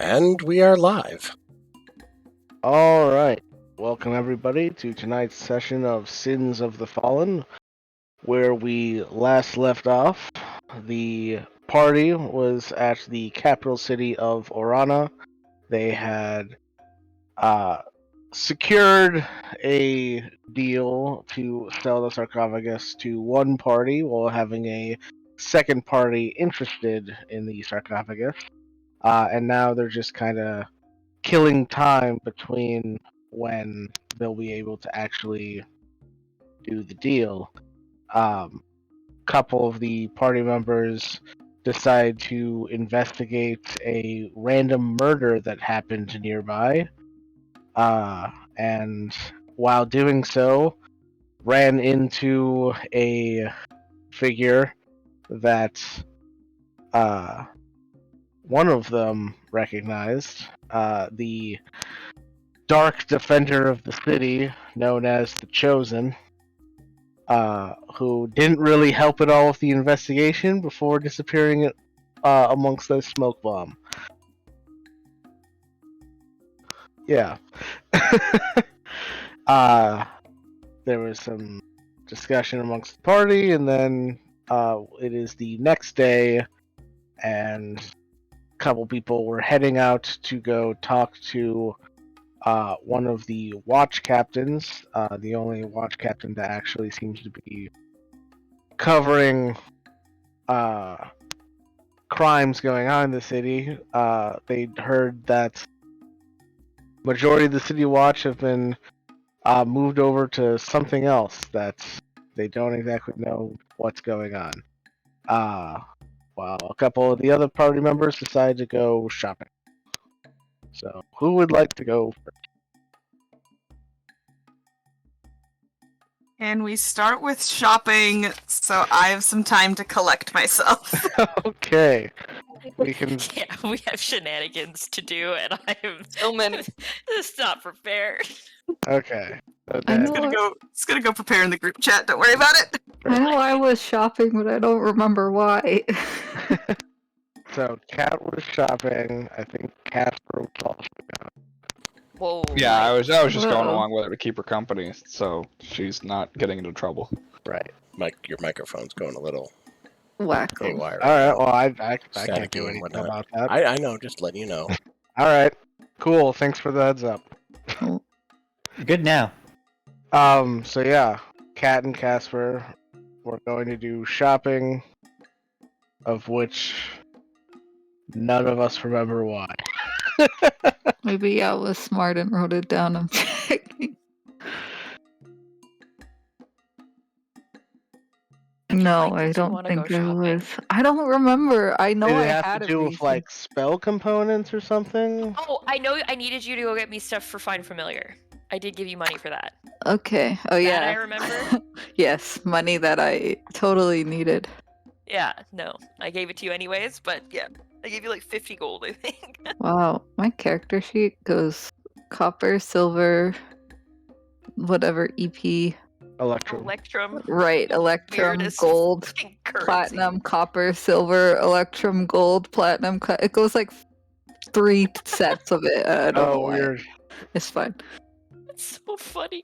And we are live. All right. Welcome, everybody, to tonight's session of Sins of the Fallen. Where we last left off, the party was at the capital city of Orana. They had secured a deal to sell the sarcophagus to one party while having a second party interested in the sarcophagus. And now they're just kind of killing time between when they'll be able to actually do the deal. Couple of the party members decide to investigate a random murder that happened nearby, and while doing so, ran into a figure that one of them recognized, the dark defender of the city, known as the Chosen, who didn't really help at all with the investigation before disappearing amongst the smoke bomb. Yeah. There was some discussion amongst the party, and then it is the next day, and a couple people were heading out to go talk to one of the watch captains, the only watch captain that actually seems to be covering crimes going on in the city. They heard that majority of the city watch have been moved over to something else that they don't exactly know what's going on. While a couple of the other party members decided to go shopping. So, who would like to go first? And we start with shopping, so I have some time to collect myself. Okay. We can. Yeah, we have shenanigans to do, and I am so many. This is not prepared. Okay. It's gonna go prepare in the group chat. Don't worry about it. I know I was shopping, but I don't remember why. So, Kat was shopping. I think Casper was also. Whoa. Yeah, I was just going Whoa. along with her to keep her company, so she's not getting into trouble. Right. Your microphone's going a little Wacko. haywire. All right. Well, I can't Staticky do and anything whatnot. about that. I know, just letting you know. All right. Cool. Thanks for the heads up. Good now. So yeah, Kat and Casper were going to do shopping, of which none of us remember why. Maybe I was smart and wrote it down. I'm checking. No, Like, I did you don't wanna think go I shopping? was. I don't remember. I know Did I it have had to a do with reason. like spell components or something? Oh, I know. I needed you to go get me stuff for Find Familiar. I did give you money for that. Okay. Oh That yeah. I remember. Yes, money that I totally needed. Yeah, no, I gave it to you anyways. But yeah, I gave you like 50 gold, I think. Wow, my character sheet goes copper, silver, whatever EP. Electrum. Electrum. Right, The electrum, weirdest gold, fucking currency. platinum, copper, silver, electrum, gold, platinum. It goes like 3 sets of it. I don't know Oh, why. weird. It's fine. It's so funny.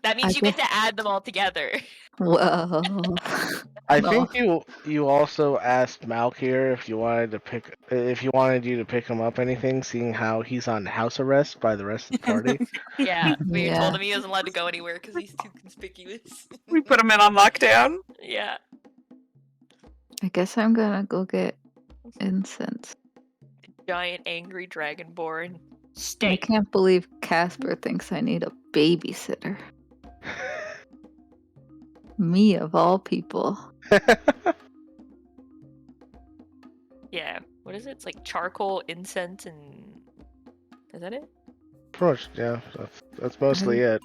That means I you get to add them all together. Well, I no. think you also asked Malkir if you wanted you to pick him up anything, seeing how he's on house arrest by the rest of the party. Yeah, we Yeah. told him he wasn't allowed to go anywhere because he's too conspicuous. We put him in on lockdown. Yeah. I guess I'm gonna go get incense. Giant angry dragonborn. I Stay. can't believe Casper thinks I need a babysitter. Me of all people. Yeah. What is it? It's like charcoal, incense, and is that it? Pretty much, yeah. That's mostly it.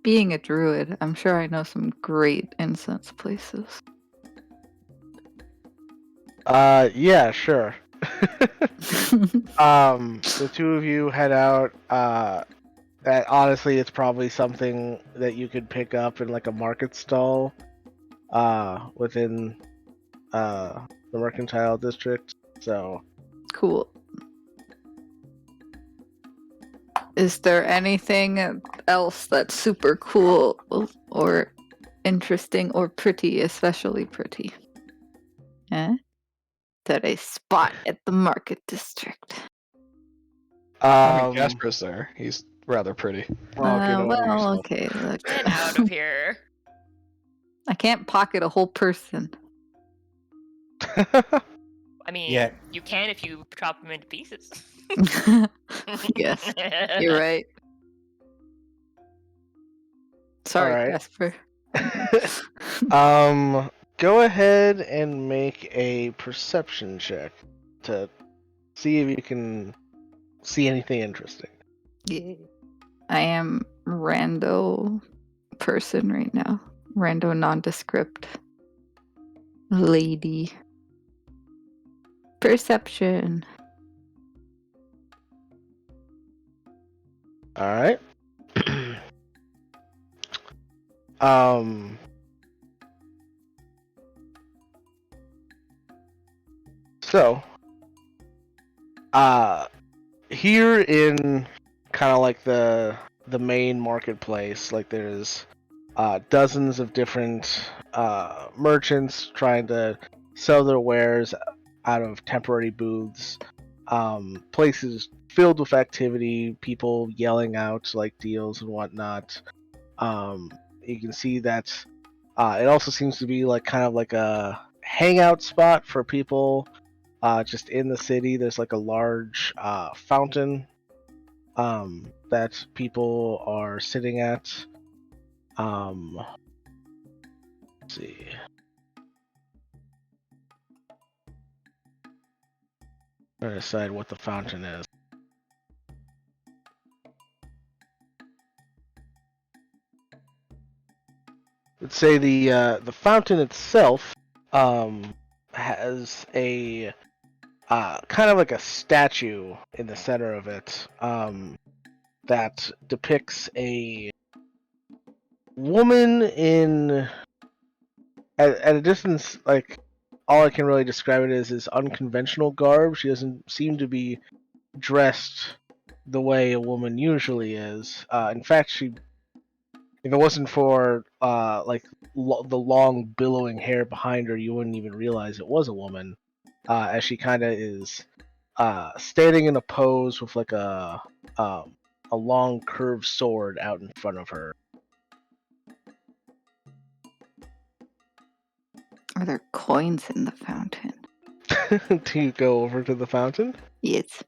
Being a druid, I'm sure I know some great incense places. Yeah, sure. The two of you head out. That honestly, it's probably something that you could pick up in like a market stall, within the mercantile district. So Cool. Is there anything else that's super cool or interesting or pretty, especially pretty? That I spot at the market district. I mean, Casper's there. He's rather pretty. Well, get over Well, yourself. okay, look. Get out of here. I can't pocket a whole person. I mean, Yeah. you can if you chop them into pieces. Yes, you're right. Sorry, Alright. Casper. Go ahead and make a perception check to see if you can see anything interesting. Yeah. I am rando person right now. Rando nondescript lady. Perception. All right. um. So, here in kind of like the main marketplace, like there's dozens of different merchants trying to sell their wares out of temporary booths. Places filled with activity, people yelling out like deals and whatnot. You can see that it also seems to be like kind of like a hangout spot for people just in the city. There's like a large fountain that people are sitting at. Let's see. Trying to decide what the fountain is. Let's say the fountain itself has a kind of like a statue in the center of it that depicts a woman in at a distance. Like all I can really describe it as is unconventional garb. She doesn't seem to be dressed the way a woman usually is. In fact, if it wasn't for the long billowing hair behind her, you wouldn't even realize it was a woman. As she kind of is standing in a pose with like a long curved sword out in front of her. Are there coins in the fountain? Do you go over to the fountain? Yes.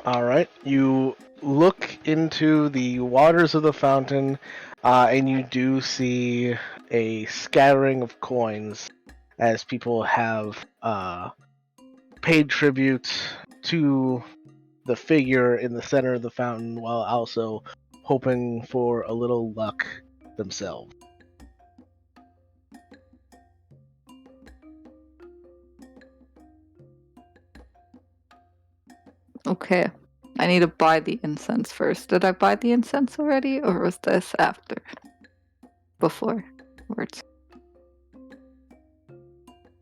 All right. You look into the waters of the fountain, and you do see a scattering of coins as people have paid tribute to the figure in the center of the fountain while also hoping for a little luck themselves. Okay. I need to buy the incense first. Did I buy the incense already, or was this after? Before? Words.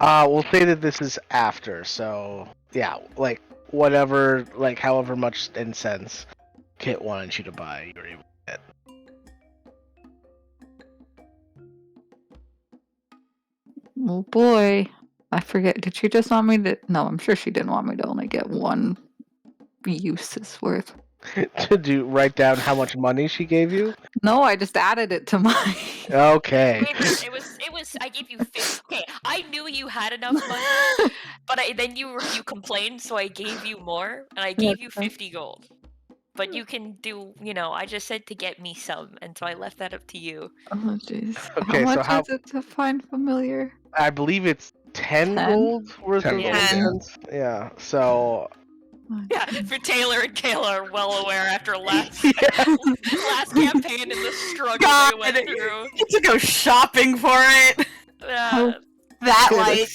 We'll say that this is after, so yeah, like whatever, like however much incense Kit wanted you to buy, you're able to get. Oh boy. I forget. Did she just want me to? No, I'm sure she didn't want me to only get one use's worth. To write down how much money she gave you? No, I just added it to my. Okay. Wait, it was. I gave you 50. Okay, I knew you had enough money, but then you complained, so I gave you more, and I gave you 50 gold. But you can do, I just said to get me some, and so I left that up to you. Oh jeez. Okay, How so much is it to find familiar? I believe it's 10 10? gold worth 10 of gold, incense. Yeah, so Yeah, for Taylor and Kayla are well aware after last yeah. last campaign and the struggle God, they went through. you to go shopping for it. How That good light.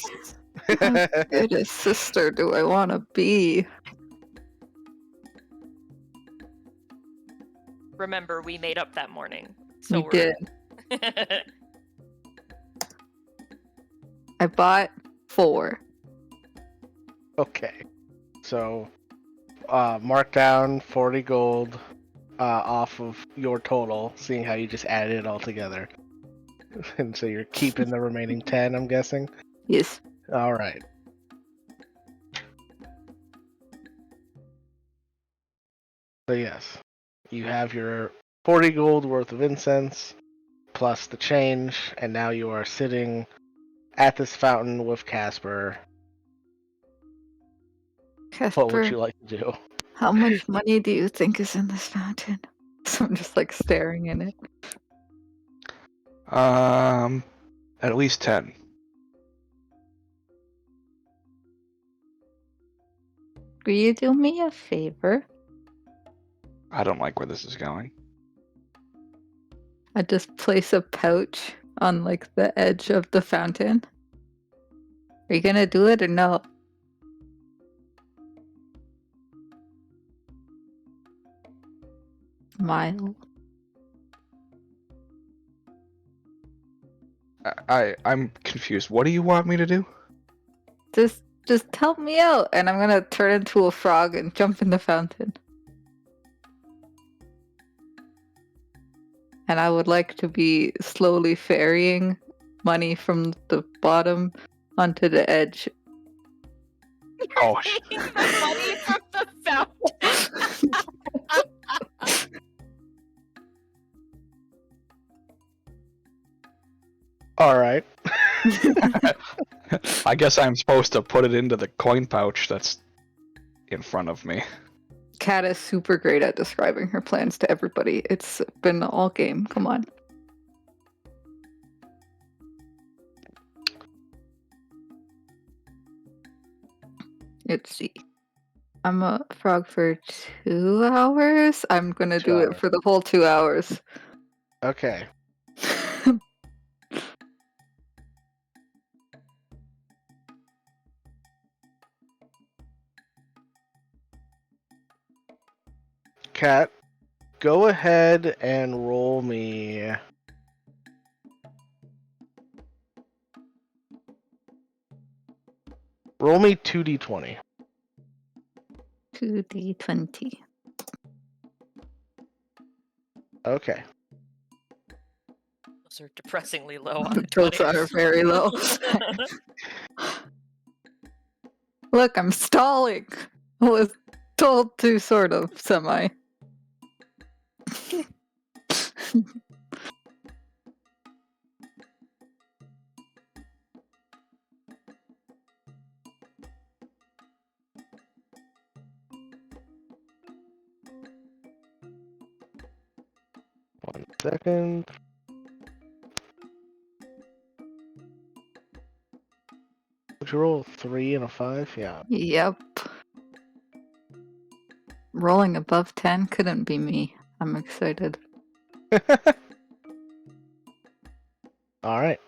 How good a sister do I want to be? Remember, we made up that morning. So We did. I bought 4. Okay. So mark down 40 gold off of your total, seeing how you just added it all together. And so you're keeping the remaining 10, I'm guessing? Yes. Alright. So yes, you have your 40 gold worth of incense, plus the change, and now you are sitting at this fountain with Casper. What would Casper, you like to do? how much money do you think is in this fountain? So I'm just like staring in it. At least 10. Will you do me a favor? I don't like where this is going. I just place a pouch on like the edge of the fountain. Are you gonna do it or no? Smile. I'm confused. What do you want me to do? Just help me out, and I'm gonna turn into a frog and jump in the fountain. And I would like to be slowly ferrying money from the bottom onto the edge. Oh, Taking the money from the fountain. Alright. I guess I'm supposed to put it into the coin pouch that's in front of me. Kat is super great at describing her plans to everybody. It's been all game. Come on. Let's see. I'm a frog for 2 hours. I'm gonna 2 do hours. it for the whole 2 hours. Okay. Kat, go ahead and roll me. Roll me 2d20. 2d20. Okay. Those are depressingly low on a Those 20. are very low. Look, I'm stalling. I was told to, sort of, semi. One second. Would you roll 3 and a 5? Yeah. Yep. Rolling above 10 couldn't be me. I'm excited. Alright.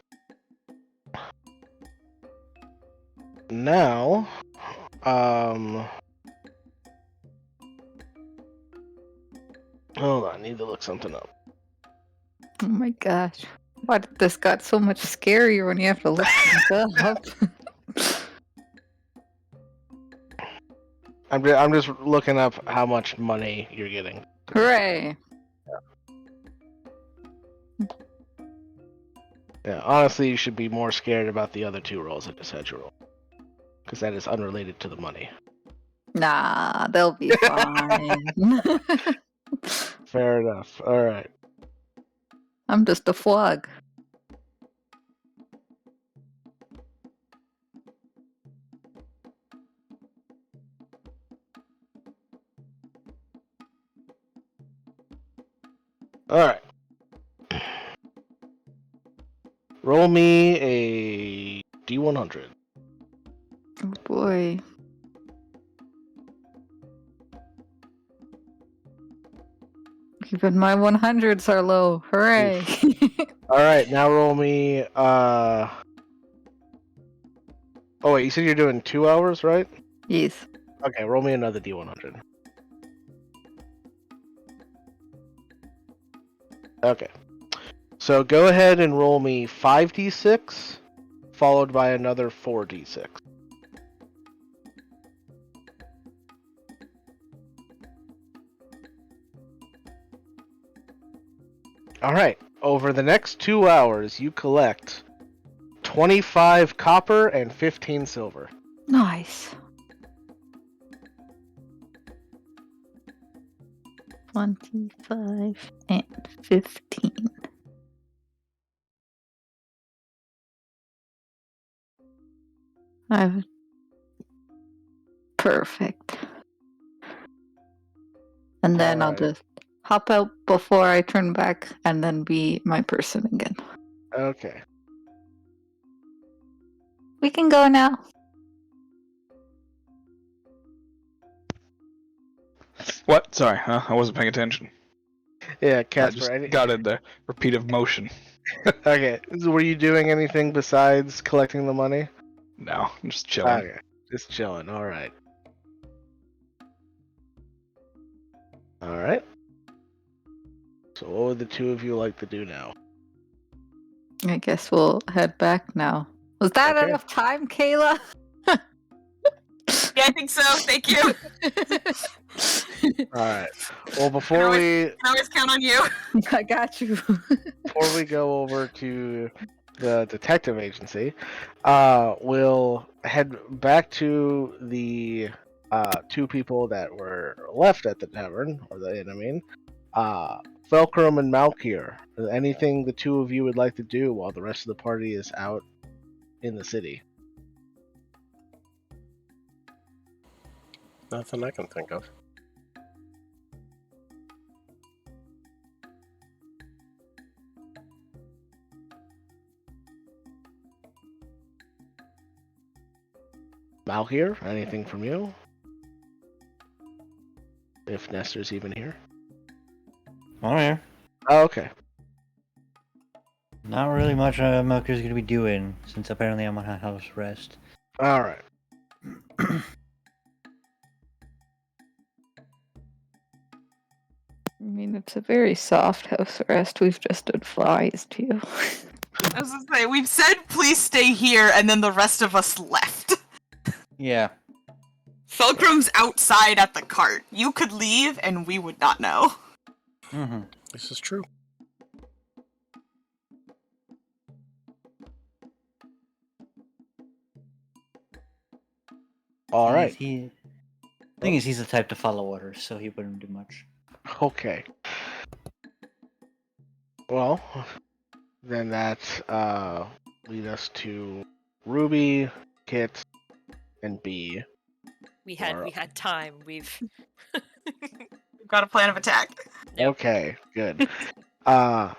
Now, hold on, I need to look something up. Oh my gosh. Why did this got so much scarier when you have to look things up? I'm just looking up how much money you're getting. Hooray! Yeah, honestly, you should be more scared about the other 2 rolls I just had you roll. Because that is unrelated to the money. Nah, they'll be fine. Fair enough. Alright. I'm just a frog. Alright. Roll me a D100. Oh boy. Even my 100s are low. Hooray! Alright, now roll me, Oh wait, you said you're doing 2 hours, right? Yes. Okay, roll me another D100. Okay. So go ahead and roll me 5d6, followed by another 4d6. All right. Over the next 2 hours, you collect 25 copper and 15 silver. Nice. 25 and 15. Perfect. And then I'll Alright. just hop out before I turn back and then be my person again. Okay. We can go now. What? Sorry, huh? I wasn't paying attention. Yeah, I Casper. just got in the repeative motion. Okay. So were you doing anything besides collecting the money? No, I'm just chilling. Okay. Just chilling. All right. All right. So what would the two of you like to do now? I guess we'll head back now. Was that Okay. enough time, Kayla? Yeah, I think so. Thank you. All right. Well, before we I always count on you. I got you. before we go over to the detective agency, we'll head back to the two people that were left at the tavern, or the inn, I mean. Felkram and Malkir. Anything the two of you would like to do while the rest of the party is out in the city? Nothing I can think of. Malkir, anything from you? If Nestor's even here. Oh, yeah. Oh, okay. Not really much Milker's going to be doing, since apparently I'm on house arrest. All right. I mean, it's a very soft house arrest. We've just advised you. I was gonna say, we've said please stay here, and then the rest of us left. Yeah. Fulcrum's outside at the cart. You could leave, and we would not know. Mm-hmm. This is true. All right. Thing is, he's the type to follow orders, so he wouldn't do much. Okay. Well, then that lead us to Ruby, Kit, and B. We had time. We've We've got a plan of attack. Yep. Okay, good.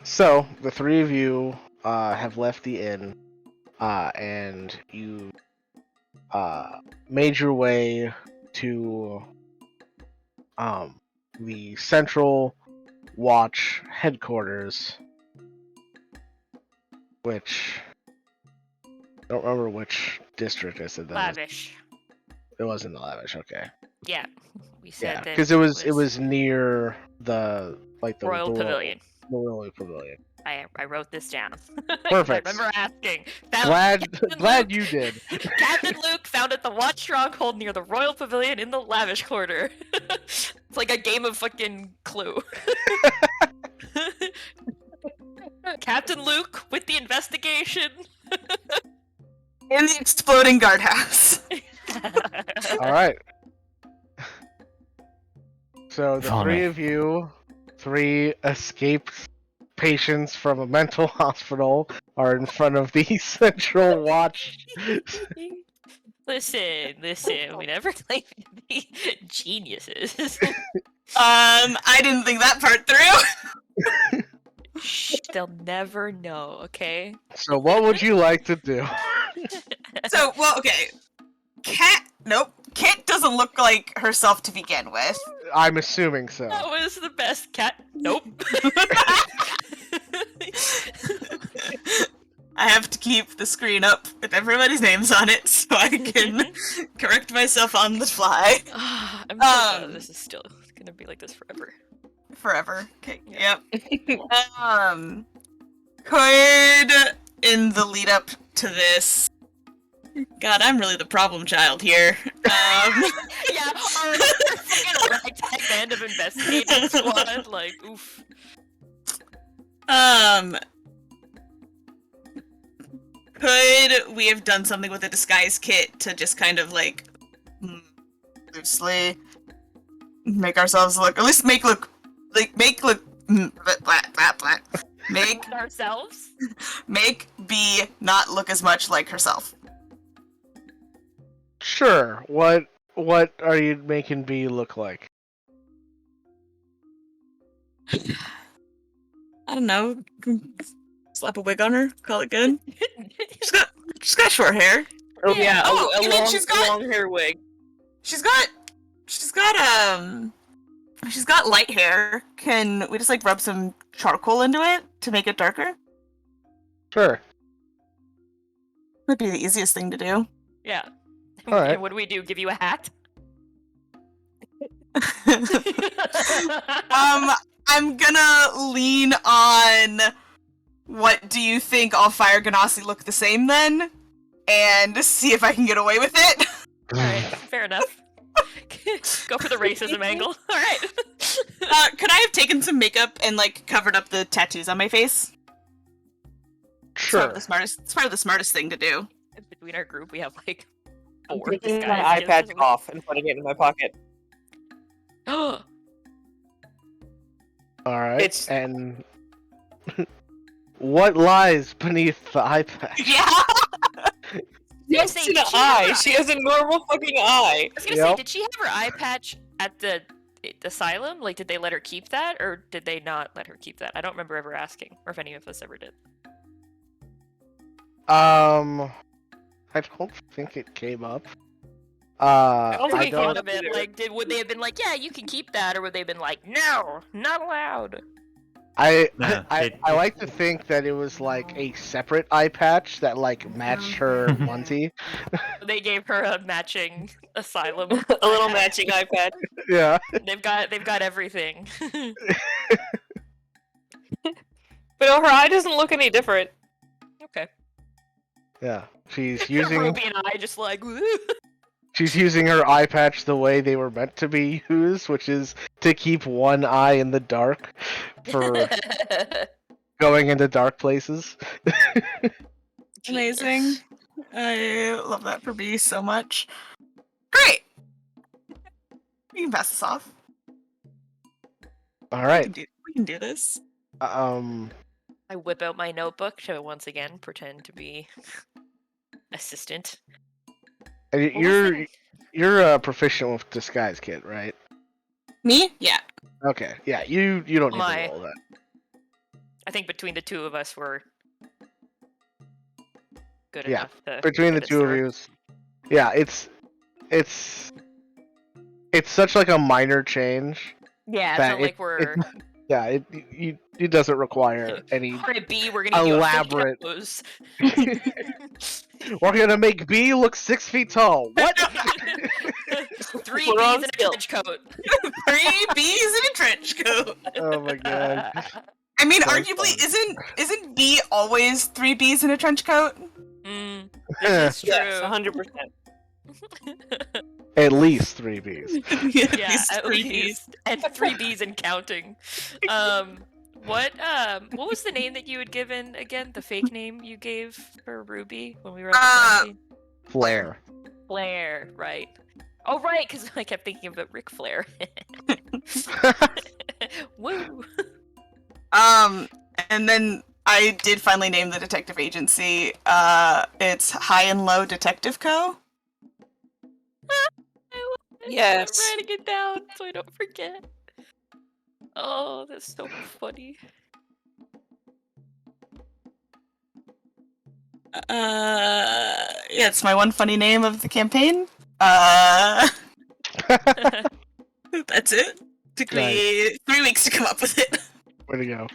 So the three of you have left the inn, and you made your way to the Central Watch headquarters, which I don't remember which district I said that was. lavish. It wasn't the Lavish, okay. Yeah, we said Yeah, that because it was near the Royal the Pavilion. The Royal Pavilion. I wrote this down. Perfect. I remember asking. Glad you did. Captain Luke found at the Watch Stronghold near the Royal Pavilion in the Lavish Quarter. It's like a game of fucking Clue. Captain Luke with the investigation. In the exploding guardhouse. All right. So the Follow three me. of you, three escaped patients from a mental hospital, are in front of the Central Watch. Listen, we never claimed to be geniuses. I didn't think that part through. Shh, they'll never know, okay? So what would you like to do? So, well, okay. Kit doesn't look like herself to begin with. I'm assuming so. That was the best cat. Nope. I have to keep the screen up with everybody's names on it so I can correct myself on the fly. I'm so glad this is still gonna be like this forever. Forever. Okay, yep. Could, in the lead up to this... God, I'm really the problem child here. Yeah, our fucking ragtag band of investigating squad, like, oof. Could we have done something with a disguise kit to just kind of like loosely make ourselves look, at least make look make ourselves? make B not look as much like herself. Sure. What are you making B look like? I don't know. Slap a wig on her, call it good. She's got short hair. Oh yeah, Oh, a you mean long, she's got- long hair wig. She's got light hair. Can we just like rub some charcoal into it to make it darker? Sure. Would be the easiest thing to do. Yeah. All right. And what do we do? Give you a hat? I'm gonna lean on what do you think all Fire Ganassi look the same then? And see if I can get away with it. Alright, fair enough. Go for the racism angle. Alright. Could I have taken some makeup and like covered up the tattoos on my face? Sure. It's part of the smartest thing to do. Between our group, we have like I'm 4 taking disguise my eye kits or patch something. off and putting it in my pocket. All right. It's- And what lies beneath the eye patch? Yeah. Yes, It's an eye. She has a normal fucking eye. I was gonna say, Yep. did she have her eye patch at the asylum? Like, did they let her keep that, or did they not let her keep that? I don't remember ever asking, or if any of us ever did. I don't think it came up. I don't think I it came don't. up it. Like, would they have been like, yeah, you can keep that, or would they have been like, no, not allowed? I Nah, I like to think that it was like a separate eye patch that like matched her onesie. They gave her a matching asylum. A little matching eye patch. Yeah. They've got everything. But no, her eye doesn't look any different. Okay. Yeah. She's using Ruby and I just like. she's using her eye patch the way they were meant to be used, which is to keep one eye in the dark for going into dark places. Amazing. I love that for B so much. Great. You can pass this off. All right. We can do this. I whip out my notebook to once again pretend to be assistant. What was You're proficient with disguise kit, right? Me? Yeah. Okay. Yeah. You don't need My- to roll that. I think between the two of us, we're good Yeah, enough to Between the get it two of sorted. you, yeah, it's such like a minor change. Yeah, it's that not like we're. Yeah, it doesn't require any. Part B, we're gonna elaborate- do a nose. We're gonna make B look 6 feet tall. What? 3 We're on B's in a skill. trench coat. 3 B's in a trench coat. Oh my god. I mean, So arguably, fun. isn't B always 3 B's in a trench coat? Mm, Eh, this is true. Yes, 100%. At least 3 Bs. Yeah, at least. And 3 B's and counting. What was the name that you had given again? The fake name you gave for Ruby when we were at the quarantine? Flare. Flair, right. Oh, right, because I kept thinking of the Ric Flair. Woo! And then I did finally name the detective agency. It's High and Low Detective Co. Yes. I'm writing it down so I don't forget. Oh, that's so funny. Yeah, it's my one funny name of the campaign. That's it. Took me 3 weeks to come up with it. Way to go.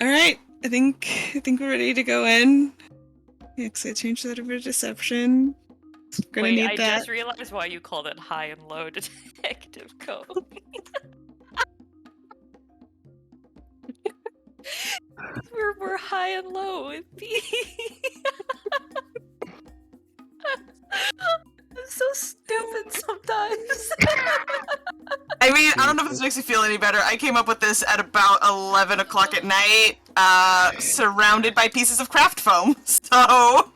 All right, I think we're ready to go in. Yeah, 'cause I changed that over to deception. Gonna Wait, need I that. just realized why you called it High and Low Detective Co. we're high and low with B. I'm so stupid sometimes. I I mean, I don't know if this makes you feel any better. I came up with this at about 11 o'clock at night, surrounded by pieces of craft foam. So...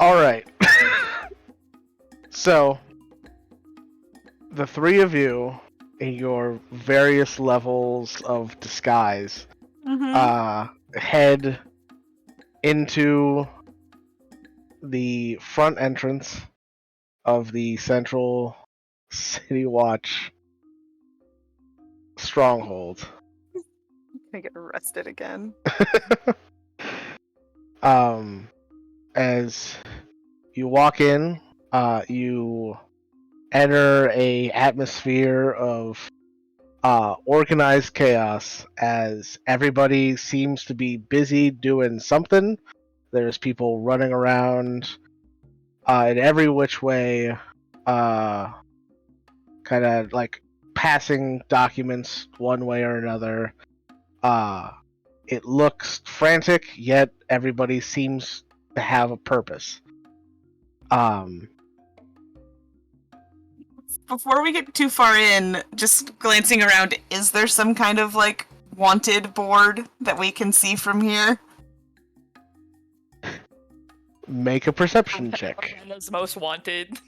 Alright. So, the three of you, in your various levels of disguise, head into the front entrance of the Central City Watch stronghold. I get arrested again. As you walk in, you enter a atmosphere of organized chaos as everybody seems to be busy doing something. There's people running around in every which way, kind of like passing documents one way or another. It looks frantic, yet everybody seems to have a purpose. Before we get too far in, just glancing around, is there some kind of, like, wanted board that we can see from here? Make a perception check. Hannah's most wanted.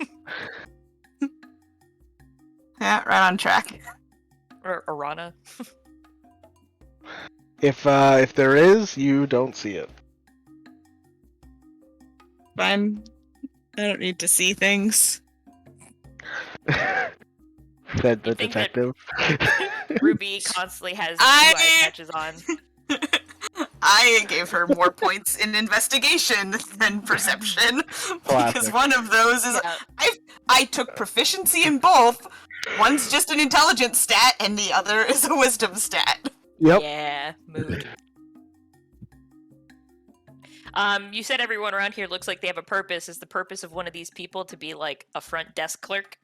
Yeah, right on track. Or Arana. If there is, you don't see it. Fine. I don't need to see things. Said the You think that- detective. Ruby constantly has two I- eye patches on. I gave her more points in investigation than perception, because Classic. one of those is... Yeah. I took proficiency in both. One's just an intelligence stat, and the other is a wisdom stat. Yep. Yeah, mood. You said everyone around here looks like they have a purpose. Is the purpose of one of these people to be like a front desk clerk?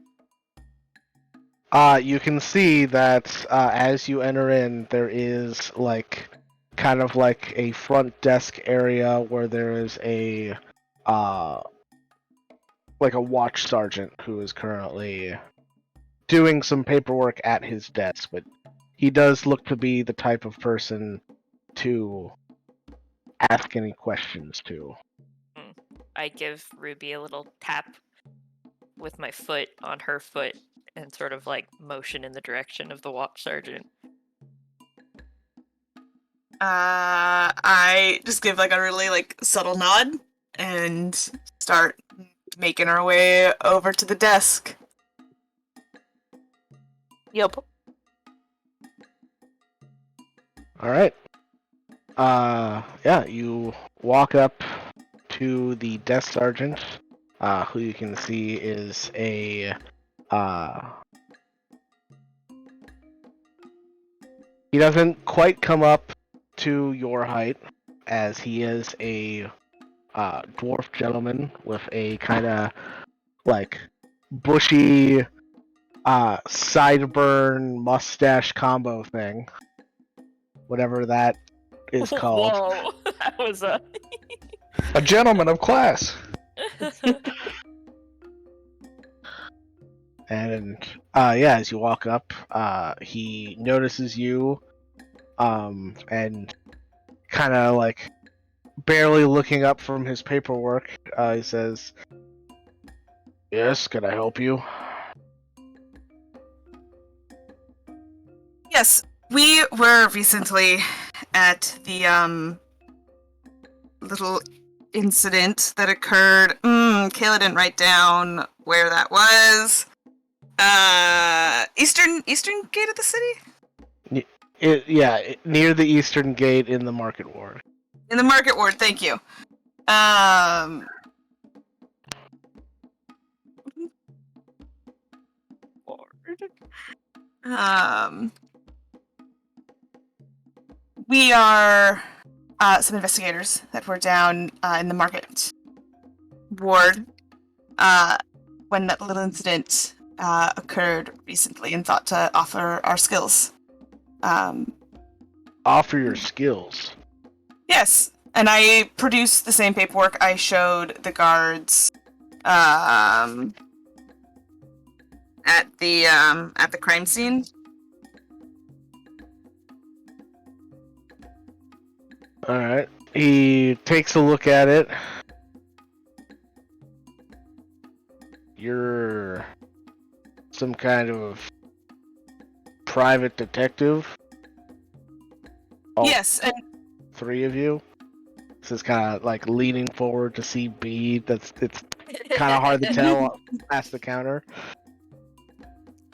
You can see that as you enter in, there is like kind of like a front desk area where there is a like a watch sergeant who is currently doing some paperwork at his desk, but he does look to be the type of person to ask any questions to. I give Ruby a little tap with my foot on her foot and sort of like motion in the direction of the watch sergeant. I just give like a really like subtle nod and start making our way over to the desk. Yep. All right. Yeah, you walk up to the desk sergeant, who you can see is a he doesn't quite come up to your height, as he is a dwarf gentleman with a kind of like bushy sideburn mustache combo thing, whatever that is called. Whoa, that was a. A gentleman of class. And yeah, as you walk up, he notices you, and kind of like barely looking up from his paperwork, he says, "Yes, can I help you?" Yes, we were recently at the little incident that occurred. Kayla didn't write down where that was. Eastern gate of the city? Near the eastern gate in the market ward. In the market ward, thank you. We are some investigators that were down in the market ward when that little incident occurred recently, and thought to offer our skills. Offer your skills. Yes, and I produced the same paperwork I showed the guards at the crime scene. All right. He takes a look at it. You're some kind of private detective. All Yes, and three of you. This is kind of like leaning forward to see B. It's kind of hard to tell past the counter.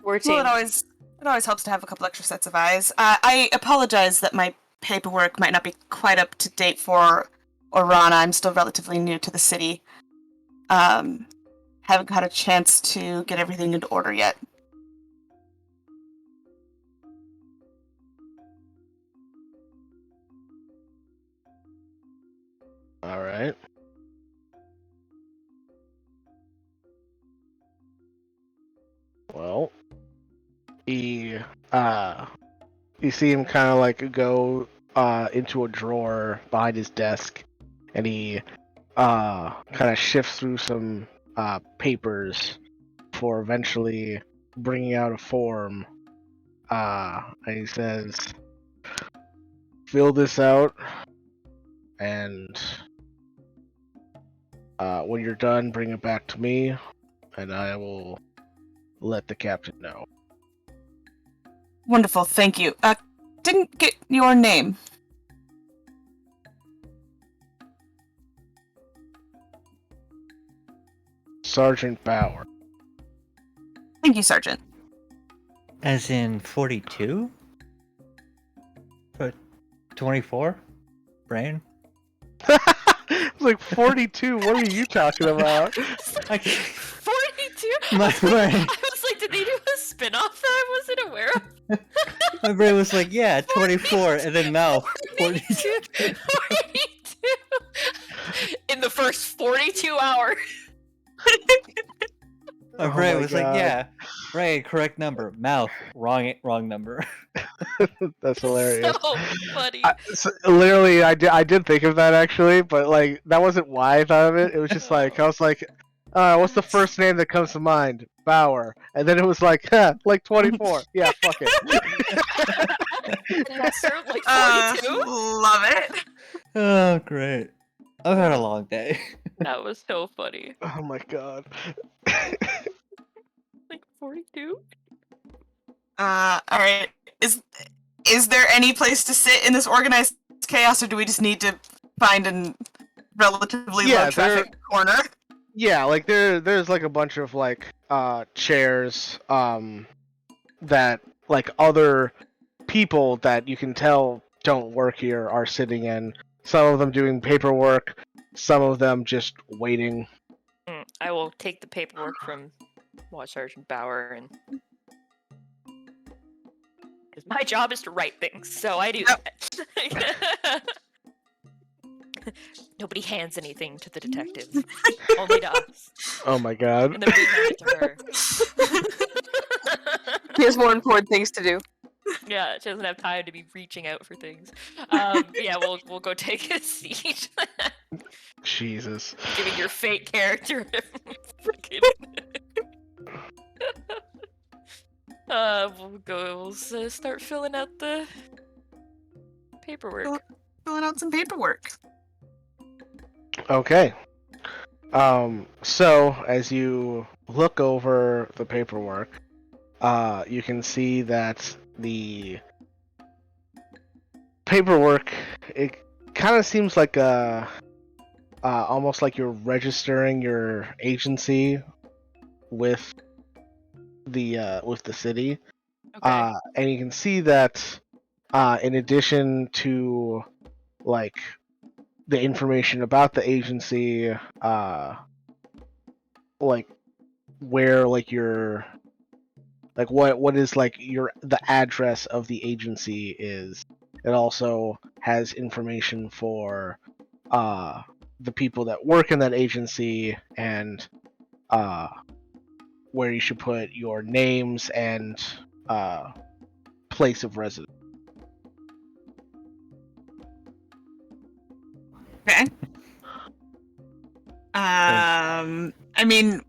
We're a well, team. it always helps to have a couple extra sets of eyes. I apologize that my paperwork might not be quite up to date for Orana. I'm still relatively new to the city. Haven't had a chance to get everything into order yet. All right. Well, you see him kind of like go into a drawer behind his desk, and he kind of shifts through some papers for eventually bringing out a form. And he says, "Fill this out, and when you're done, bring it back to me, and I will let the captain know." Wonderful, thank you. Didn't get your name. Sergeant Bauer. Thank you, Sergeant. As in 42? But 24? Brain? It's like 42. What are you talking about? I can't- 42? My I was brain. like, did they do a spin-off that I wasn't aware of? My brain was like, yeah, 24, and then mouth. 42. 42. In the first 42 hours. My Oh brain my was like, God. yeah, brain, correct number. Mouth, wrong number. That's hilarious. So funny. Literally, I did think of that actually, but like that wasn't why I thought of it. It was just like I was like, what's the first name that comes to mind? Bauer, and then it was like, like 24. Yeah, fuck it. And that served like 42? Love it. Oh, great. I've had a long day. That was so funny. Oh my God. Like 42? All right. Is there any place to sit in this organized chaos, or do we just need to find a relatively Yeah, low traffic corner? Yeah, like there's like a bunch of like chairs that like other people that you can tell don't work here are sitting in. Some of them doing paperwork, some of them just waiting. I will take the paperwork from Watch Sergeant Bauer and. Because my job is to write things, so I do that. Nobody hands anything to the detective. Only to us. Oh my God. And then we hand it to her. He has more important things to do. Yeah, she doesn't have time to be reaching out for things. Yeah, we'll go take a seat. Jesus. Giving your fake character. We'll start filling out the paperwork. Filling out some paperwork. Okay. So as you look over the paperwork, you can see that the paperwork, it kind of seems like almost like you're registering your agency with the city. Okay. And you can see that in addition to like the information about the agency, like where like your like what is like the address of the agency is. It also has information for the people that work in that agency and where you should put your names and place of residence. Okay. I mean,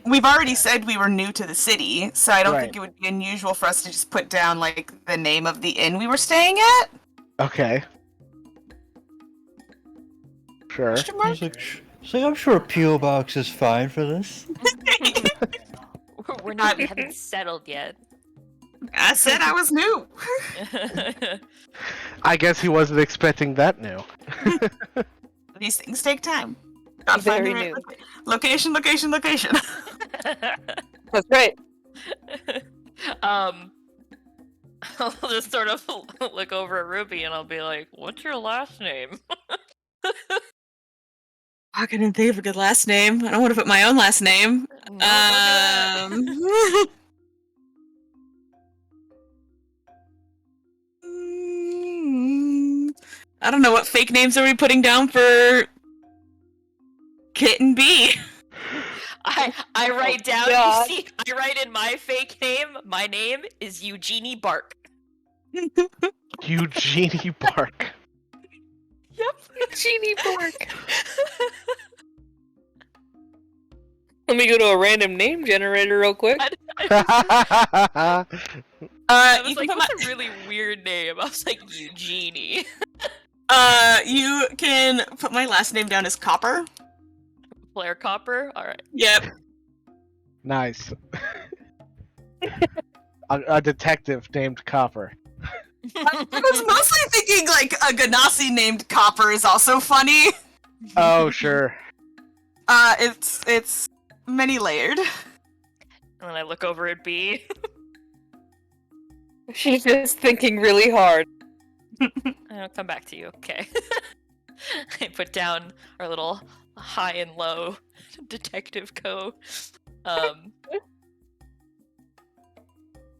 we've already said we were new to the city, so I don't Right. think it would be unusual for us to just put down, like, the name of the inn we were staying at. Okay. Sure. Question mark? It's like, I'm sure a P.O. box is fine for this. We're not. We haven't settled yet. I said I was new. I guess he wasn't expecting that new. These things take time. Gotta find Very the right new. location. That's right. I'll just sort of look over at Ruby and I'll be like, "What's your last name?" I couldn't think of a good last name. I don't want to put my own last name. No, don't do that. I don't know, what fake names are we putting down for Kit and B? I write down. God. You see, I write in my fake name. My name is Eugenie Bark. Eugenie Bark. Genie Bork. Let me go to a random name generator real quick. I was You like, can put "What's a really weird name?" I was like, "Eugenie." you can put my last name down as Copper. Blair Copper. All right. Yep. Nice. A detective named Copper. I was mostly thinking like a Ganassi named Copper is also funny. Oh, sure. It's many layered. And then I look over at B. She's just thinking really hard. I'll come back to you. Okay. I put down our little high and low detective co.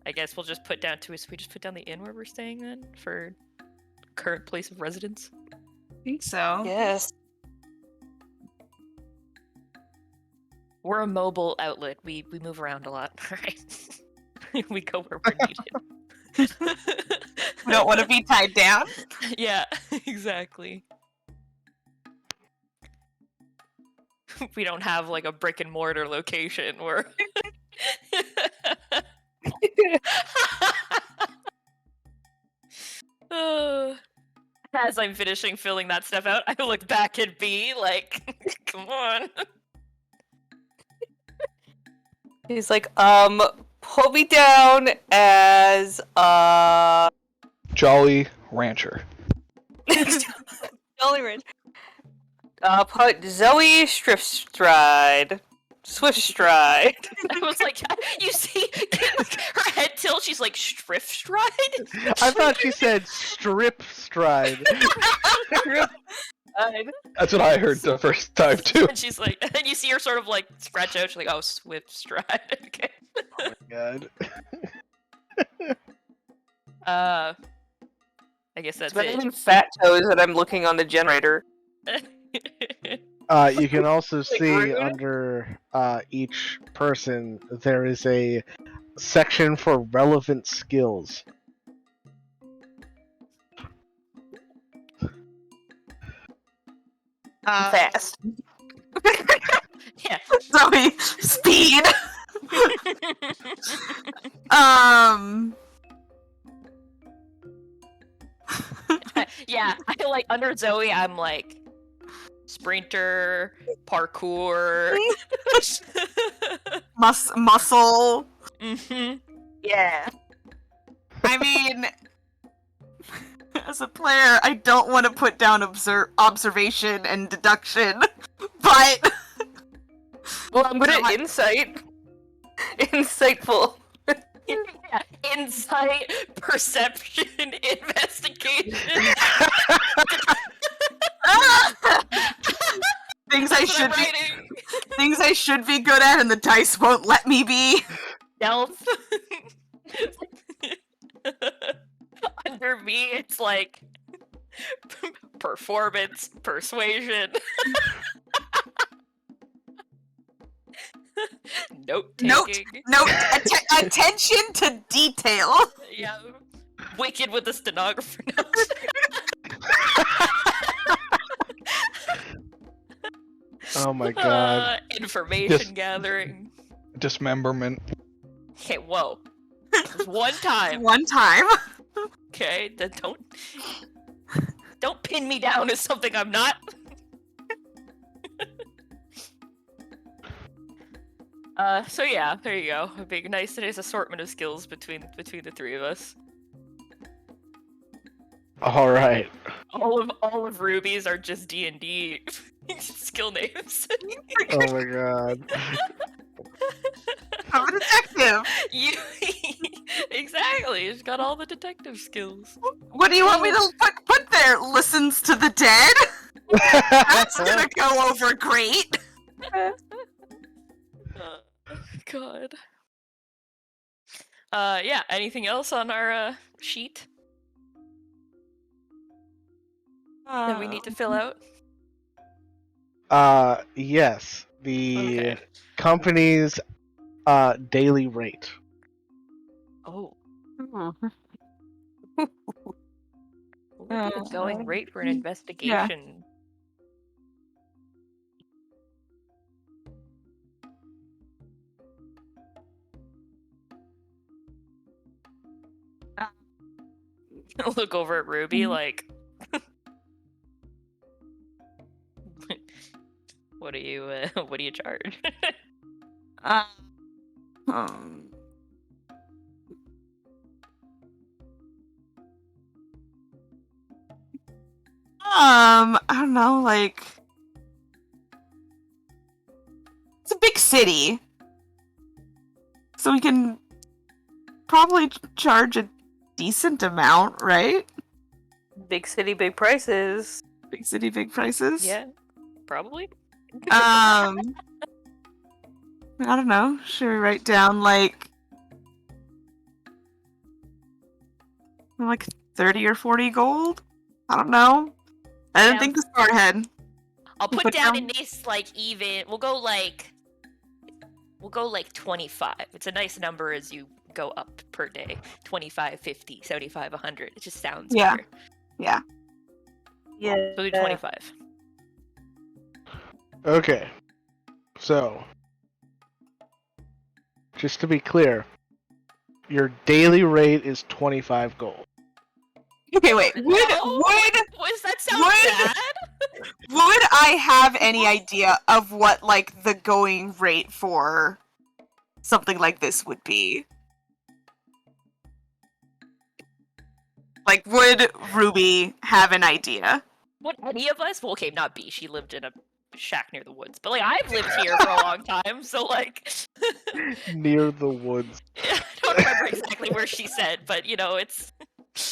I guess we'll just put down we just put down the inn where we're staying then for current place of residence. I think so. Yes. We're a mobile outlet. We move around a lot, right? We go where we're needed. We don't want to be tied down. Yeah, exactly. We don't have like a brick and mortar location where as I'm finishing filling that stuff out, I look back at B like, come on. He's like, put me down as, Jolly Rancher. Jolly Ranch. Put Zoe Swift Stride. I was like, you see, her head tilt. She's like, Strift Stride? I thought she said strip stride. That's what I heard the first time too. And she's like, and then you see her sort of like scratch out. She's like, oh, Swift Stride. Okay. Oh my god. I guess that's It's better it. than Fat Toes that I'm looking on the generator. You can also see rude. under each person there is a section for relevant skills. Fast. Yeah. Zoe, speed. Yeah, I feel like under Zoe, I'm like sprinter, parkour. Muscle. Mm-hmm. Yeah. I mean, as a player, I don't want to put down observation and deduction, but Well, I'm good at insight. Insightful. Yeah. Insight, perception, investigation. things That's I should be good at, and the dice won't let me be. Stealth. Under me, it's like performance, persuasion. Note taking. Attention to detail. Yeah. Wicked with the stenographer notes. Oh my god. Information gathering. Dismemberment. Okay, whoa. Just one time. One time. Okay, then don't pin me down as something I'm not. So yeah, there you go. A big, nice assortment of skills between the three of us. All right. All of Ruby's are just D&D skill names. Oh my god. I'm a detective. You exactly. She's got all the detective skills. What do you want me to put there? Listens to the dead? That's gonna go over great. God. Yeah. Anything else on our sheet that we need to fill out? Yes. The Okay. company's daily rate. Oh. What would be the going rate for an investigation? Look over at Ruby like, what do you charge? I don't know, like, it's a big city, so we can probably charge a decent amount, right? Big city, big prices. Big city, big prices. Yeah, probably. I don't know. Should we write down like 30 or 40 gold? I don't know. I didn't think this far ahead. I'll put down a nice even. We'll go like 25. It's a nice number as you go up per day. 25, 50, 75, 100. It just sounds better. Yeah. Yeah. So we'll do 25. Okay. So, just to be clear, your daily rate is 25 gold. Okay, wait. No? Does that sound bad? Would I have any idea of what like the going rate for something like this would be? Like, would Ruby have an idea? Would any of us? Well, okay, not B. She lived in a shack near the woods, but like I've lived here for a long time, so like Near the woods. I don't remember exactly where she said, but you know, it's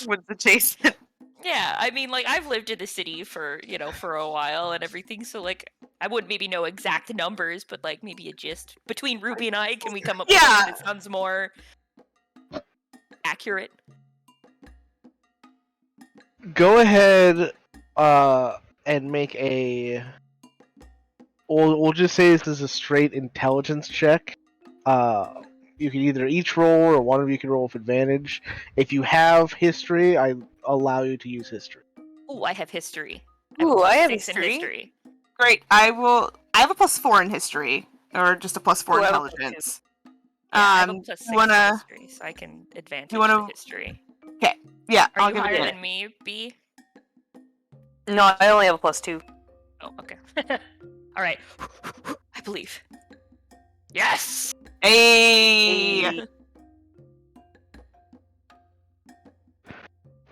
Woods adjacent. yeah. I mean, like I've lived in the city for for a while and everything, so like I wouldn't maybe know exact numbers, but like maybe a gist between Ruby and I. Can we come up with something that sounds more accurate? Go ahead and make a... We'll just say this is a straight intelligence check. You can either each roll, or one of you can roll with advantage. If you have history, I allow you to use history. Ooh, I have history. Ooh, I have +6 in history. Great. I have a +4 in history, or just a +4 Ooh, I have a intelligence. Yeah, I have a +6 in wanna- history, so I can advantage wanna- the history. Yeah, Are I'll you give higher it. than me, B? No, I only have a +2. Oh, okay. All right. I believe. Yes. Hey.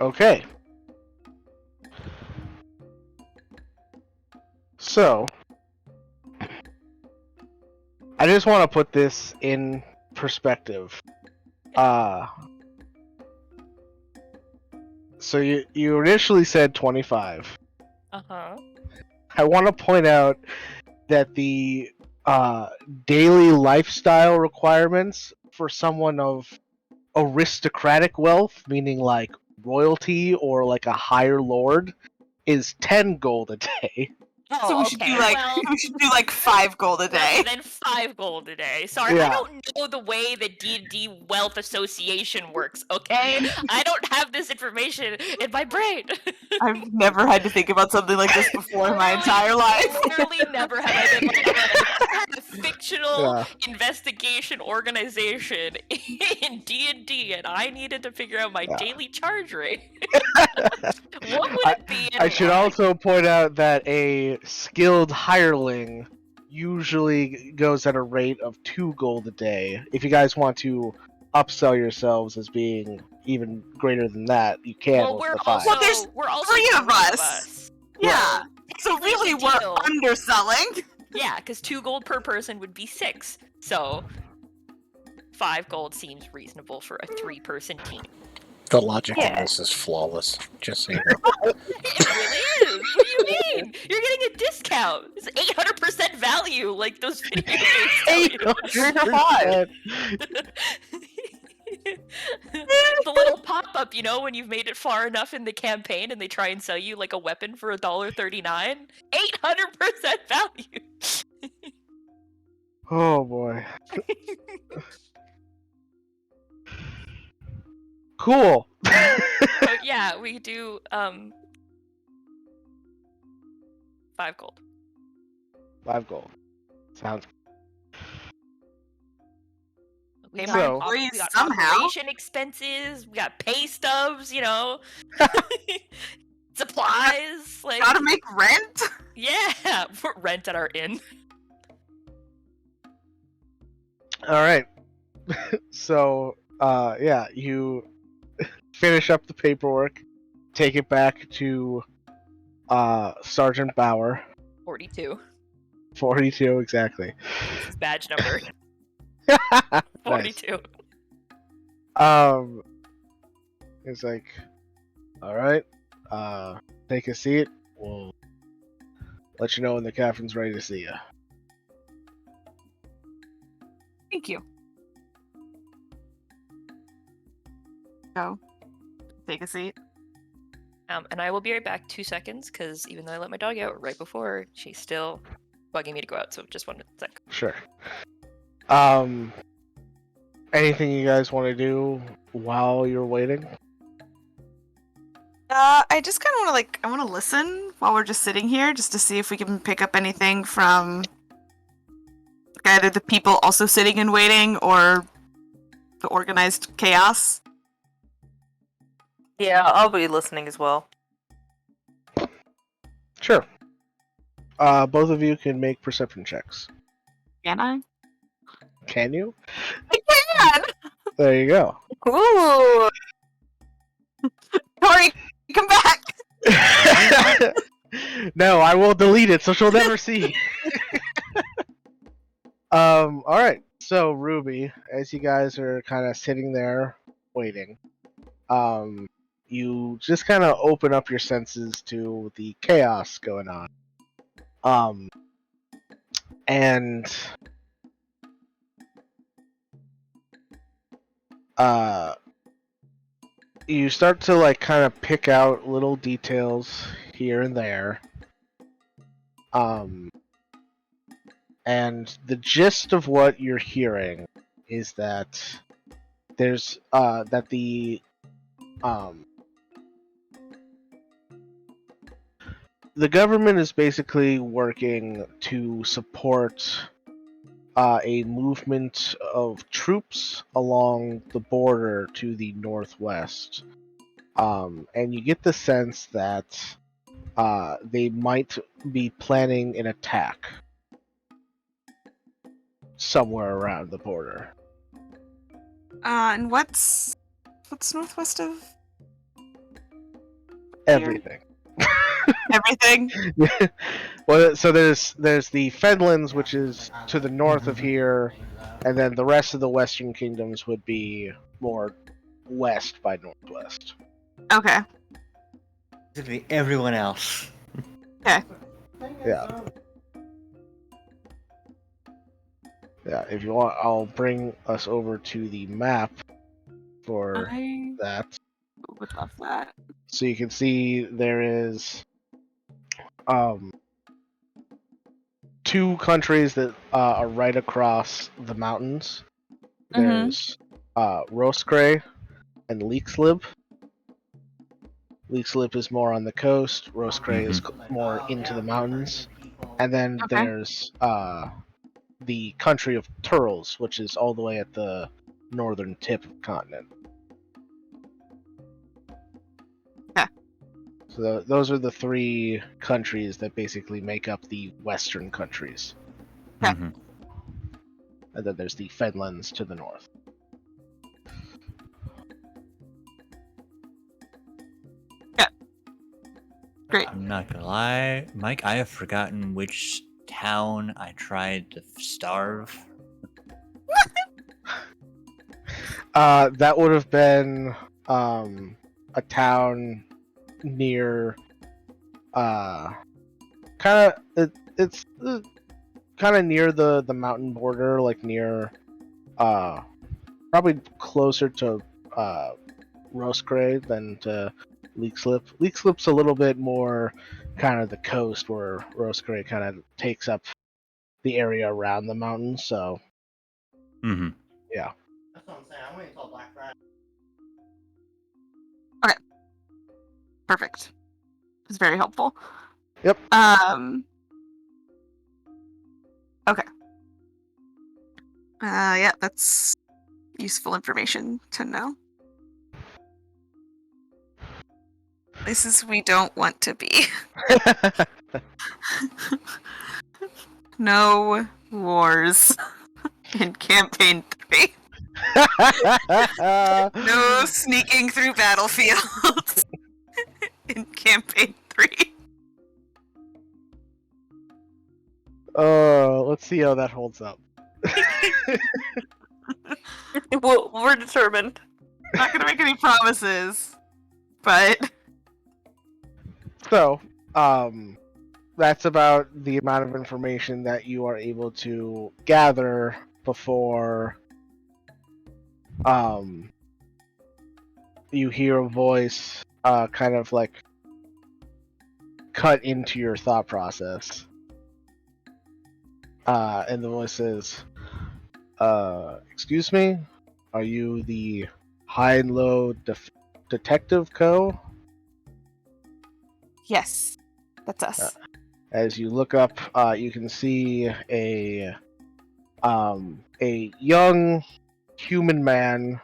Okay. So, I just want to put this in perspective. So you initially said 25. Uh-huh. I want to point out that the daily lifestyle requirements for someone of aristocratic wealth, meaning like royalty or like a higher lord, is 10 gold a day. Oh, So we should okay. do like Well, we should do like 5 gold a day. then 5 gold a day. Sorry, Yeah. I don't know the way the D&D Wealth Association works, okay? I don't have this information in my brain. I've never had to think about something like this before in my entire life. Literally never have I been like, alright, I have a fictional Yeah. investigation organization in D&D, and I needed to figure out my Yeah. daily charge rate. What would it be? I and should why? also point out that a skilled hireling usually goes at a rate of 2 gold a day. If you guys want to upsell yourselves as being even greater than that, you can Well, with we're the 5. also Well, there's we're also 3 of 3 us. Yeah. So Technically, really, the we're deal- underselling. Yeah, because 2 gold per person would be 6. So 5 gold seems reasonable for a 3-person team. The logic in Yeah. this is flawless. Just so you know. It really is. What do you mean? You're getting a discount. It's 800% value, like those video games tell you. 800%. The little pop-up, you know, when you've made it far enough in the campaign and they try and sell you like a weapon for $1.39. 800% value. Oh boy. Cool. So yeah, we do 5 gold. 5 gold. Sounds We So- got, Please, we got somehow. operation expenses, we got pay stubs, you know. Supplies, like Gotta make rent. yeah, we're rent at our inn. All right. So, yeah, you finish up the paperwork, take it back to Sergeant Bauer. 42. 42 exactly. This is badge number. Nice. 42. He's like, all right, take a seat. We'll let you know when the captain's ready to see you. Thank you. Go. Take a seat. And I will be right back 2 seconds, because even though I let my dog out right before, she's still bugging me to go out, so just 1 sec. Sure. Anything you guys want to do while you're waiting? I just kind of want to I want to listen while we're just sitting here, just to see if we can pick up anything from either the people also sitting and waiting or the organized chaos. Yeah, I'll be listening as well. Sure. Both of you can make perception checks. Can I? Can you? I can! There you go. Ooh! Tori, come back! No, I will delete it so she'll never see. Alright. So Ruby, as you guys are kind of sitting there waiting, you just kind of open up your senses to the chaos going on. And you start to kind of pick out little details here and there. And the gist of what you're hearing is that there's that the government is basically working to support a movement of troops along the border to the northwest. And you get the sense that they might be planning an attack somewhere around the border. And what's northwest of Everything. everything? Well, so there's the Fenlands, which is to the north of here, and then the rest of the Western Kingdoms would be more west by northwest. Okay. Basically everyone else. Yeah. Yeah, if you want, I'll bring us over to the map for I that. would love that. So you can see there is two countries that are right across the mountains. There's Roskray and Leekslip. Leekslip is more on the coast. Roskray is more into the mountains. And then there's the country of Turles, which is all the way at the northern tip of the continent. Yeah. So those are the three countries that basically make up the western countries. Okay. And then there's the Fenlands to the north. Great. I'm not gonna lie, Mike, I have forgotten which town I tried to starve. That would have been a town near it's kind of near the mountain border, like near probably closer to Roskray than to Leekslip. Leekslip's a little bit more kind of the coast, where Roskray kind of takes up the area around the mountains. So yeah. That's what I'm saying. I'm waiting until Black Friday. Perfect. It's very helpful. Yep. Okay. Yeah, that's useful information to know. Places we don't want to be. No wars in campaign 3. No sneaking through battlefields in campaign 3. Let's see how that holds up. We're determined. Not gonna make any promises, but So, that's about the amount of information that you are able to gather before you hear a voice kind of like cut into your thought process. And the voice says, excuse me, are you the High and Low Detective Co.? yes, that's us. As you look up, you can see a young human man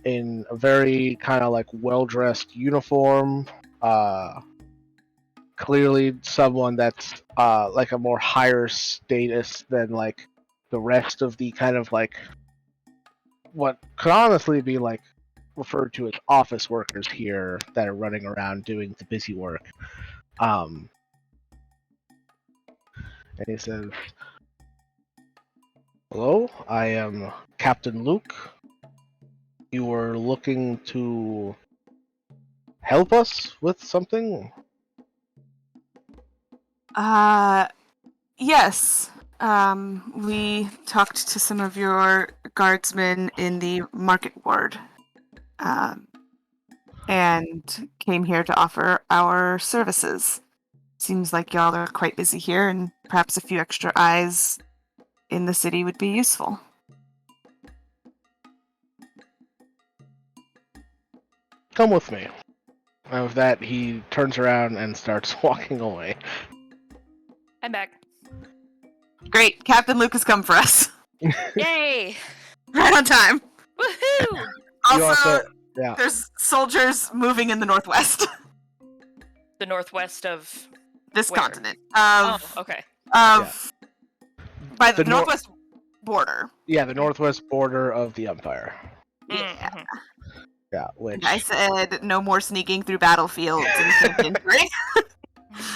in a very kind of like well-dressed uniform. Clearly, someone that's like a more higher status than like the rest of the kind of like what could honestly be like referred to as office workers here that are running around doing the busy work. And he says, hello, I am Captain Luke. You were looking to help us with something? Yes. We talked to some of your guardsmen in the market ward, and came here to offer our services. Seems like y'all are quite busy here, and perhaps a few extra eyes in the city would be useful. Come with me. And with that, he turns around and starts walking away. I'm back. Great, Captain Luke has come for us. Yay! Right on time. Woohoo! Also, yeah. there's soldiers moving in the northwest. The northwest of This where? continent. Oh, okay. By the The nor- northwest border. Yeah, the northwest border of the Empire. Yeah. Mhm. Yeah, which I said no more sneaking through battlefields in campaign 3.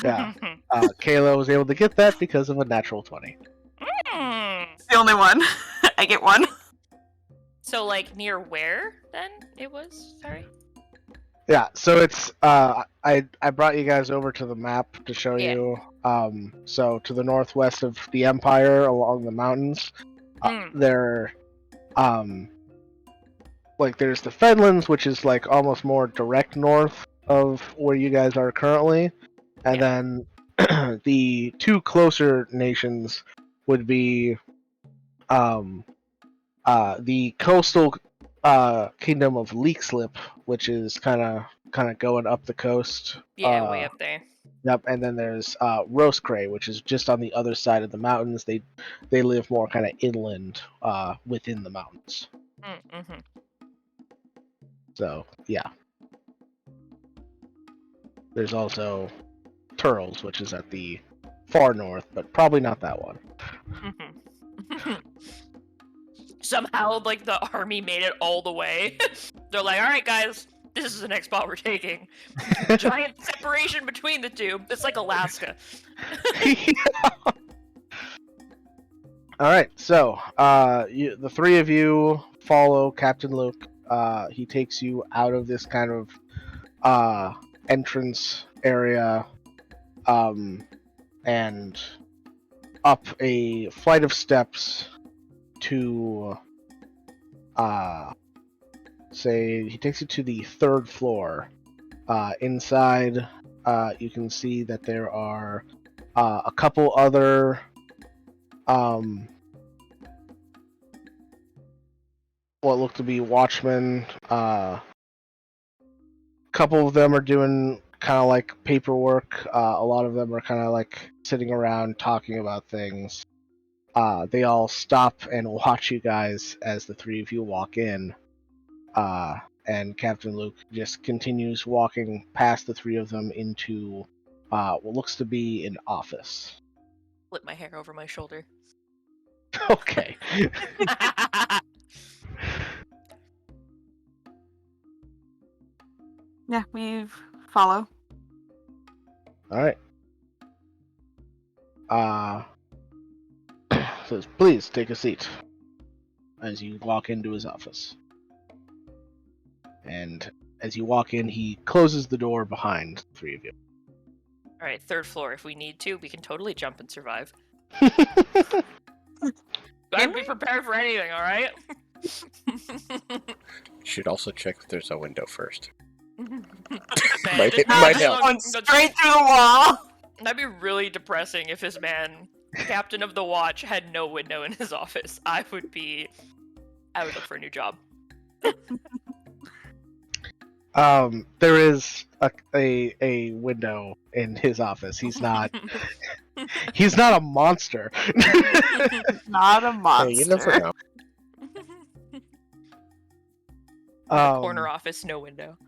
Yeah. Kayla was able to get that because of a natural 20. Mm. The only one. I get one. So, like, near where, then, it was? Sorry? Yeah, so it's I brought you guys over to the map to show Yeah. you. So to the northwest of the Empire, along the mountains, there, like there's the Fenlands, which is like almost more direct north of where you guys are currently, and then the two closer nations would be the coastal kingdom of Leakslip, which is kind of going up the coast. Yeah, way up there. Yep, and then there's Rosecray, which is just on the other side of the mountains. They live more kind of inland within the mountains. Mm-hmm. So yeah. There's also Turles, which is at the far north, but probably not that one. Somehow, like, the army made it all the way. They're like, alright, guys, this is the next spot we're taking. Giant separation between the two. It's like Alaska. Alright, so the three of you follow Captain Luke. He takes you out of this kind of entrance area and up a flight of steps to say he takes you to the third floor. Inside you can see that there are a couple other what look to be watchmen. Couple of them are doing kind of like paperwork. A lot of them are kind of like sitting around talking about things. They all stop and watch you guys as the three of you walk in. And Captain Luke just continues walking past the three of them into what looks to be an office. Flip my hair over my shoulder. Okay. Yeah, we follow. Alright. Says, please take a seat as you walk into his office. And as you walk in, he closes the door behind the three of you. Alright, third floor. If we need to, we can totally jump and survive. Gotta be prepared for anything, alright? Should also check if there's a window first. Might help. Going straight through the wall. That'd be really depressing if his man, Captain of the Watch, had no window in his office. I would look for a new job. There is a window in his office. He's not a monster. Not a monster. Hey, you never know. Corner office, no window.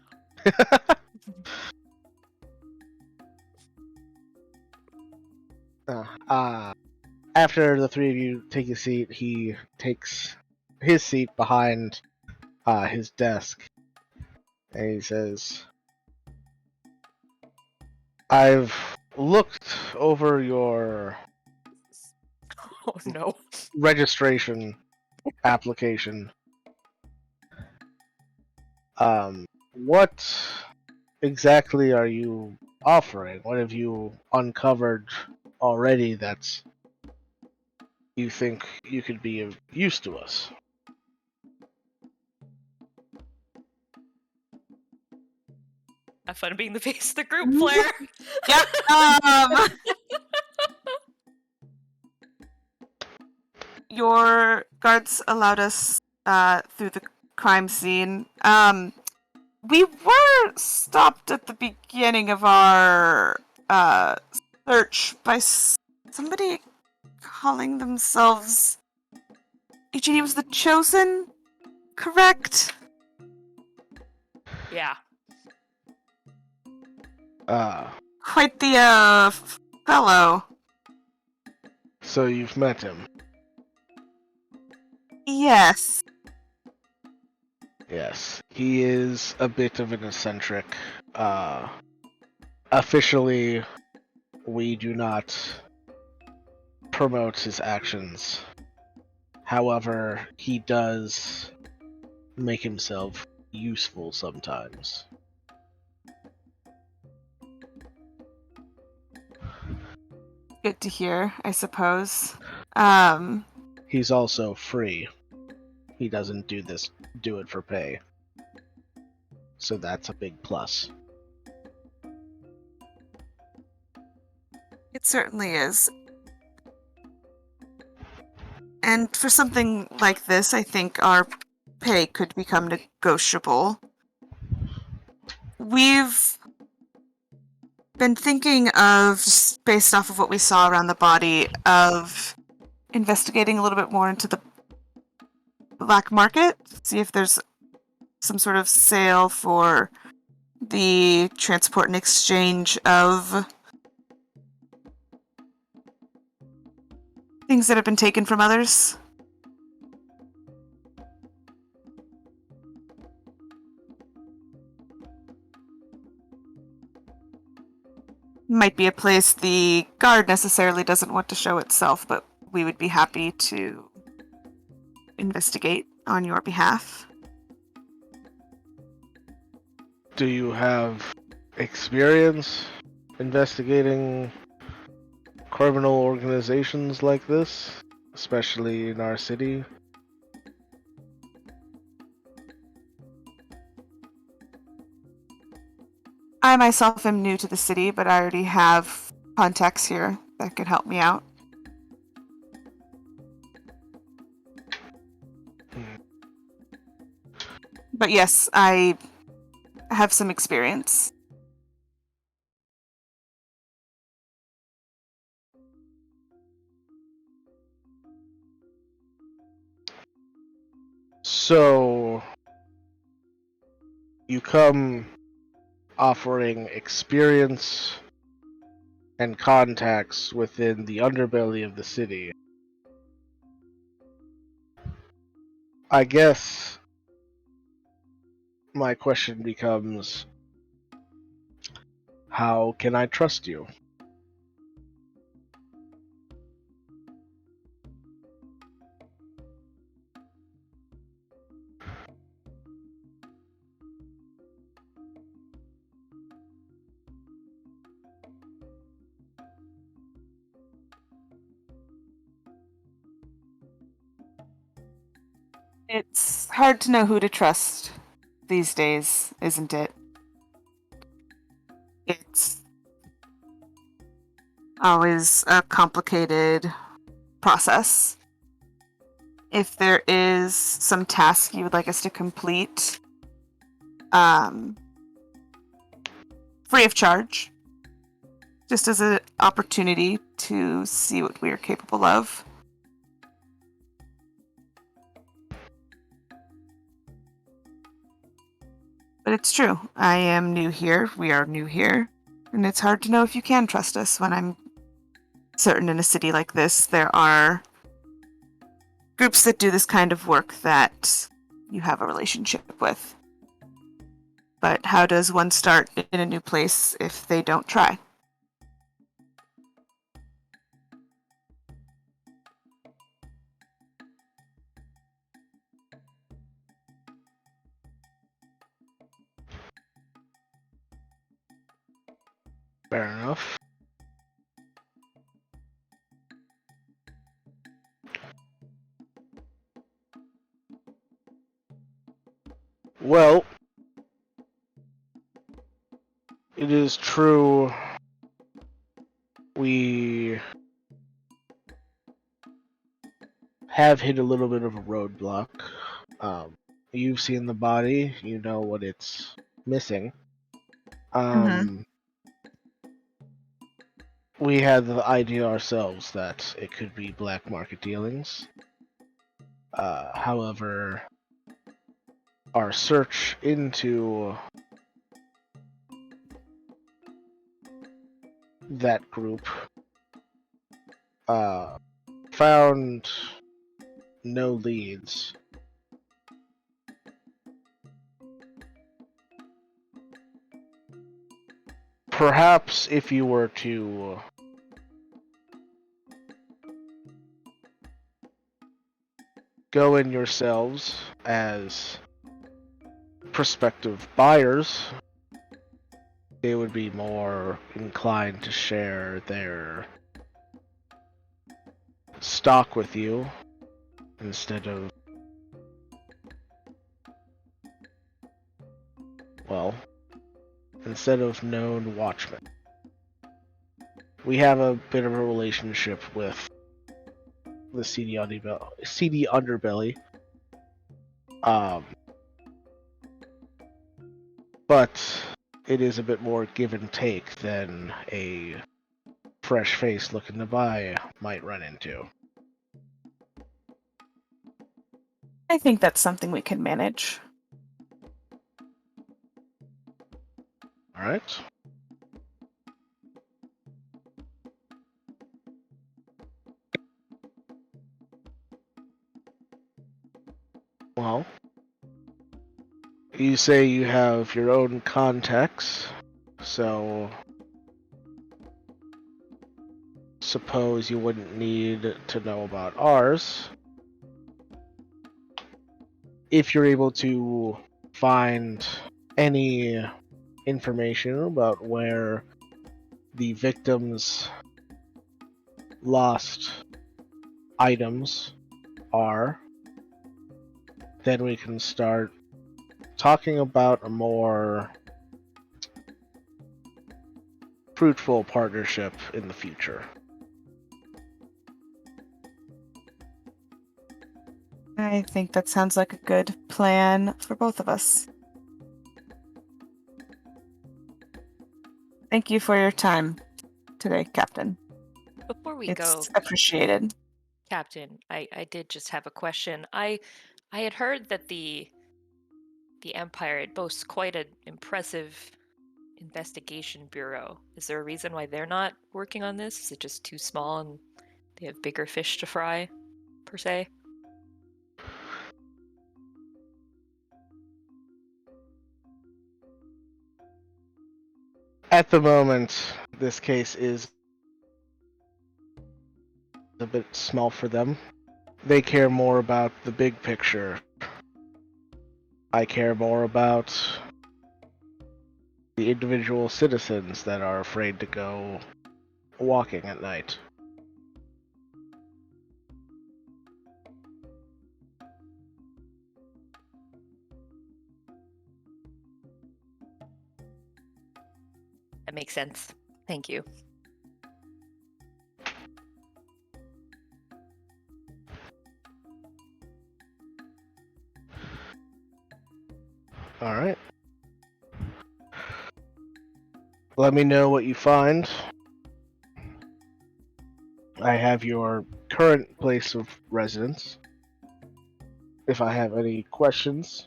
After the three of you take a seat, he takes his seat behind his desk, and he says, "I've looked over your Oh no. registration application. What exactly are you offering? What have you uncovered already that you think you could be of use to us?" Have fun being the face of the group, Flair. Yep. Your guards allowed us through the crime scene. We were stopped at the beginning of our search by somebody calling themselves Eugenie was the Chosen, correct? Yeah. Quite the fellow. So you've met him? Yes. Yes. He is a bit of an eccentric. Officially, we do not promote his actions. However, he does make himself useful sometimes. Good to hear, I suppose. He's also free. He doesn't do it for pay. So that's a big plus. certainly is. And for something like this, I think our pay could become negotiable. We've been thinking of, just based off of what we saw around the body, of investigating a little bit more into the black market, see if there's some sort of sale for the transport and exchange of things that have been taken from others. Might be a place the guard necessarily doesn't want to show itself, but we would be happy to investigate on your behalf. Do you have experience investigating criminal organizations like this, especially in our city? I myself am new to the city, but I already have contacts here that could help me out. But yes, I have some experience. So, you come offering experience and contacts within the underbelly of the city. I guess my question becomes, how can I trust you? It's hard to know who to trust these days, isn't it? It's always a complicated process. If there is some task you would like us to complete, free of charge, just as an opportunity to see what we are capable of. But it's true. I am new here. We are new here. And it's hard to know if you can trust us when I'm certain in a city like this there are groups that do this kind of work that you have a relationship with. But how does one start in a new place if they don't try? Fair enough. Well, it is true we have hit a little bit of a roadblock. You've seen the body, you know what it's missing. We had the idea ourselves that it could be black market dealings. However, our search into that group found no leads. Perhaps if you were to go in yourselves as prospective buyers, they would be more inclined to share their stock with you instead of, well, instead of known watchmen. we have a bit of a relationship with the seedy underbelly. But it is a bit more give and take than a fresh face looking to buy might run into. I think that's something we can manage. Alright. Well, you say you have your own contacts, so suppose you wouldn't need to know about ours. If you're able to find any information about where the victims' lost items are, then we can start talking about a more fruitful partnership in the future. I think that sounds like a good plan for both of us. Thank you for your time today, Captain. Before we It's go, appreciated. Captain, I did just have a question. I had heard that the Empire, it boasts quite an impressive investigation bureau. Is there a reason why they're not working on this? Is it just too small and they have bigger fish to fry, per se? At the moment, this case is a bit small for them. They care more about the big picture. I care more about the individual citizens that are afraid to go walking at night. That makes sense. Thank you. Alright. Let me know what you find. I have your current place of residence. If I have any questions,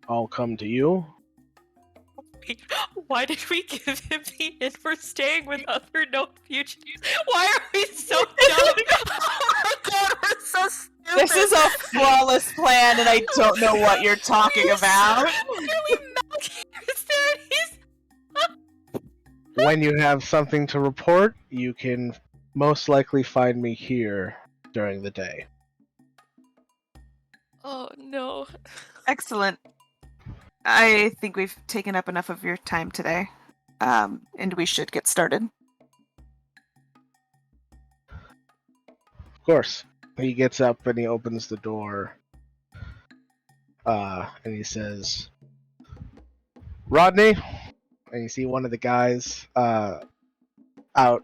I'll come to you. Why did we give him the in for staying with other known fugitives? Why are we so dumb? Oh my god, we're so stupid! This is a flawless plan, and I don't know what you're talking about. Literally, Malk is there. He's When you have something to report, you can most likely find me here during the day. Oh no. Excellent. I think we've taken up enough of your time today, and we should get started. Of course. He gets up and he opens the door. And he says, Rodney? And you see one of the guys out kind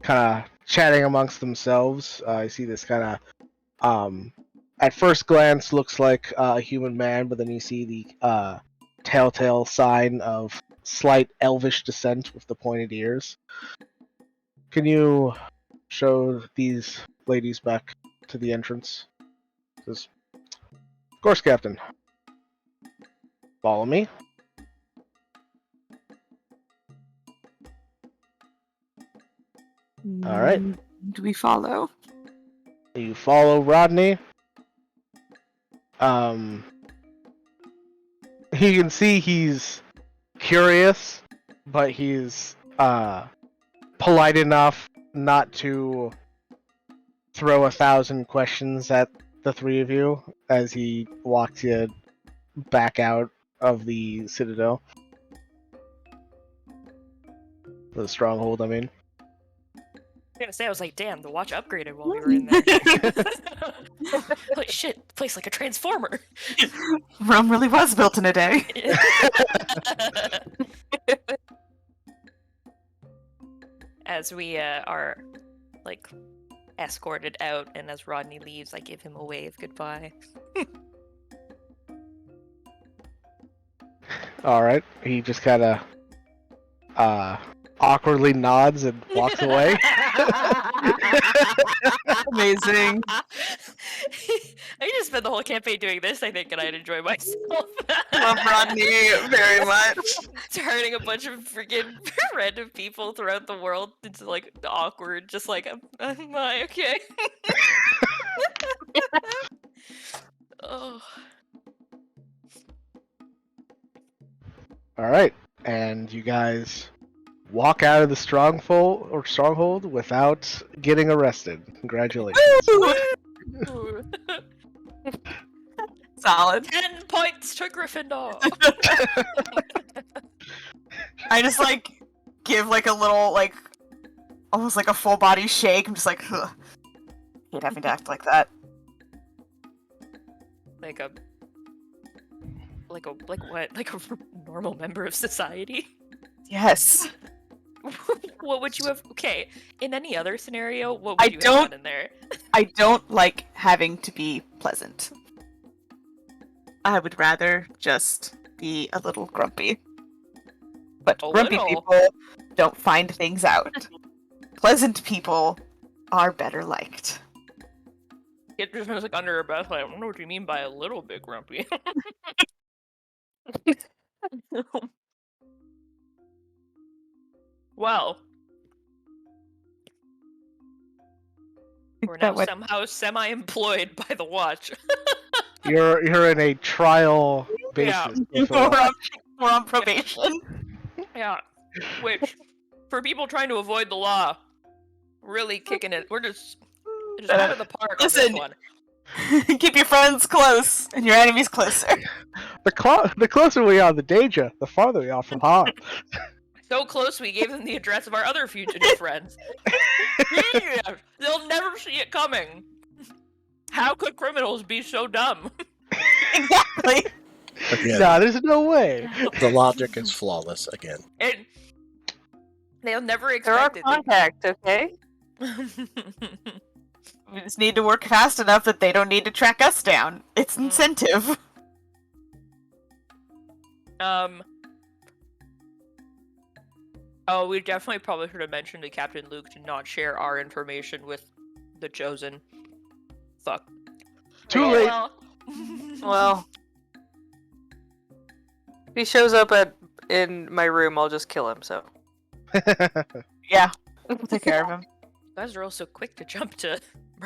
of chatting amongst themselves. You see this kind of, at first glance, looks like a human man, but then you see the telltale sign of slight elvish descent with the pointed ears. Can you show these ladies back to the entrance? Says, of course, Captain. Follow me. All right. Do we follow? You follow Rodney. You can see he's curious, but he's polite enough not to throw 1,000 questions at the three of you as he walks you back out of the Citadel. The stronghold, I mean. I was gonna say, I was like, damn, the watch upgraded while we were in there. Holy shit, the place like a transformer. Rome really was built in a day. as we are like escorted out, and as Rodney leaves, I give him a wave goodbye. All right. He just kind of awkwardly nods and walks away. Amazing. I could just spend the whole campaign doing this, I think, and I'd enjoy myself. Love Rodney very much. Turning a bunch of freaking random people throughout the world into like awkward, just like, am I okay? Oh. All right, and you guys walk out of the stronghold without getting arrested. Congratulations. Solid. 10 points to Gryffindor. I just like give like a little like almost like a full body shake. I'm just like, ugh. Hate having to act like that. Like what? Like a normal member of society? Yes. What would you have? Okay, in any other scenario, what would I you have done in there? I don't like having to be pleasant. I would rather just be a little grumpy. But A grumpy little? people don't find things out. Pleasant people are better liked. It just was like under her breath, like, I don't know what you mean by a little bit grumpy. Well, we're now somehow semi-employed by the watch. You're in a trial basis. We're on probation. Yeah, which, for people trying to avoid the law, really kicking it. We're just out of the park on this one. Keep your friends close and your enemies closer. The closer we are to danger, the farther we are from harm. So close, we gave them the address of our other fugitive friends. Yeah, they'll never see it coming. How could criminals be so dumb? Exactly. Again, No, there's no way. the logic is flawless again. And they'll never There are expect it. contacts, okay? We just need to work fast enough that they don't need to track us down. It's incentive. Oh, we definitely probably should have mentioned to Captain Luke to not share our information with the Chosen. Fuck. Too Oh, late. well. Well, if he shows up in my room, I'll just kill him, so. Yeah. We'll take care of him. You guys are also quick to jump to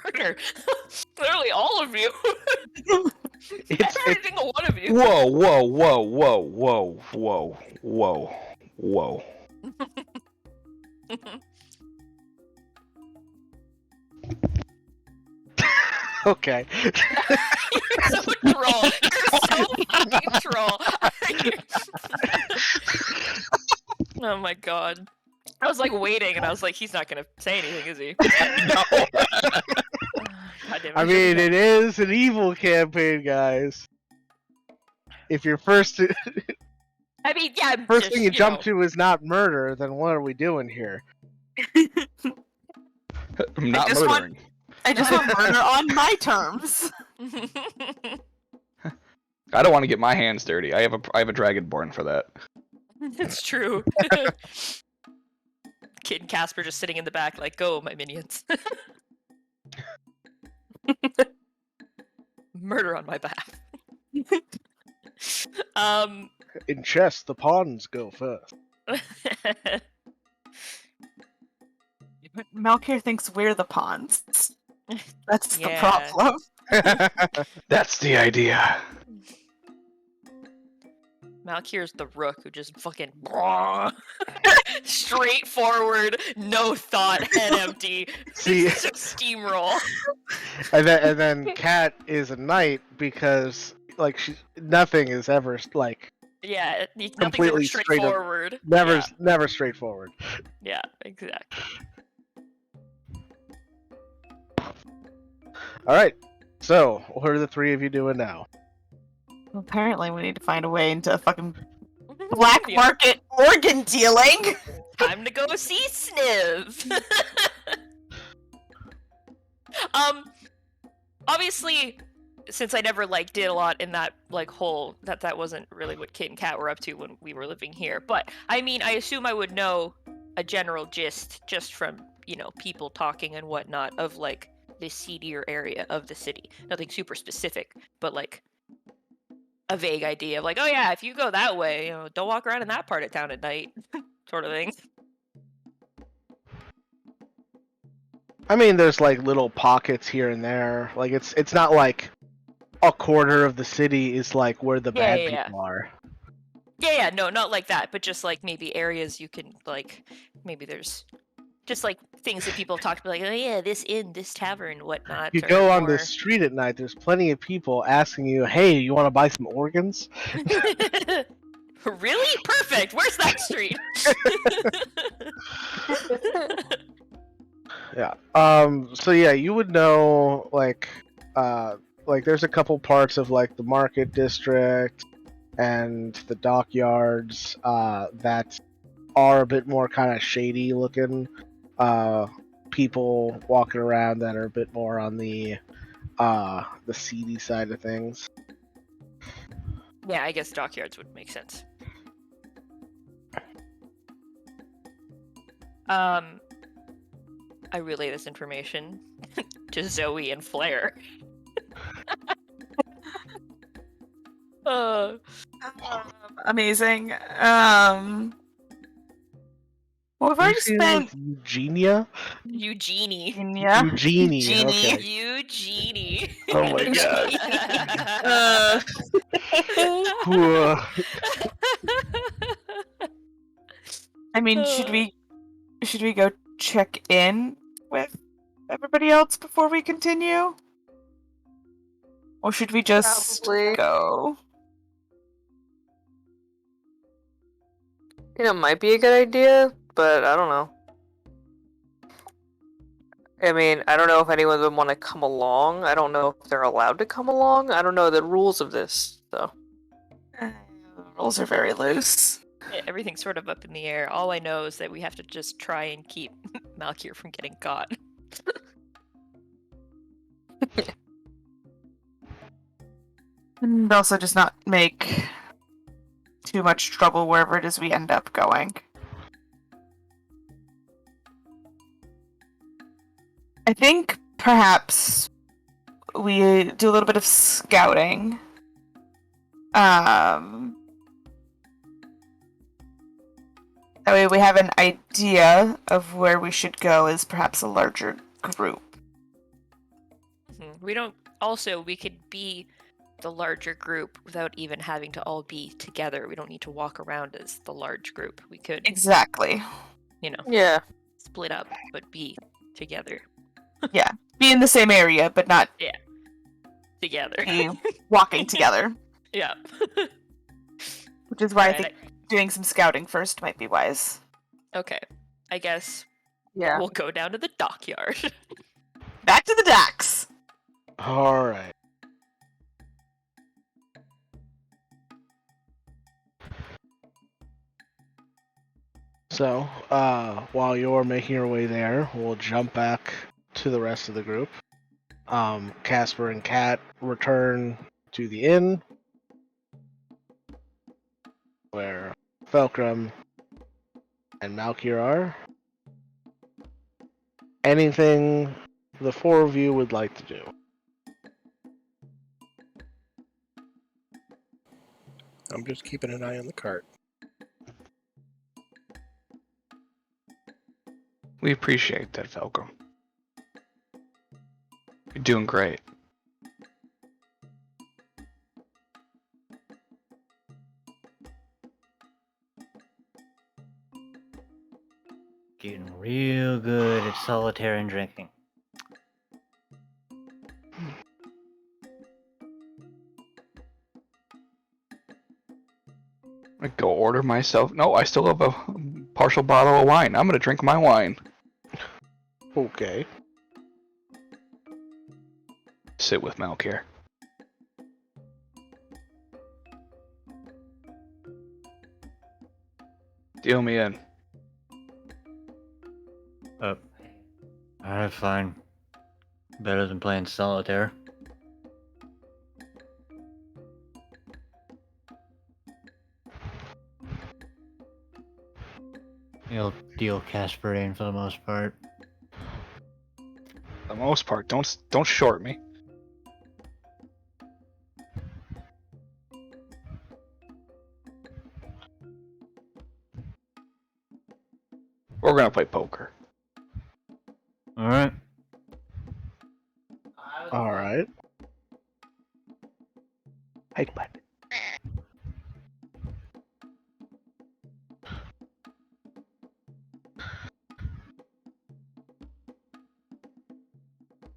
murder. Literally all of you. Every single one of you. Whoa, whoa, whoa, whoa, whoa, whoa, whoa, whoa. Okay. You're so troll. You're so fucking troll. Oh my god. I was like waiting, and I was like, he's not gonna say anything, is he? No. God damn it, I mean, it is an evil campaign, guys. If your first I mean, yeah. first just, thing you jump to is not murder, then what are we doing here? I'm not just want- murdering. I just want murder on my terms. I don't want to get my hands dirty. I have a dragonborn for that. It's true. Kid and Casper just sitting in the back, like, go, my minions. Murder on my behalf. In chess, the pawns go first. Malkir thinks we're the pawns. That's the Yeah. problem. That's the idea. Malkir's the rook who just fucking straightforward, no thought, head empty. See, Just steamroll. and then Kat is a knight because like nothing is ever like Yeah, nothing's ever Completely straight up. straightforward. never straightforward. Yeah, exactly. All right. So, what are the three of you doing now? Apparently, we need to find a way into fucking black Yeah. market organ dealing. Time to go see Sniv. Obviously, since I never did a lot in that whole that wasn't really what Kit and Kat were up to when we were living here. But I mean, I assume I would know a general gist just from people talking and whatnot of the seedier area of the city. Nothing super specific, but a vague idea of oh yeah, if you go that way, don't walk around in that part of town at night, sort of thing. I mean, there's little pockets here and there. It's not like a quarter of the city is where the bad people are. Yeah, no, not like that, but just maybe areas you can maybe there's just things that people have talked about, oh yeah, this inn, this tavern, whatnot. You go on the street at night, there's plenty of people asking you, hey, you want to buy some organs? Really? Perfect. Where's that street? Yeah. So yeah, you would know there's a couple parts of the market district and the dockyards that are a bit more kind of shady looking. People walking around that are a bit more on the seedy side of things. Yeah, I guess dockyards would make sense. I relay this information to Zoe and Flair. Amazing. Well, we've already spent Eugenia. Eugenie. Eugenie. Okay. Eugenie. Oh my god. I mean, should we go check in with everybody else before we continue? Or should we just go? It might be a good idea, but I don't know. I mean, I don't know if anyone would want to come along. I don't know if they're allowed to come along. I don't know the rules of this, so. The rules are very loose. Yeah, everything's sort of up in the air. All I know is that we have to just try and keep Malkier from getting caught. And also just not make too much trouble wherever it is we end up going. I think perhaps we do a little bit of scouting. That way we have an idea of where we should go as perhaps a larger group. We don't. Also, we could be the larger group without even having to all be together. We don't need to walk around as the large group. We could, Exactly. Yeah. split up, but be together. Yeah. Be in the same area, but not Together. be walking together. Yeah. Which is why I Alright, think doing some scouting first might be wise. Okay. I guess Yeah. we'll go down to the dockyard. Back to the docks! Alright. So, while you're making your way there, we'll jump back to the rest of the group. Casper and Kat return to the inn, where Felcrum and Malkier are. Anything the four of you would like to do? I'm just keeping an eye on the cart. We appreciate that, Falco. You're doing great. Getting real good at solitaire and drinking. I go order myself. No, I still have a partial bottle of wine. I'm gonna drink my wine. Okay. Sit with Malkier. Deal me in. Alright, fine. Better than playing solitaire. You'll deal Casper in for the most part. For the most part, don't short me. We're gonna play poker. Alright. All right. Hey, bud.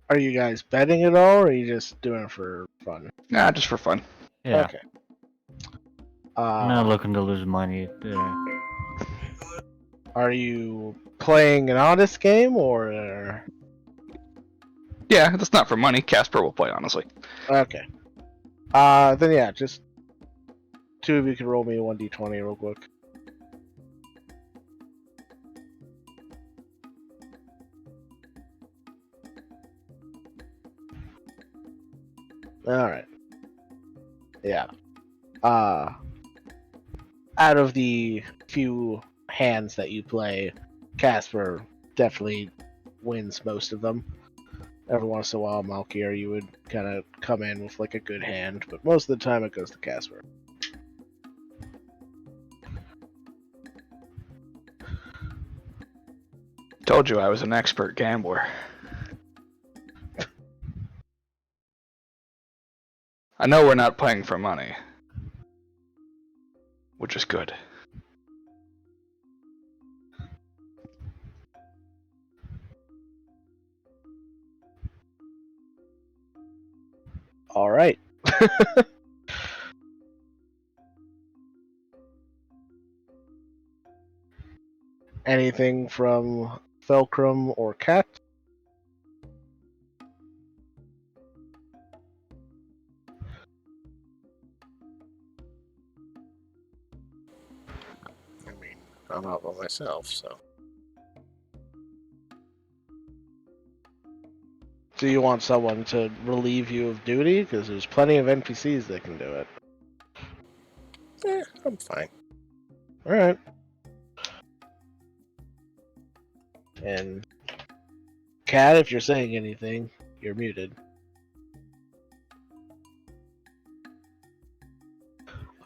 Are you guys betting at all, or are you just doing it for fun? Nah, just for fun. Yeah. Okay. I'm not looking to lose money. Are you playing an honest game, or? Yeah, that's not for money. Casper will play, honestly. Okay. Then yeah, just two of you can roll me a 1d20 real quick. All right. Yeah. Out of the few hands that you play, Casper definitely wins most of them. Every once in a while, Malkier, you would kind of come in with like a good hand, but most of the time it goes to Casper. Told you I was an expert gambler. I know we're not playing for money, which is good. All right. Anything from Felcrum or Cat? I mean, I'm out by myself, so. Do you want someone to relieve you of duty? Because there's plenty of NPCs that can do it. I'm fine. All right. And Cat, if you're saying anything, you're muted.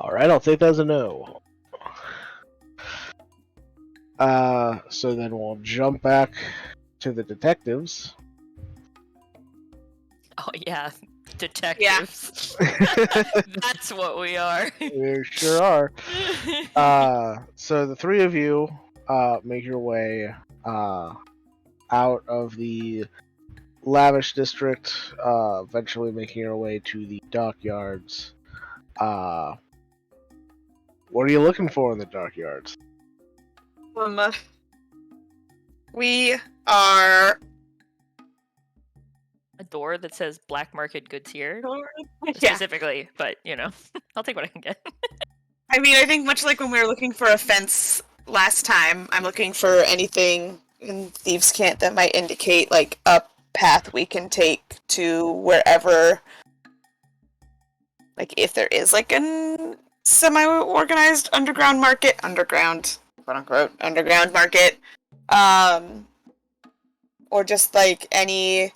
All right, I'll take that as a no. So then we'll jump back to the detectives. Oh yeah, detectives. That's what we are. You sure are. So the three of you make your way out of the lavish district, eventually making your way to the dockyards. What are you looking for in the dockyards? We are. A door that says black market goods here. Yeah. Specifically, but you know, I'll take what I can get. I mean, I think much like when we were looking for a fence last time, I'm looking for anything in Thieves' Cant that might indicate like a path we can take to wherever, like if there is like a semi-organized underground market, underground, quote unquote, underground market, or just like any,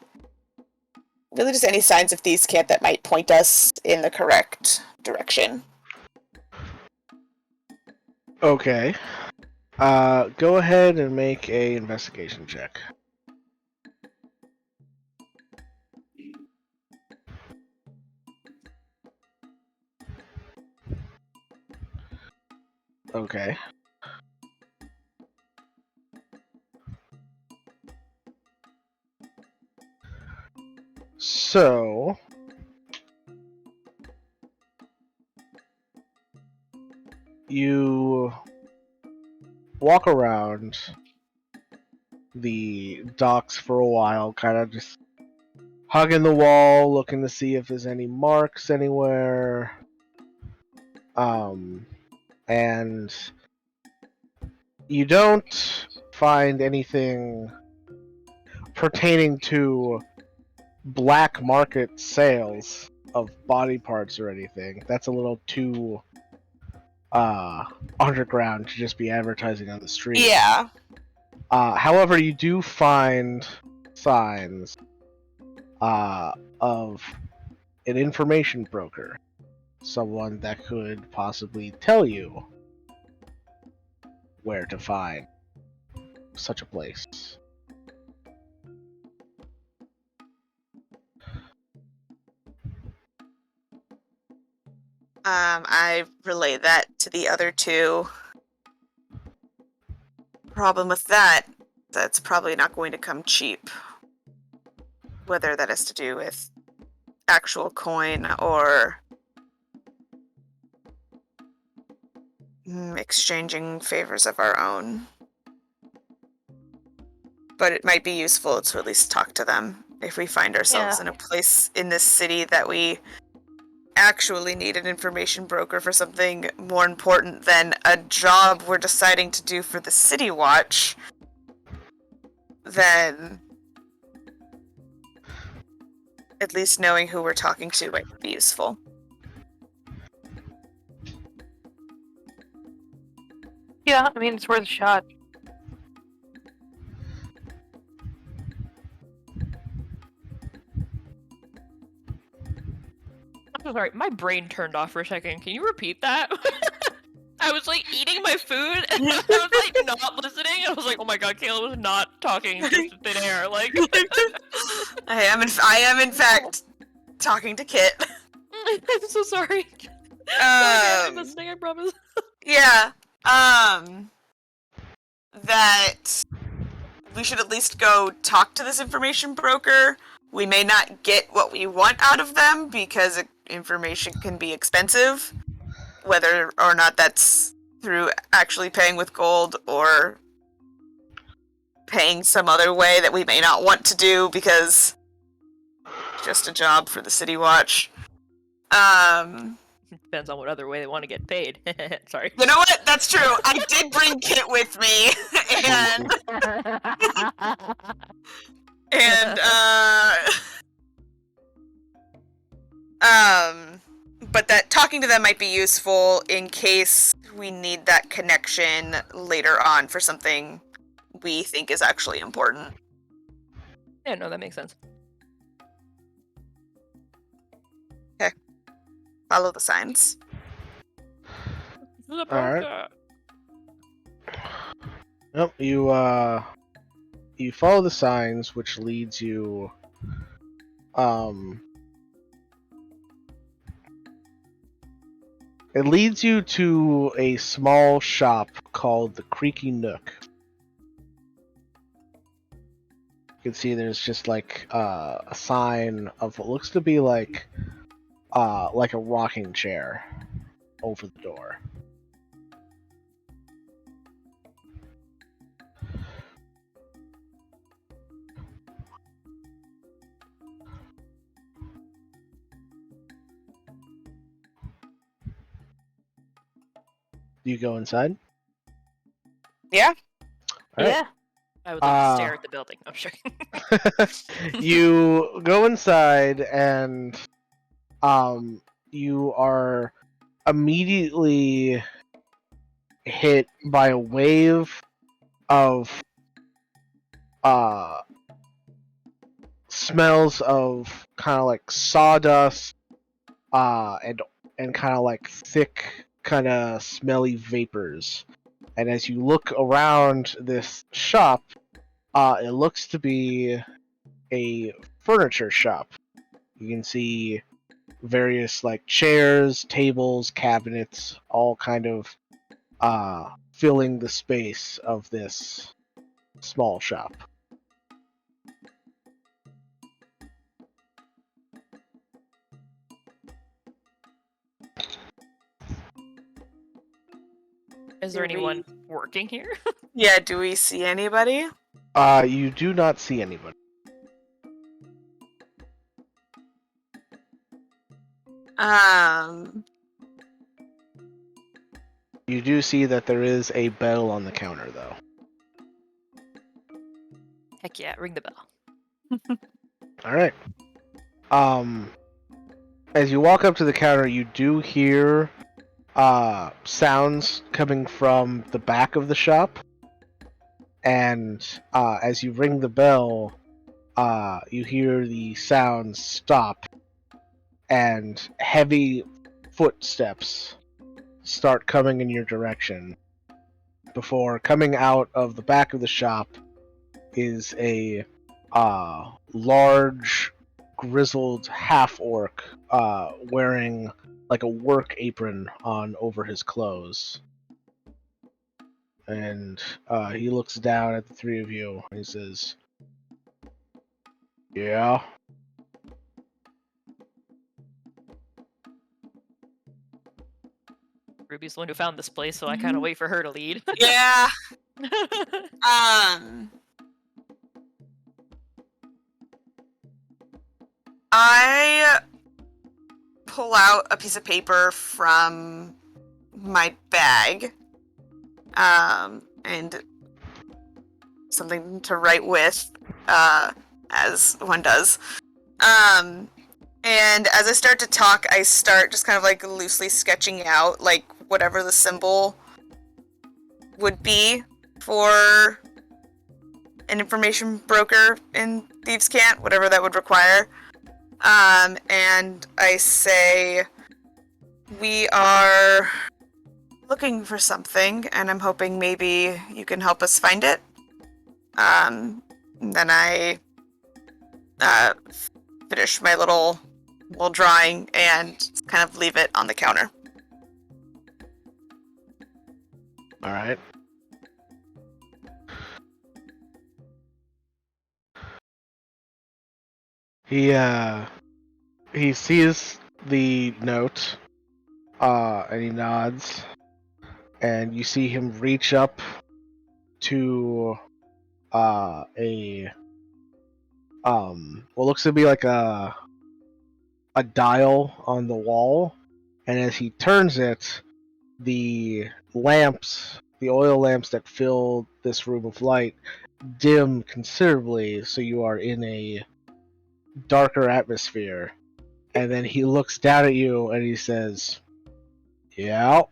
really just any signs of Thieves' Cant that might point us in the correct direction. Okay. Go ahead and make a investigation check. Okay. So, you walk around the docks for a while, kind of just hugging the wall, looking to see if there's any marks anywhere. And you don't find anything pertaining to black market sales of body parts or anything. That's a little too underground to just be advertising on the street. Yeah. However, you do find signs of an information broker, someone that could possibly tell you where to find such a place. I relay that to the other two. Problem with that's probably not going to come cheap. Whether that has to do with actual coin or exchanging favors of our own. But it might be useful to at least talk to them if we find ourselves in a place in this city that we actually need an information broker for something more important than a job we're deciding to do for the City Watch. Then at least knowing who we're talking to might be useful. Yeah, I mean, it's worth a shot. I'm sorry, my brain turned off for a second. Can you repeat that? I was like eating my food and I was like not listening. I was like, oh my god, Kayla was not talking just in thin air. Like I am in fact talking to Kit. I'm so sorry. I'm listening, I promise. Yeah. That we should at least go talk to this information broker. We may not get what we want out of them because information can be expensive, whether or not that's through actually paying with gold or paying some other way that we may not want to do because it's just a job for the City Watch. Depends on what other way they want to get paid. Sorry. You know what? That's true. I did bring Kit with me, but that talking to them might be useful in case we need that connection later on for something we think is actually important. Yeah, no, that makes sense. Okay. Follow the signs. Alright. Nope, you follow the signs, which leads you it leads you to a small shop called the Creaky Nook. You can see there's just like a sign of what looks to be like a rocking chair over the door. Do you go inside? Yeah. All right. Yeah. I would love to stare at the building. I'm sure. You go inside and you are immediately hit by a wave of smells of kind of like sawdust and kind of like thick kind of smelly vapors. And as you look around this shop, it looks to be a furniture shop. You can see various like chairs, tables, cabinets, all kind of filling the space of this small shop. Is there anyone working here? Yeah, do we see anybody? You do not see anybody. You do see that there is a bell on the counter, though. Heck yeah, ring the bell. All right. As you walk up to the counter, you do hear sounds coming from the back of the shop, and as you ring the bell, you hear the sounds stop, and heavy footsteps start coming in your direction. Before coming out of the back of the shop is a large, grizzled half-orc wearing like a work apron on over his clothes. And he looks down at the three of you and he says, "Yeah?" Ruby's the one who found this place, so I kind of wait for her to lead. Yeah. I pull out a piece of paper from my bag, and something to write with, as one does. And as I start to talk, I start just kind of like loosely sketching out like whatever the symbol would be for an information broker in Thieves' Cant, whatever that would require. And I say, we are looking for something, and I'm hoping maybe you can help us find it. Then I finish my little drawing and kind of leave it on the counter. All right. He sees the note, and he nods, and you see him reach up to what looks to be like a dial on the wall, and as he turns it, the lamps, the oil lamps that fill this room of light, dim considerably, so you are in a darker atmosphere. And then he looks down at you and he says, "Yeah."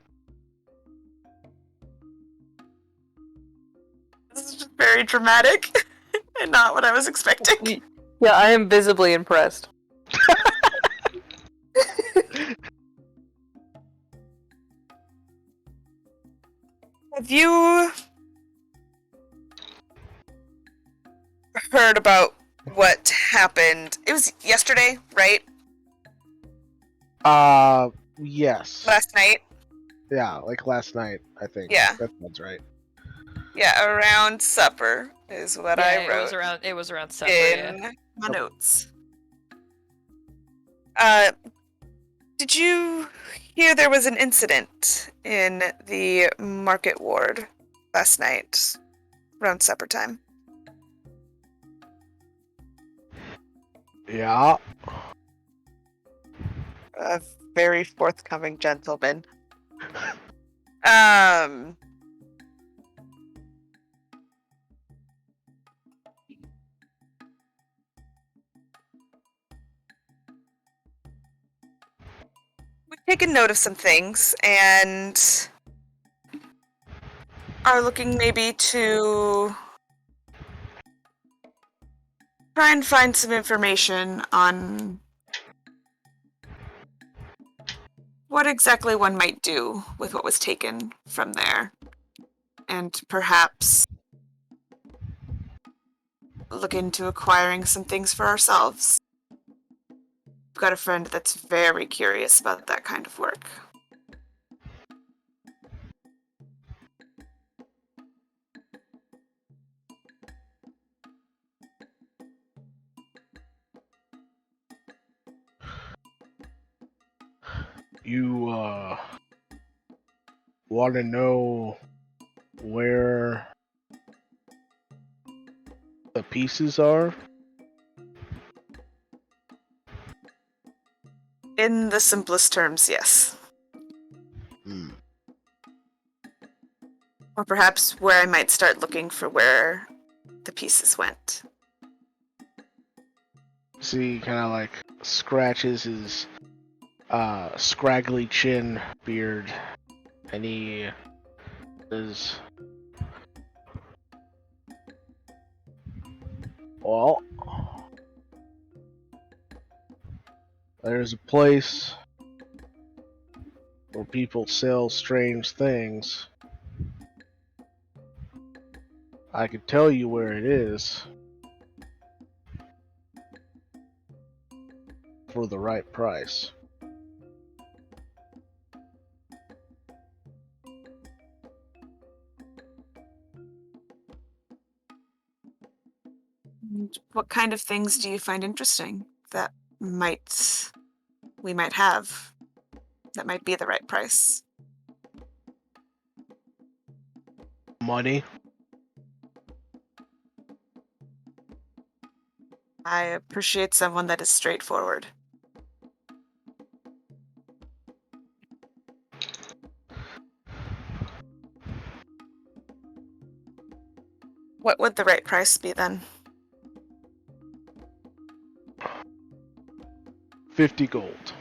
This is just very dramatic and not what I was expecting. Yeah, I am visibly impressed. Have you heard about what happened? It was yesterday, right? Yes. Last night? Yeah, like last night, I think. Yeah. That sounds right. Yeah, around supper is what I wrote It was around supper, in my notes. Did you hear there was an incident in the market ward last night around supper time? Yeah. A very forthcoming gentleman. We've taken note of some things and are looking maybe to try and find some information on what exactly one might do with what was taken from there. And perhaps look into acquiring some things for ourselves. I've got a friend that's very curious about that kind of work. You want to know where the pieces are? In the simplest terms, yes. Or perhaps where I might start looking for where the pieces went. See, kind of like scratches his scraggly chin beard, and he is, well, there's a place where people sell strange things. I could tell you where it is for the right price. And what kind of things do you find interesting that we might have that might be the right price? Money. I appreciate someone that is straightforward. What would the right price be then? 50 gold.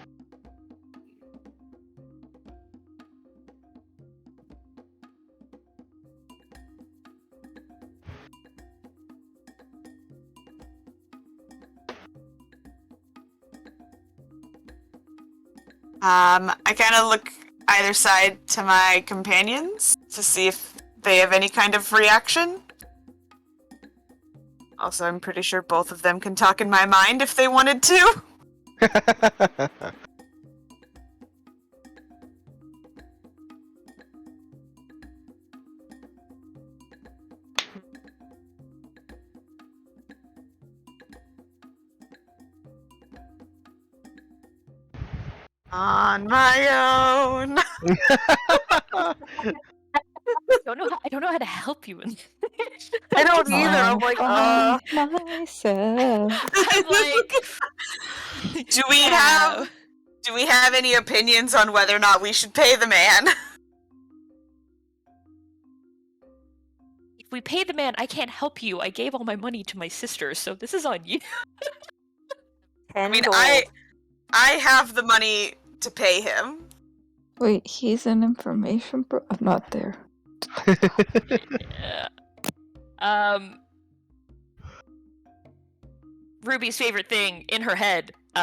I kind of look either side to my companions to see if they have any kind of reaction. Also, I'm pretty sure both of them can talk in my mind if they wanted to. On my own. I don't know how to help you. I don't either. I'm like, myself. I'm like, Do we have any opinions on whether or not we should pay the man? if we pay the man, I can't help you. I gave all my money to my sister, so this is on you. I mean, I have the money to pay him. Wait, he's an information bro? I'm not there. Yeah. Ruby's favorite thing in her head. He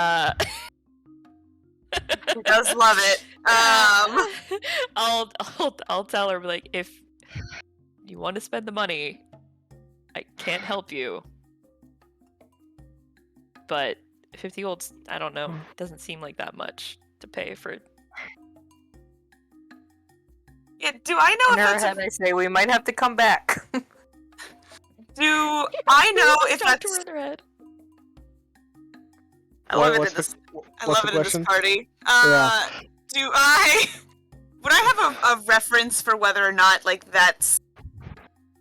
does love it. I'll tell her, like, if you want to spend the money, I can't help you. But 50 gold's, I don't know, doesn't seem like that much to pay for. Yeah, do I know in if her that's head, I say we might have to come back. do I know if Talk to that's her in her head. I love it What's in this. I what's love the it in this question? party. Yeah. Do I? Would I have a reference for whether or not like that's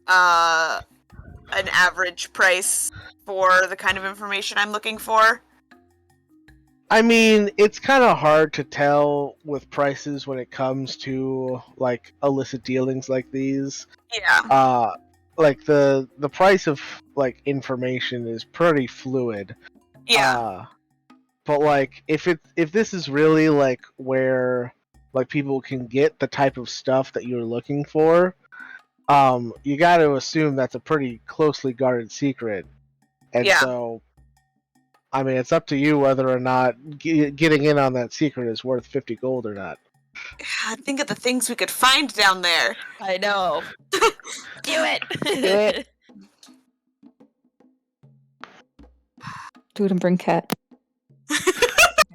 an average price for the kind of information I'm looking for? I mean, it's kind of hard to tell with prices when it comes to like illicit dealings like these. Yeah. Like the price of like information is pretty fluid. Yeah. But like if this is really like where like people can get the type of stuff that you're looking for, you got to assume that's a pretty closely guarded secret. And Yeah. so I mean, it's up to you whether or not getting in on that secret is worth 50 gold or not. Think of the things we could find down there. I know. Do it. Do it. Do it and bring Cat.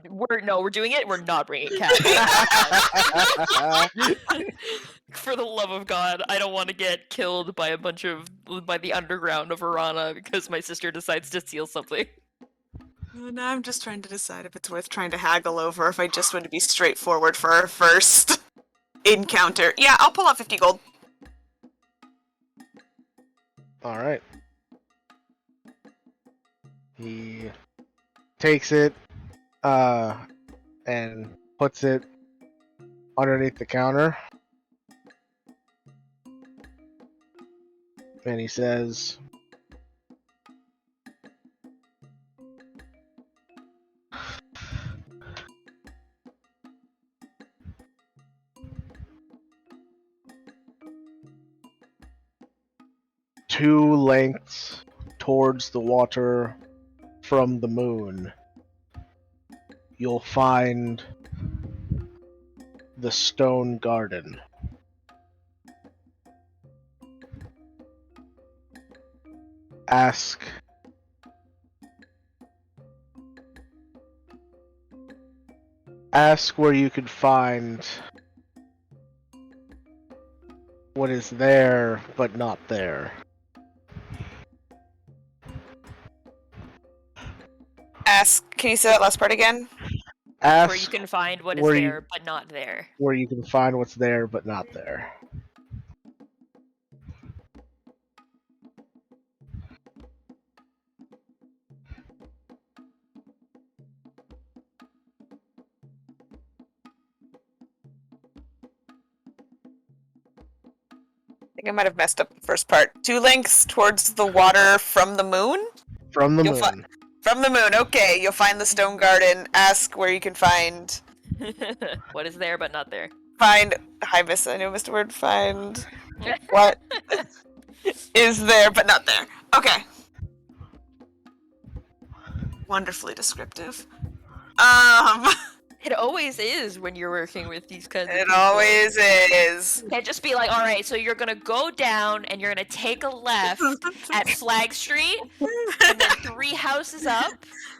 We're doing it. We're not bringing Cat. For the love of God, I don't want to get killed by by the underground of Arana because my sister decides to steal something. No, I'm just trying to decide if it's worth trying to haggle over, if I just want to be straightforward for our first encounter. Yeah, I'll pull out 50 gold. Alright. He takes it, and puts it underneath the counter. And he says, 2 lengths towards the water from the moon, you'll find the stone garden. Ask where you can find what is there but not there. Ask. Can you say that last part again? Ask Where you can find what is where there but not there. where you can find what's there but not there. I think I might have messed up the first part. 2 lengths towards the water from the moon? From the You'll moon. From the moon, okay. You'll find the stone garden. Ask where you can find... What is there but not there. Find... Hi, Miss. I know I missed a word. Find... What is there but not there. Okay. Wonderfully descriptive. It always is when you're working with these kinds of It people. always is. You can't just be like, alright, so you're gonna go down and you're gonna take a left at Flag Street, and then 3 houses up,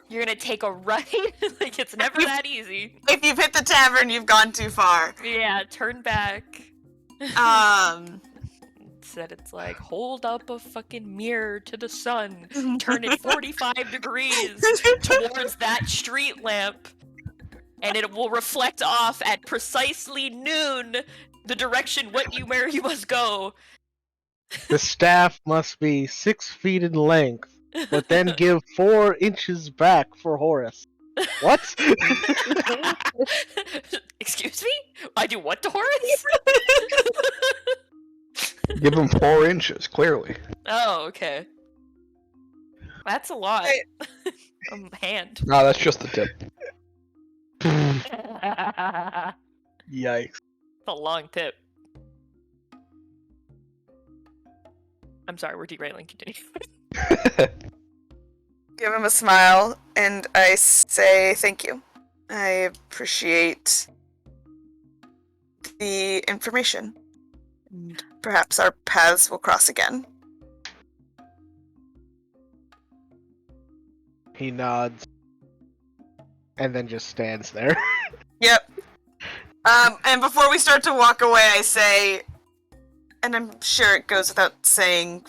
you're gonna take a right. Like, it's never that easy. If you've hit the tavern, you've gone too far. Yeah, turn back. Said it's like, hold up a fucking mirror to the sun, turn it 45 degrees towards that street lamp, and it will reflect off at precisely noon the direction where you must go. The staff must be 6 feet in length, but then give 4 inches back for Horace. What? Excuse me? I do what to Horace? Give him 4 inches, clearly. Oh, okay. That's a lot. Hand. No, that's just the tip. Yikes. It's a long tip. I'm sorry, we're derailing. Continue. Give him a smile, and I say thank you. I appreciate the information. And perhaps our paths will cross again. He nods and then just stands there. Yep. And before we start to walk away, I say, and I'm sure it goes without saying,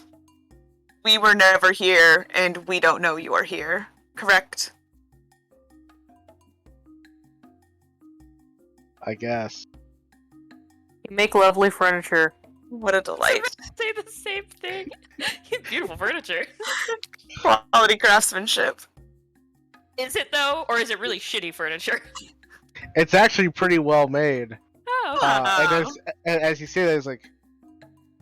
we were never here, and we don't know you are here. Correct? I guess. You make lovely furniture. What a delight. Say the same thing. Beautiful furniture. Quality craftsmanship. Is it though, or is it really shitty furniture? It's actually pretty well made. Oh. And as you say that, it's like,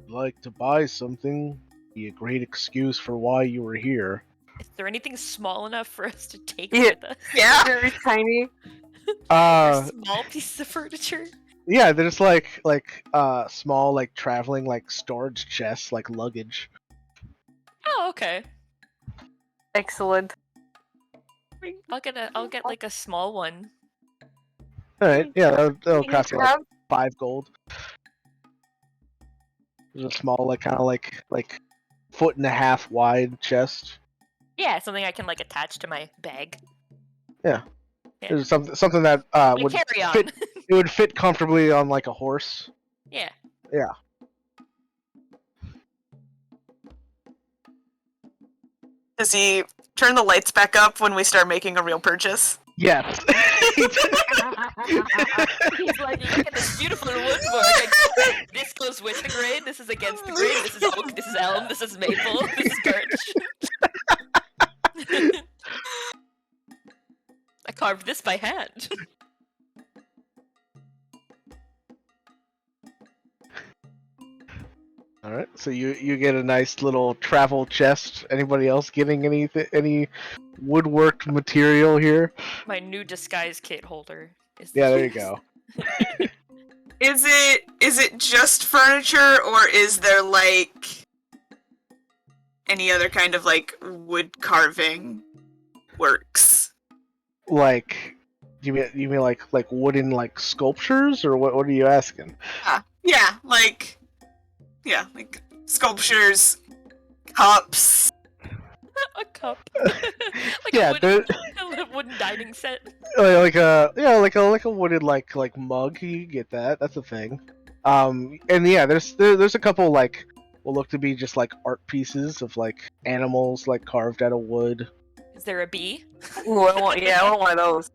like to buy something, be a great excuse for why you were here. Is there anything small enough for us to take Yeah. with us? Yeah, very tiny. Small pieces of furniture. Yeah, they're just like small like traveling like storage chests, like luggage. Oh, okay. Excellent. I'll get like a small one. All right, yeah, that'll You cost you like have- 5 gold. There's a small, like kind of like 1.5 foot wide chest. Yeah, something I can like attach to my bag. Yeah. Yeah. There's something that Like would carry on. fit. It would fit comfortably on like a horse. Yeah. Yeah. Does he turn the lights back up when we start making a real purchase? Yes. He's like, look at this beautiful woodwork. Like, this goes with the grain. This is against the grain. This is oak. This is elm. This is maple. This is birch. I carved this by hand. All right. So you get a nice little travel chest. Anybody else getting any woodworked material here? My new disguise kit holder. Yeah, there you go. Is it just furniture, or is there like any other kind of like wood carving works. Like, you mean like wooden like sculptures, or what? What are you asking? Yeah, like sculptures, cups. A cup. Like Yeah, a wooden dining set. like a wooden like mug. You get that? That's a thing. And yeah, there's a couple like will look to be just like art pieces of like animals like carved out of wood. Is there a bee? Ooh, I want one of those.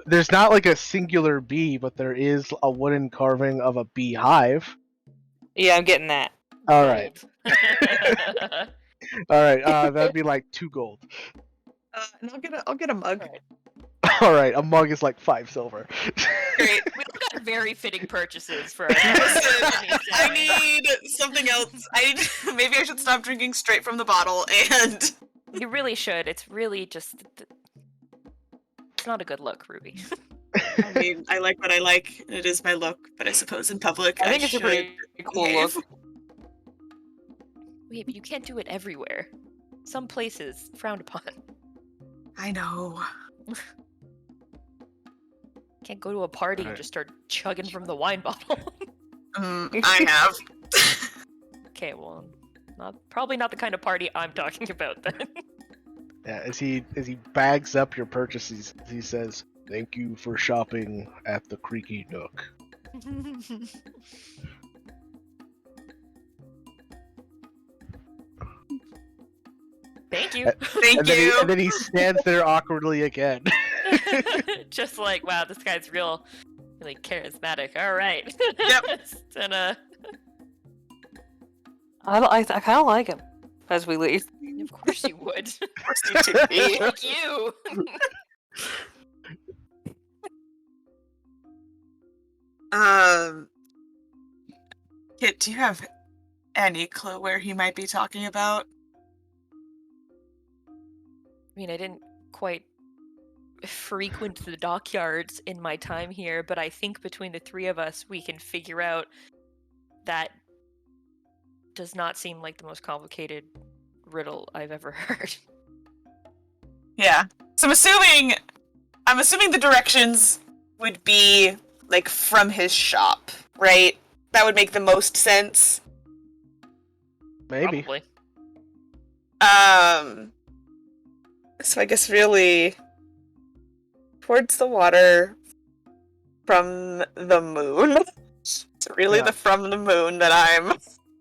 There's not like a singular bee, but there is a wooden carving of a beehive. Yeah, I'm getting that. All right. All right. That'd be like 2 gold. And I'll get a mug. Right. All right. A mug is like 5 silver. Great. We've got very fitting purchases for our I need something else. Maybe I should stop drinking straight from the bottle and. You really should. It's really just. It's not a good look, Ruby. I mean, I like what I like. It is my look, but I suppose in public, I think it's a pretty cool behave. look. Wait, but you can't do it everywhere. Some places frowned upon. I know. Can't go to a party and just start chugging from the wine bottle. I have. Okay, well, probably not the kind of party I'm talking about then. Yeah. As he bags up your purchases, he says, "Thank you for shopping at the Creaky Nook." Thank you. Thank you. And then he stands there awkwardly again. Just like, wow, this guy's really charismatic. All right. Yep. And I kind of like him. As we leave. of course you would. Of course you do. Thank you. Kit, do you have any clue where he might be talking about? I mean, I didn't quite frequent the dockyards in my time here, but I think between the 3 of us, we can figure out that does not seem like the most complicated riddle I've ever heard. Yeah. So I'm assuming the directions would be like from his shop, right? That would make the most sense. Maybe. Probably. So I guess really towards the water from the moon. So really Yeah. the from the moon that I'm.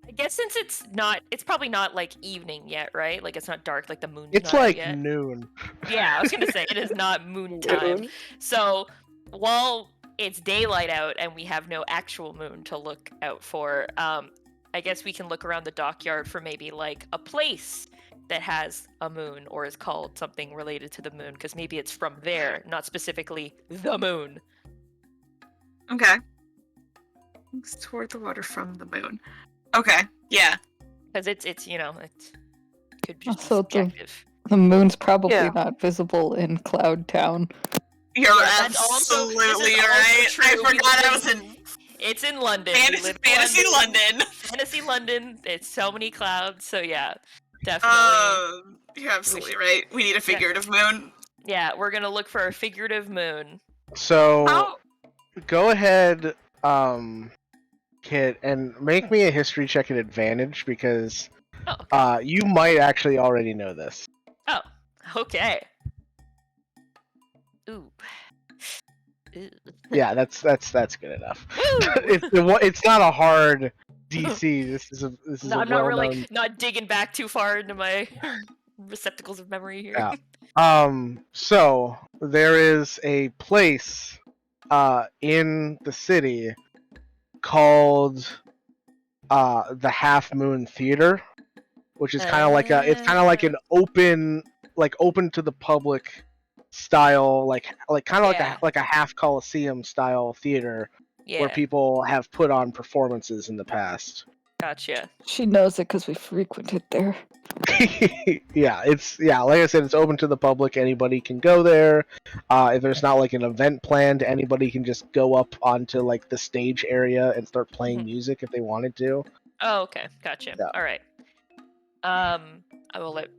I guess since it's probably not like evening yet, right? Like it's not dark, like the moon's It's not out like yet. noon. Yeah, I was gonna say it is not moon time. So while it's daylight out and we have no actual moon to look out for, I guess we can look around the dockyard for maybe like a place that has a moon or is called something related to the moon, because maybe it's from there, not specifically the moon. Okay. It's toward the water from the moon. Okay. Yeah. Because it could just be Also, subjective. The moon's probably Yeah. not visible in Cloud Town. You're That's also- this is absolutely also right. true. I We forgot I live was in It's in London. We live in fantasy London. Fantasy London. It's so many clouds. So yeah, definitely. You're absolutely right. We need a figurative moon. Yeah, we're gonna look for a figurative moon. So How? go ahead, Kit, and make me a history check at advantage because Oh, okay. you might actually already know this. Oh, okay. Ooh. Ooh. Yeah, that's good enough. Woo! It's not a hard DC. This is No, a I'm not well-known. really not digging back too far into my receptacles of memory here. Yeah. So there is a place in the city called the Half Moon Theater, which is kind of like an open to the public style, like a half Coliseum style theater Yeah, where people have put on performances in the past. gotcha. She knows it because we frequented there. Like I said, it's open to the public. Anybody can go there. If there's not like an event planned, anybody can just go up onto like the stage area and start playing Mhm. music if they wanted to. Oh, okay, gotcha. Yeah. All right. I will let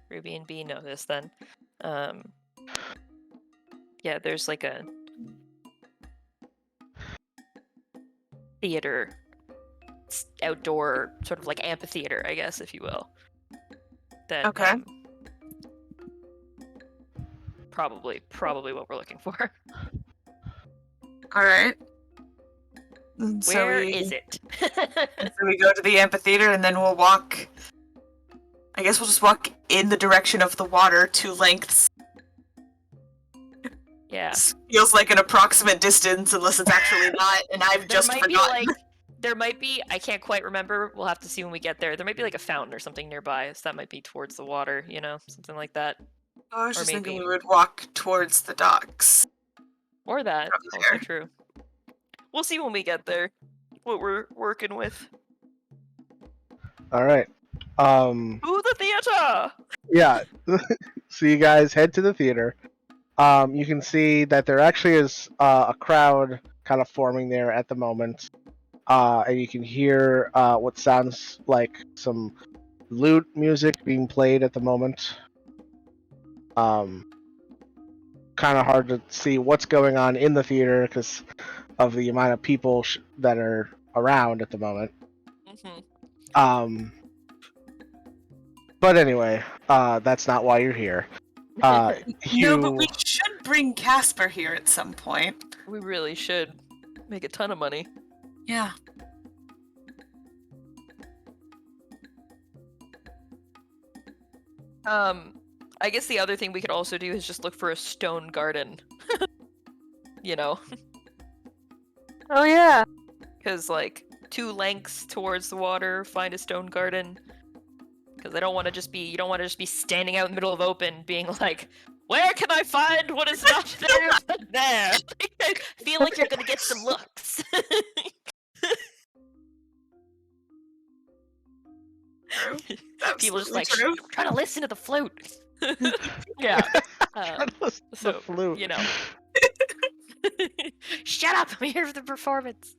Ruby and B know this then. Yeah, there's like a theater, outdoor sort of like amphitheater, I guess, if you will. That Okay. probably what we're looking for. All right. Where is it? So we go to the amphitheater, and then we'll walk. I guess we'll just walk in the direction of the water 2 lengths. Yeah. This feels like an approximate distance, unless it's actually not, and I've just forgotten. There might be, I can't quite remember, we'll have to see when we get there. There might be like a fountain or something nearby, so that might be towards the water, you know, something like that. I was Or just thinking maybe- we would walk towards the docks. Or that, From also there. true. We'll see when we get there, what we're working with. All right. To the theater! Yeah. So you guys head to the theater. You can see that there actually is a crowd kind of forming there at the moment. And you can hear what sounds like some lute music being played at the moment. Kind of hard to see what's going on in the theater because of the amount of people that are around at the moment. Mm-hmm. But anyway, that's not why you're here. No, but we should bring Casper here at some point. We really should make a ton of money. Yeah. I guess the other thing we could also do is just look for a stone garden. You know? Oh yeah. Because, like, 2 lengths towards the water, find a stone garden. Because I don't want to just be, you don't want to just be standing out in the middle of open being like, where can I find what is not there but there? I feel like you're gonna get some looks. People just like, true. I'm trying to listen to the flute. Yeah. So, the flute. you know. Shut up! I'm here for the performance.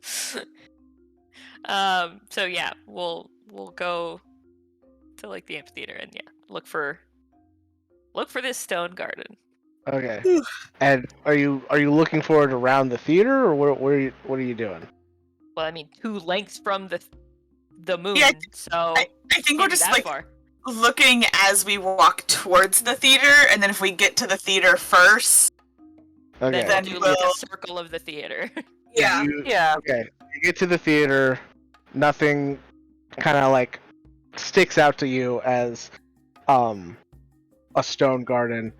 So yeah, we'll go to like the amphitheater and yeah, look for this stone garden. Okay. And are you looking for it around the theater, or what are you doing? Well, I mean, 2 lengths from the moon. Yeah, so I think we're can't be just that like far. looking as we walk towards the theater, and then if we get to the theater first, Okay. Then Then we'll do like we'll- a circle of the theater. yeah. Yeah. Okay. You get to the theater. Nothing kind of like sticks out to you as a stone garden.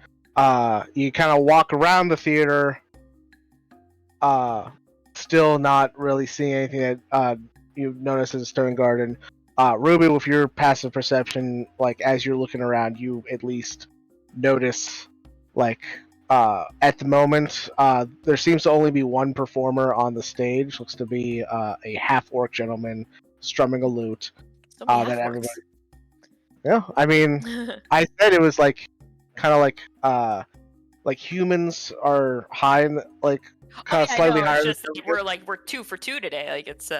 You kind of walk around the theater. Still not really seeing anything that you notice as a stone garden. Ruby, with your passive perception, like as you're looking around, you at least notice, like at the moment, there seems to only be one performer on the stage. Looks to be a half-orc gentleman strumming a lute. So many That half-orcs. everybody. Yeah, I mean, I said it was like kind of like humans are high, in, like kind of I slightly know, higher. it's just we're 2 for 2 today. Like it's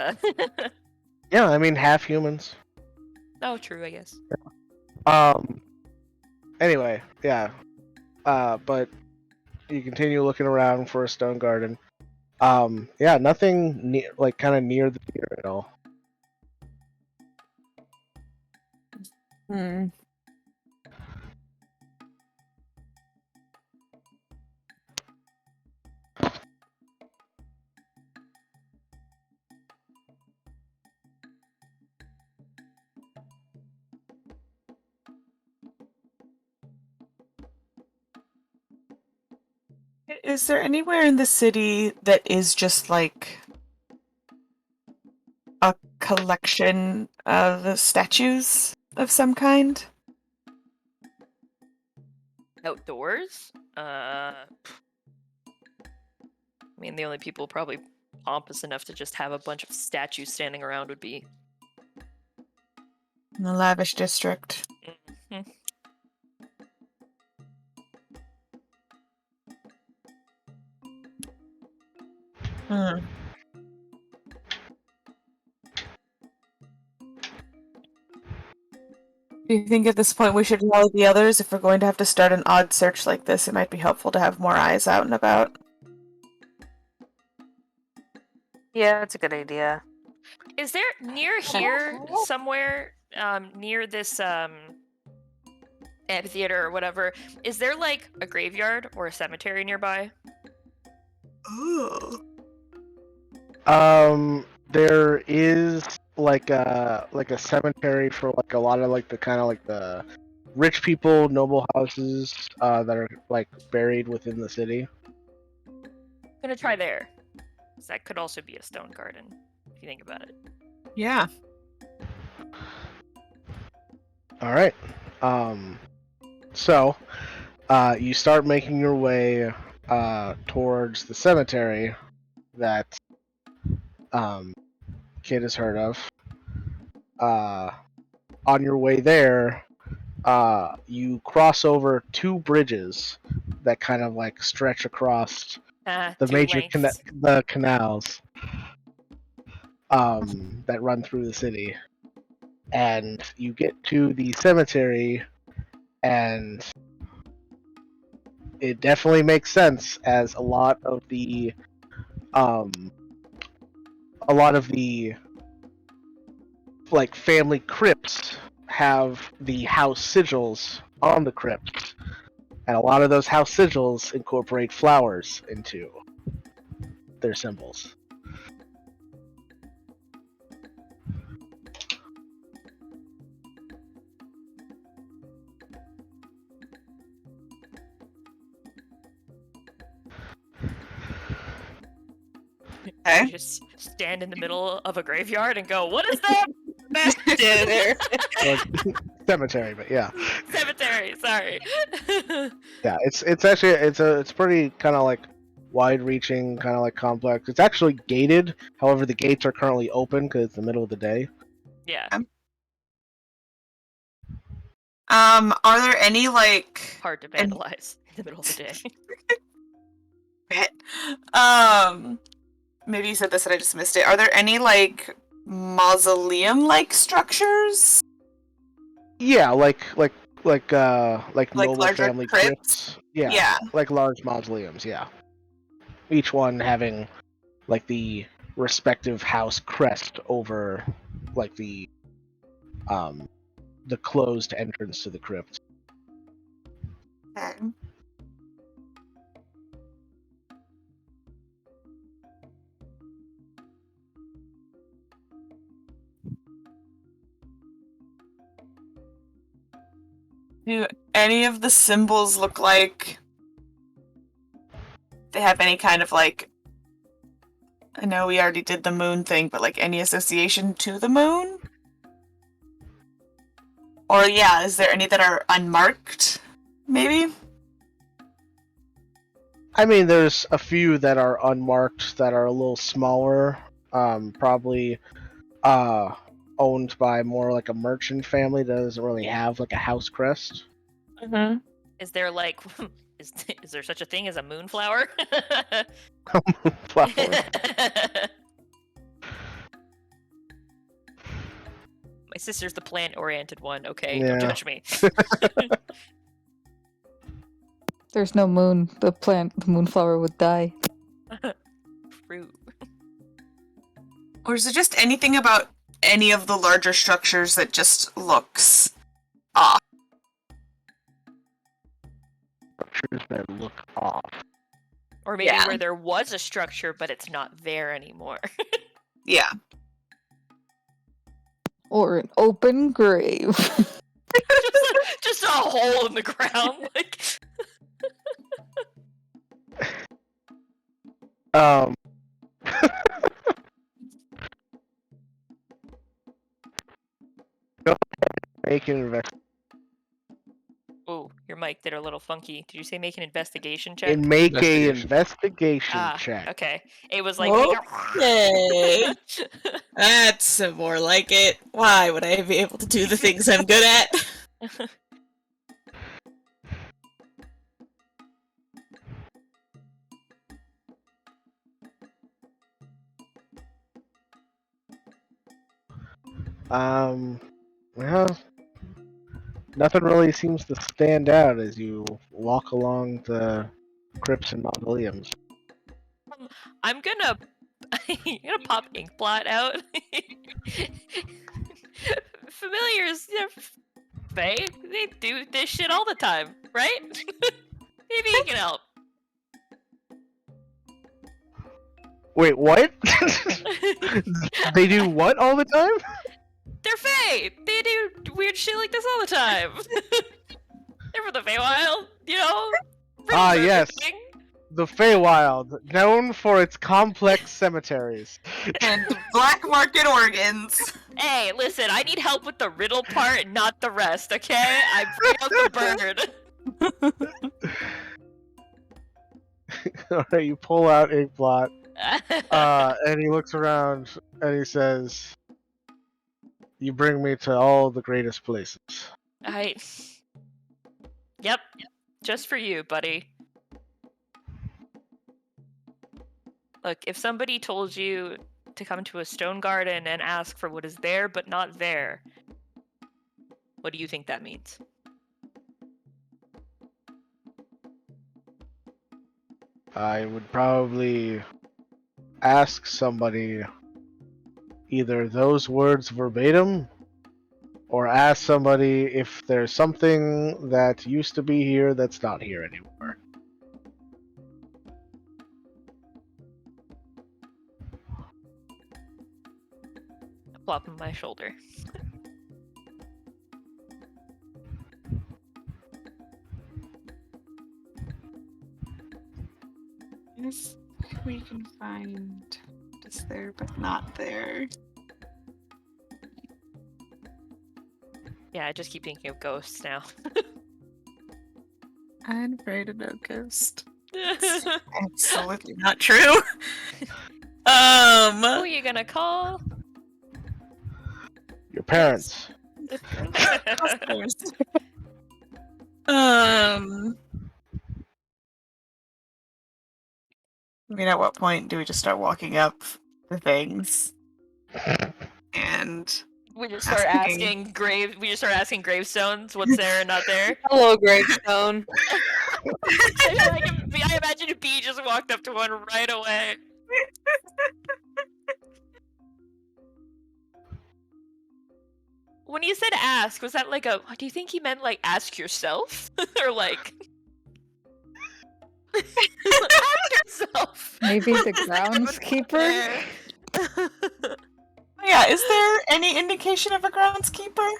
Yeah, I mean half humans. Oh, true, I guess. Anyway, yeah. But you continue looking around for a stone garden. Yeah, nothing like kind of near the theater at all. Hmm. Is there anywhere in the city that is just like a collection of statues of some kind? Outdoors? I mean, the only people probably pompous enough to just have a bunch of statues standing around would be In the lavish district. Mhm. Hmm. Do you think at this point we should rally the others? If we're going to have to start an odd search like this, it might be helpful to have more eyes out and about. Yeah, it's a good idea. Is there near here somewhere, near this amphitheater or whatever? Is there like a graveyard or a cemetery nearby? Ooh. There is like a cemetery for like a lot of like the kind of like the rich people, noble houses that are like buried within the city. I'm gonna try there. 'Cause that could also be a stone garden, if you think about it. Yeah. All right. So you start making your way towards the cemetery that Kid has heard of. On your way there, you cross over two bridges that kind of like stretch across the Two major lengths. the canals that run through the city, and you get to the cemetery, and it definitely makes sense as a lot of the like family crypts have the house sigils on the crypts, and a lot of those house sigils incorporate flowers into their symbols. Okay. You just stand in the middle of a graveyard and go, "What is that?" Stand there. Well, cemetery, but yeah, Cemetery. Sorry. yeah. It's actually it's pretty kind of like wide-reaching, kind of like complex. It's actually gated. However, the gates are currently open because it's the middle of the day. Yeah. Are there any like Hard to vandalize in the middle of the day. maybe you said this and I just missed it. Are there any like mausoleum-like structures? Yeah, like noble larger family crypts? crypts. Yeah, Yeah. like large mausoleums. Yeah, each one having like the respective house crest over like the closed entrance to the crypt. Okay. Do any of the symbols look like they have any kind of like, I know we already did the moon thing, but like any association to the moon? Or yeah, is there any that are unmarked? Maybe? I mean, there's a few that are unmarked that are a little smaller, probably owned by more like a merchant family that doesn't really have like a house crest. Mm-hmm. Is there like, is there such a thing as a moonflower? Flower. My sister's the plant-oriented one. Okay, Yeah. don't judge me. There's no moon. The moonflower would die. True. Or is it just anything about any of the larger structures that just looks off? Structures that look off. Or maybe where there was a structure, but it's not there anymore. Yeah. Or an open grave. just a hole in the ground. Like. Go ahead and make an investigation. Oh, your mic did a little funky. Did you say make an investigation check? And make a investigation check. Okay. It was like okay. That's more like it. Why would I be able to do the things I'm good at? Well, nothing really seems to stand out as you walk along the crypts and mausoleums. I'm gonna pop Inkblot out. Familiars, Faye, they do this shit all the time, right? Maybe you can help. Wait, what? They do what all the time? They're Faye! They do weird shit like this all the time. They're from the Feywild, Ah, riddles are yes. a thing. The Feywild, known for its complex cemeteries. And black market organs. Hey, listen, I need help with the riddle part, not the rest, okay? I bring out the bird. Alright, you pull out Inkblot, and he looks around and he says, "You bring me to all the greatest places." Yep, just for you, buddy. Look, if somebody told you to come to a stone garden and ask for what is there but not there, what do you think that means? I would probably ask somebody either those words verbatim, or ask somebody if there's something that used to be here that's not here anymore. Plop on my shoulder. If we can find what's there but not there. Yeah, I just keep thinking of ghosts now. I'm afraid of no ghost. Absolutely not true. Who are you gonna call? Your parents. Of course. I mean, at what point do we just start walking up the things? And We just start asking gravestones what's there and not there. Hello, gravestone. I imagine B just walked up to one right away. When you said ask, was that like do you think he meant like ask yourself? Or like ask yourself? Maybe the groundskeeper? yeah, is there any indication of a groundskeeper?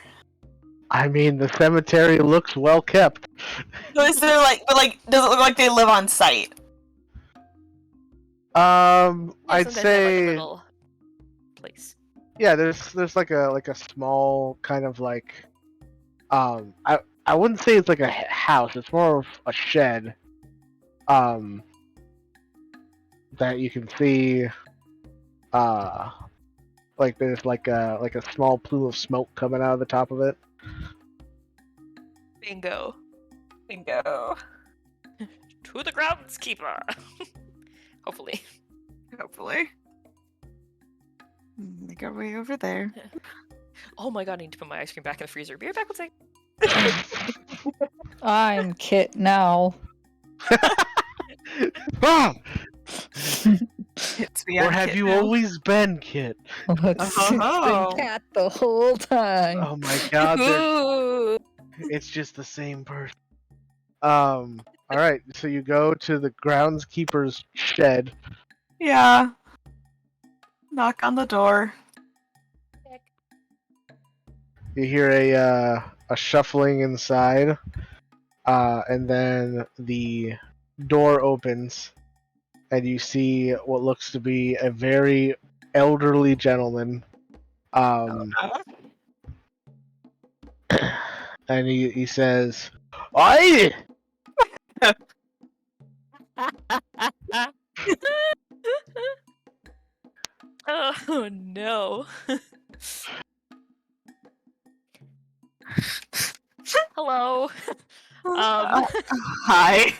I mean, the cemetery looks well kept. So is there does it look like they live on site? I'd Sometimes they have, like, a say, little place. yeah. There's like a small kind of like, I wouldn't say it's like a house. It's more of a shed. That you can see, like there's like a small plume of smoke coming out of the top of it. Bingo. To the groundskeeper. Hopefully. Make our way over there. Oh my god, I need to put my ice cream back in the freezer. Be right back, 1 second. I'm Kit now. Ah! It's Or have you always been Kit? It's been Cat the whole time. Oh my god, it's just the same person. Alright, so you go to the groundskeeper's shed. Yeah. Knock on the door. You hear a shuffling inside, and then the door opens, and you see what looks to be a very elderly gentleman. And he says, "Oi!" Oh no. Hello. Hi.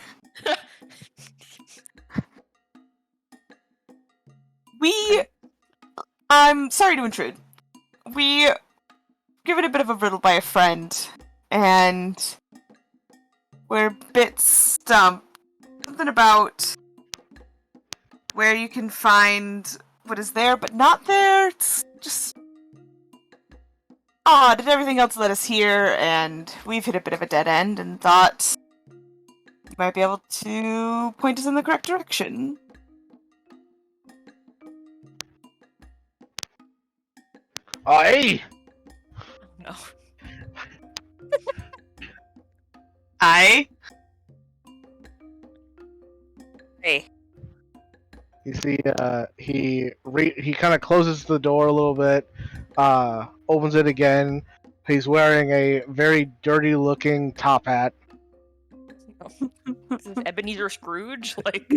I'm sorry to intrude. We given a bit of a riddle by a friend, and we're a bit stumped. Something about where you can find what is there but not there. It's just odd, and everything else led us here, and we've hit a bit of a dead end and thought you might be able to point us in the correct direction. Aye! No. Aye. Hey. You see, he kind of closes the door a little bit, opens it again. He's wearing a very dirty-looking top hat, This is Ebenezer Scrooge? Like,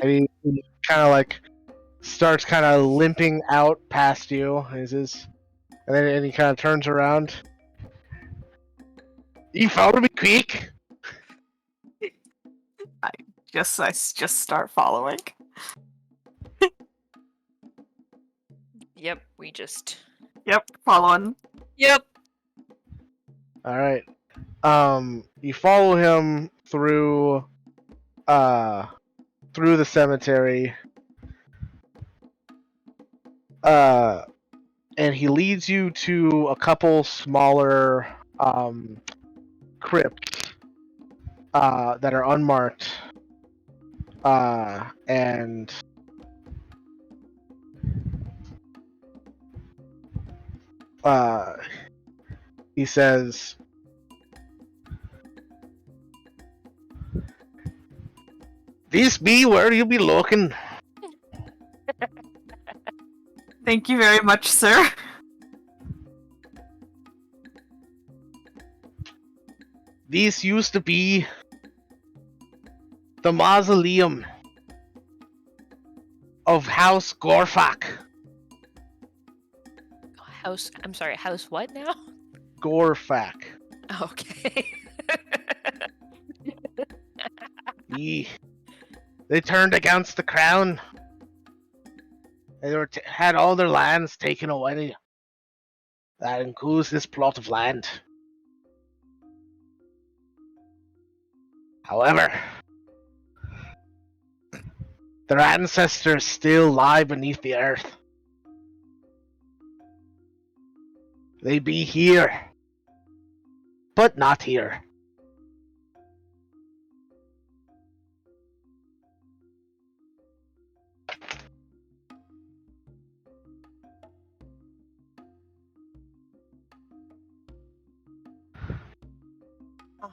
and he kind of like starts kind of limping out past you. And then he kind of turns around. You follow me quick. I just start following. yep, we just. Yep, following. Yep. All right. You follow him through the cemetery. And he leads you to a couple smaller crypts that are unmarked. And he says, "This be where you'll be looking." Thank you very much, sir. This used to be the mausoleum of House Gorfak. I'm sorry, house what now? Gorfak. Okay. They turned against the crown. They had all their lands taken away. That includes this plot of land. However, their ancestors still lie beneath the earth. They be here, but not here.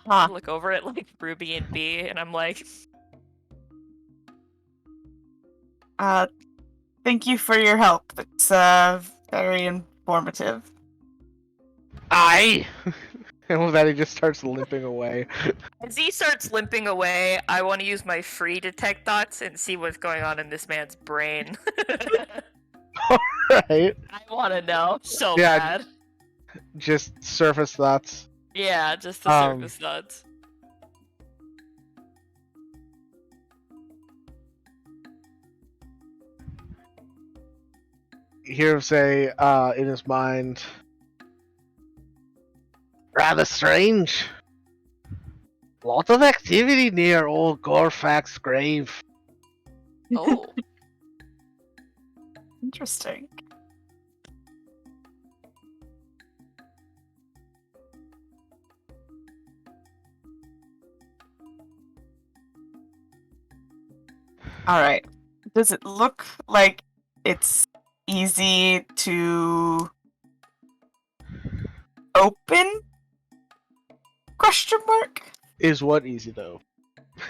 Uh-huh. Look over at like Ruby and B, and I'm like, Thank you for your help. It's very informative. Aye! And with that, he just starts limping away. as he starts limping away, I want to use my free detect thoughts and see what's going on in this man's brain. Right? I want to know so Yeah. bad. Just surface thoughts. Yeah, just the surface thoughts. You hear him say, in his mind, rather strange. Lot of activity near old Gorfak's grave. Oh. Interesting. All right. Does it look like it's easy to open? Question mark? Is what easy though?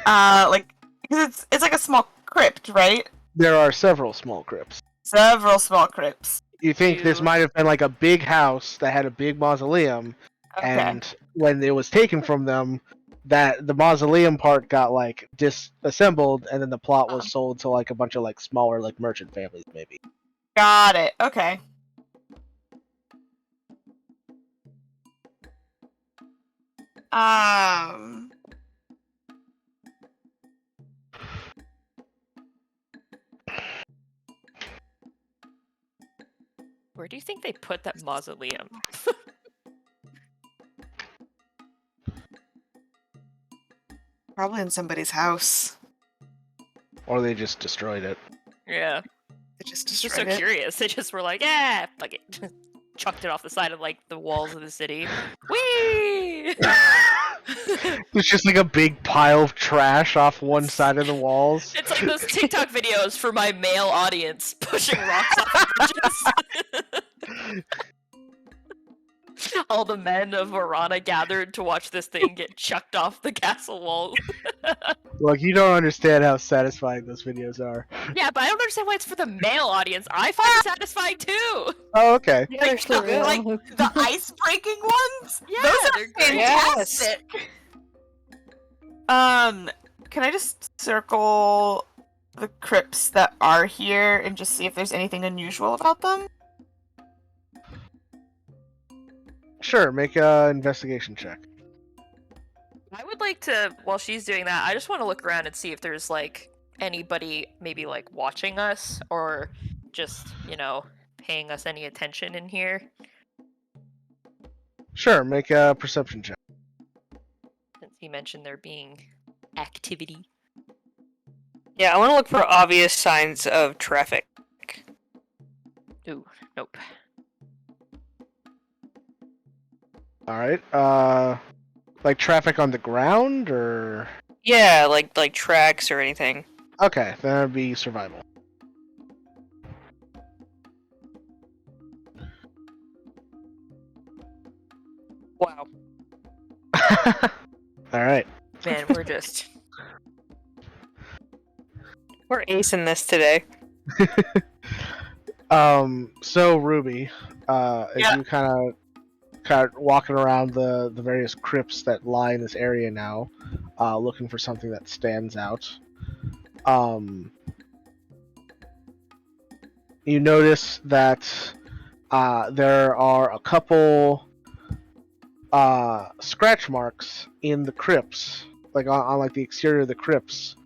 Like, because it's like a small crypt, right? There are several small crypts. Several small crypts. You think this might have been like a big house that had a big mausoleum, Okay. and when it was taken from them, that the mausoleum part got like disassembled, and then the plot was sold to like a bunch of like smaller like merchant families, maybe. Got it. Okay. Where do you think they put that mausoleum? Probably in somebody's house. Or they just destroyed it. Yeah. They just Just so destroyed it. curious. They just were like, yeah, fuck it. Chucked it off the side of like the walls of the city. Whee! There's just like a big pile of trash off one side of the walls. It's like those TikTok videos for my male audience pushing rocks off of bridges. All the men of Verona gathered to watch this thing get chucked off the castle wall. Like, you don't understand how satisfying those videos are. Yeah, but I don't understand why it's for the male audience. I find it satisfying too. Oh, okay. Yeah, they're still good. Like the ice breaking ones? Yeah, Those are they're great. fantastic. Can I just circle the crypts that are here and just see if there's anything unusual about them? Sure, make a investigation check. I would like to, while she's doing that, I just want to look around and see if there's like anybody maybe like watching us or just, paying us any attention in here. Sure, make a perception check. Since he mentioned there being activity. Yeah, I want to look for obvious signs of traffic. Ooh, nope. Alright, like traffic on the ground, or? Yeah, like tracks or anything. Okay, that would be survival. Wow. Alright. Man, we're just... We're acing this today. So Ruby, as you kind of walking around the various crypts that lie in this area now, looking for something that stands out. You notice that there are a couple scratch marks in the crypts, like on like the exterior of the crypts,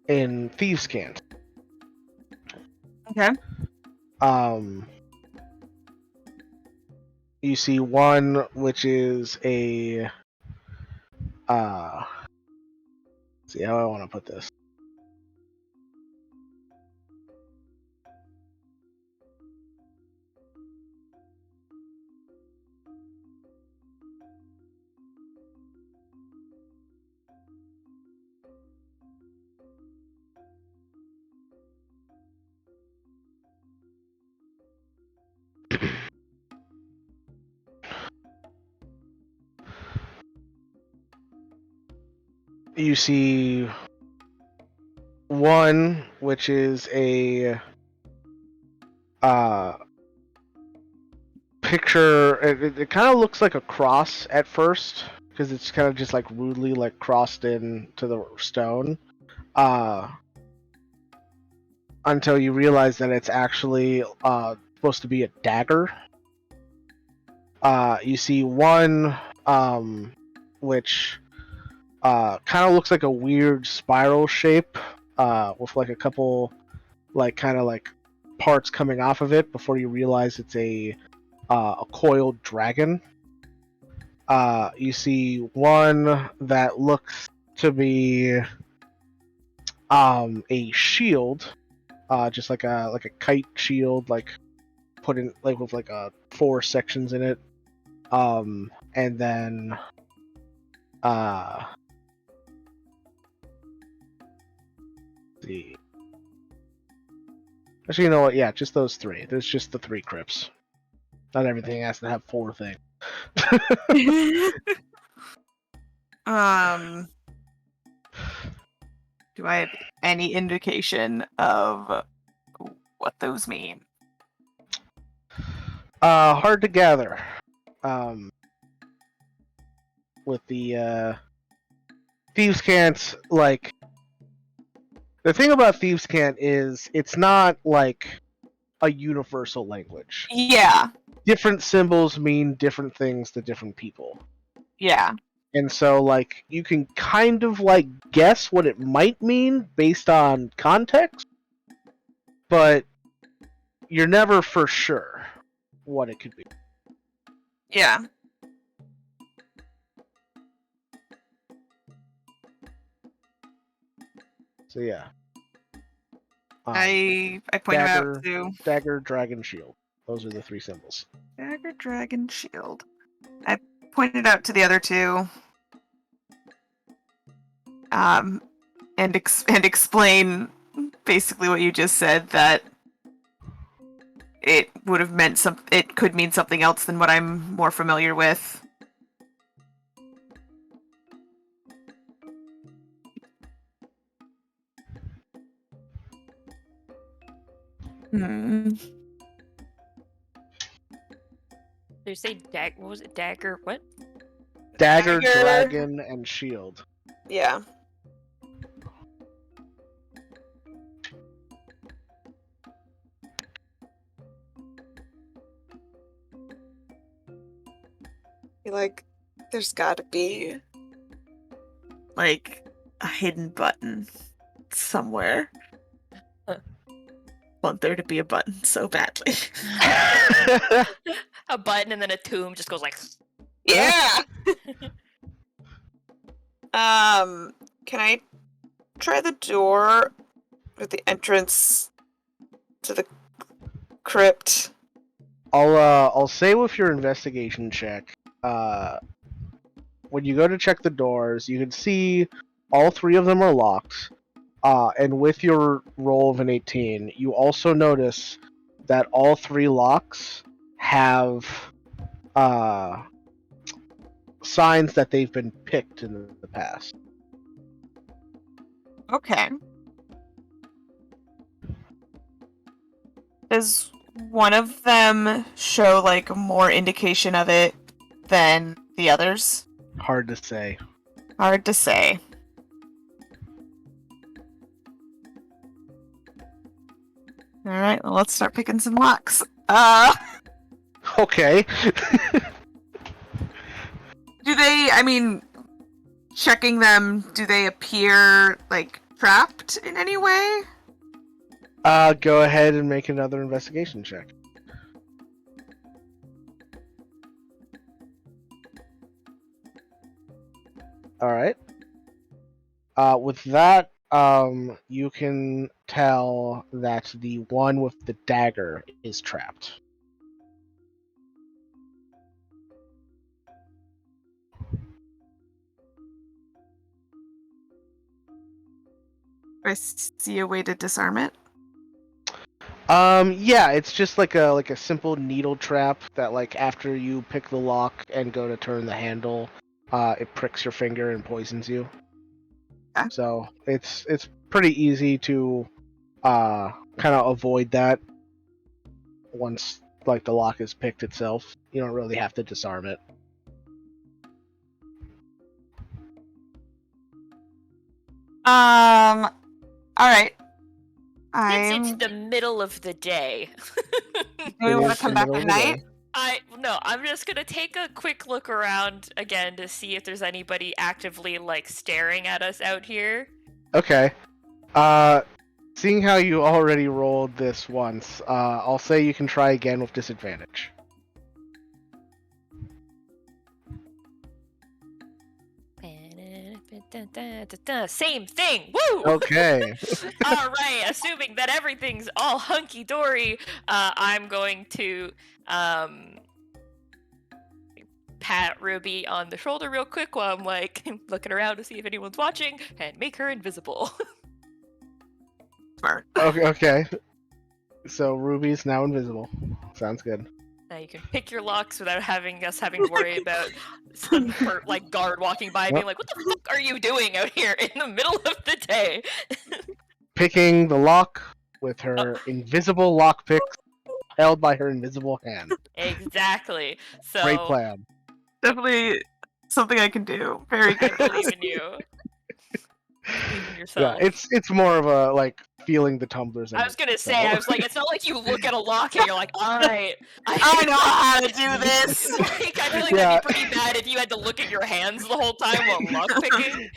in thieves' cant. Okay. You see one which is a see how I want to put this. You see one which is a picture. It kind of looks like a cross at first because it's kind of just like rudely like crossed into the stone, until you realize that it's actually supposed to be a dagger. You see one which kind of looks like a weird spiral shape, with like a couple like kind of like parts coming off of it before you realize it's a coiled dragon. You see one that looks to be a shield, just like a kite shield, like put in like with like 4 sections in it, and then see. Actually, you know what? Yeah, just those 3. There's just the 3 crypts. Not everything has to have 4 things. Do I have any indication of what those mean? Hard to gather. With the Thieves' Cant, like the thing about Thieves' Cant is it's not like a universal language. Yeah. Different symbols mean different things to different people. Yeah. And so, like, you can kind of, like, guess what it might mean based on context, but you're never for sure what it could be. Yeah. So yeah. I point him dagger, out to dagger, dragon, shield. Those are the 3 symbols. dagger, dragon, shield. I pointed out to the other two. And explain basically what you just said, that it would have meant it could mean something else than what I'm more familiar with. Did you say what was it? Dagger? What? Dagger, dragon, and shield. Yeah. Like, there's gotta be Like a hidden button somewhere. Want there to be a button so badly. A button and then a tomb just goes like. Yeah. Can I try the door with the entrance to the crypt? I'll say with your investigation check, when you go to check the doors, you can see all 3 of them are locked. And with your roll of an 18, you also notice that all 3 locks have signs that they've been picked in the past. Okay. Does one of them show like more indication of it than the others? Hard to say. Hard to say. Alright, well, let's start picking some locks. Okay. Do they, I mean, checking them, do they appear, like, trapped in any way? Go ahead and make another investigation check. Alright. With that, you can tell that the one with the dagger is trapped. Do I see a way to disarm it? Yeah, it's just like a simple needle trap that, like, after you pick the lock and go to turn the handle, it pricks your finger and poisons you. Okay. So it's pretty easy to kind of avoid that once, like, the lock is picked itself. You don't really have to disarm it. Alright. Since it's the middle of the day. Do we want to come back at night? I'm just gonna take a quick look around again to see if there's anybody actively like staring at us out here. Okay. Seeing how you already rolled this once, I'll say you can try again with disadvantage. Same thing. Woo! Okay. All right. Assuming that everything's all hunky dory, I'm going to pat Ruby on the shoulder real quick while I'm like looking around to see if anyone's watching and make her invisible. Smart. Okay. So Ruby's now invisible. Sounds good. Now you can pick your locks without having to worry about some like guard walking by being like, "What the fuck are you doing out here in the middle of the day?" Picking the lock with her invisible lock picks held by her invisible hand. Exactly. So Great plan. Definitely something I can do. Very good. I believe in you. Believe in yourself. Yeah, it's more of a, like, feeling the tumblers. I was gonna say, I was like, it's not like you look at a lock and you're like, all right, I know how to do this. Like, I feel like that'd be pretty bad if you had to look at your hands the whole time while lock picking.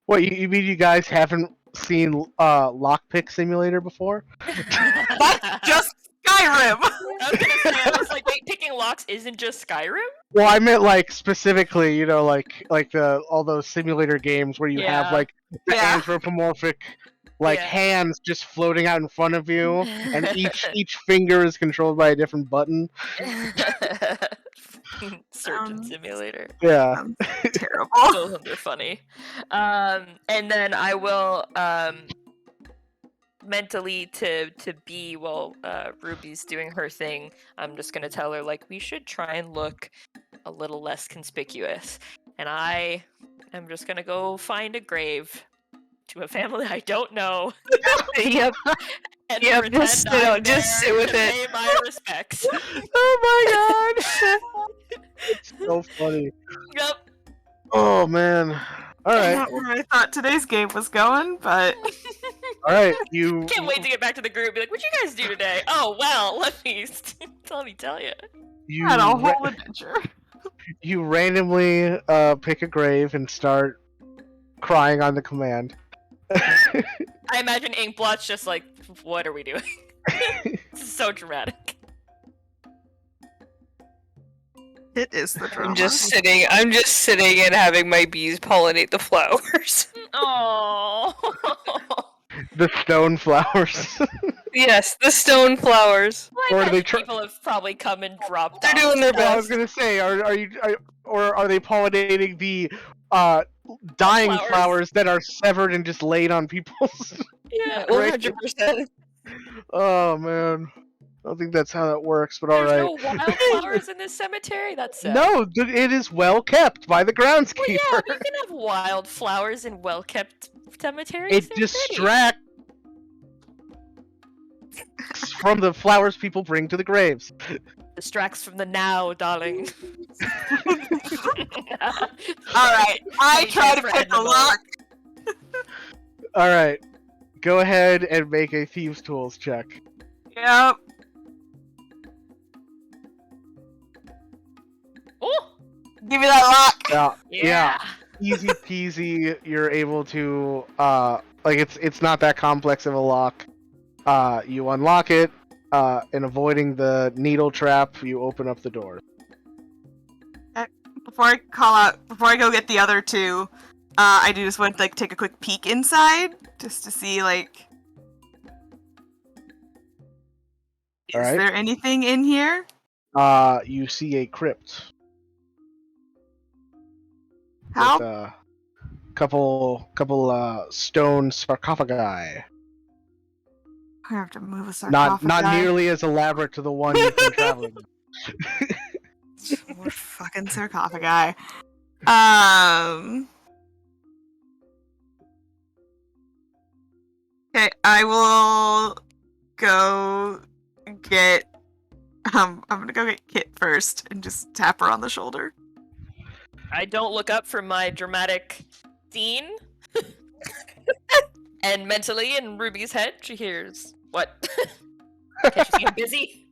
What, you mean you guys haven't seen Lockpick Simulator before? That's just Skyrim. I was gonna say, I was like, wait, picking locks isn't just Skyrim? Well, I meant like specifically, like the all those simulator games where you have Yeah. like the Yeah. anthropomorphic like Yeah. hands just floating out in front of you, and each finger is controlled by a different button. Surgeon Simulator. Yeah. Sounds terrible. Both of them are funny. And then I will mentally to be while Ruby's doing her thing. I'm just gonna tell her like we should try and look a little less conspicuous, and I am just gonna go find a grave to a family I don't know. Yep. And Yep, pretend just, I'm just there sit with to it. pay my respects. Oh my god! It's so funny. Yep. Oh man. All right. Not where I thought today's game was going, but All right. You. Can't wait to get back to the group. Be like, "What'd you guys do today?" Oh well, let me tell you. You. had a whole adventure. You randomly pick a grave and start crying on the command. I imagine Inkblot's just like, "What are we doing?" This is so dramatic. It is the drama. I'm just sitting and having my bees pollinate the flowers. Oh. The stone flowers. Yes, the stone flowers. Well, I Or do they imagine people have probably come and dropped They're off doing their Well, I was best. gonna say, or are they pollinating the dying flowers. flowers that are severed and just laid on people's? Yeah. 100%. Oh man, I don't think that's how that works. But all There's right. no wildflowers in this cemetery. That's sad. No, it is well kept by the groundskeeper. Well, yeah, but you can have wildflowers in well-kept cemeteries. It They're pretty. distracts from the flowers people bring to the graves. Distracts from the now, darling. All right, I try to for pick a Edna lock. All right, go ahead and make a thieves' tools check. Yep. Oh, Give me that lock. Yeah. Easy peasy. You're able to like it's not that complex of a lock. You unlock it. And avoiding the needle trap, you open up the door. Before I go get the other two, I do just want to like take a quick peek inside just to see like is Alright. there anything in here? You see a crypt. How? With a couple stone sarcophagi. I have to move a sarcophagi. Not nearly as elaborate to the one you've been traveling with. More fucking sarcophagi. Okay, I will go get. I'm gonna go get Kit first and just tap her on the shoulder. I don't look up from my dramatic scene. And mentally, in Ruby's head, she hears, "What? Can't you see I'm busy?"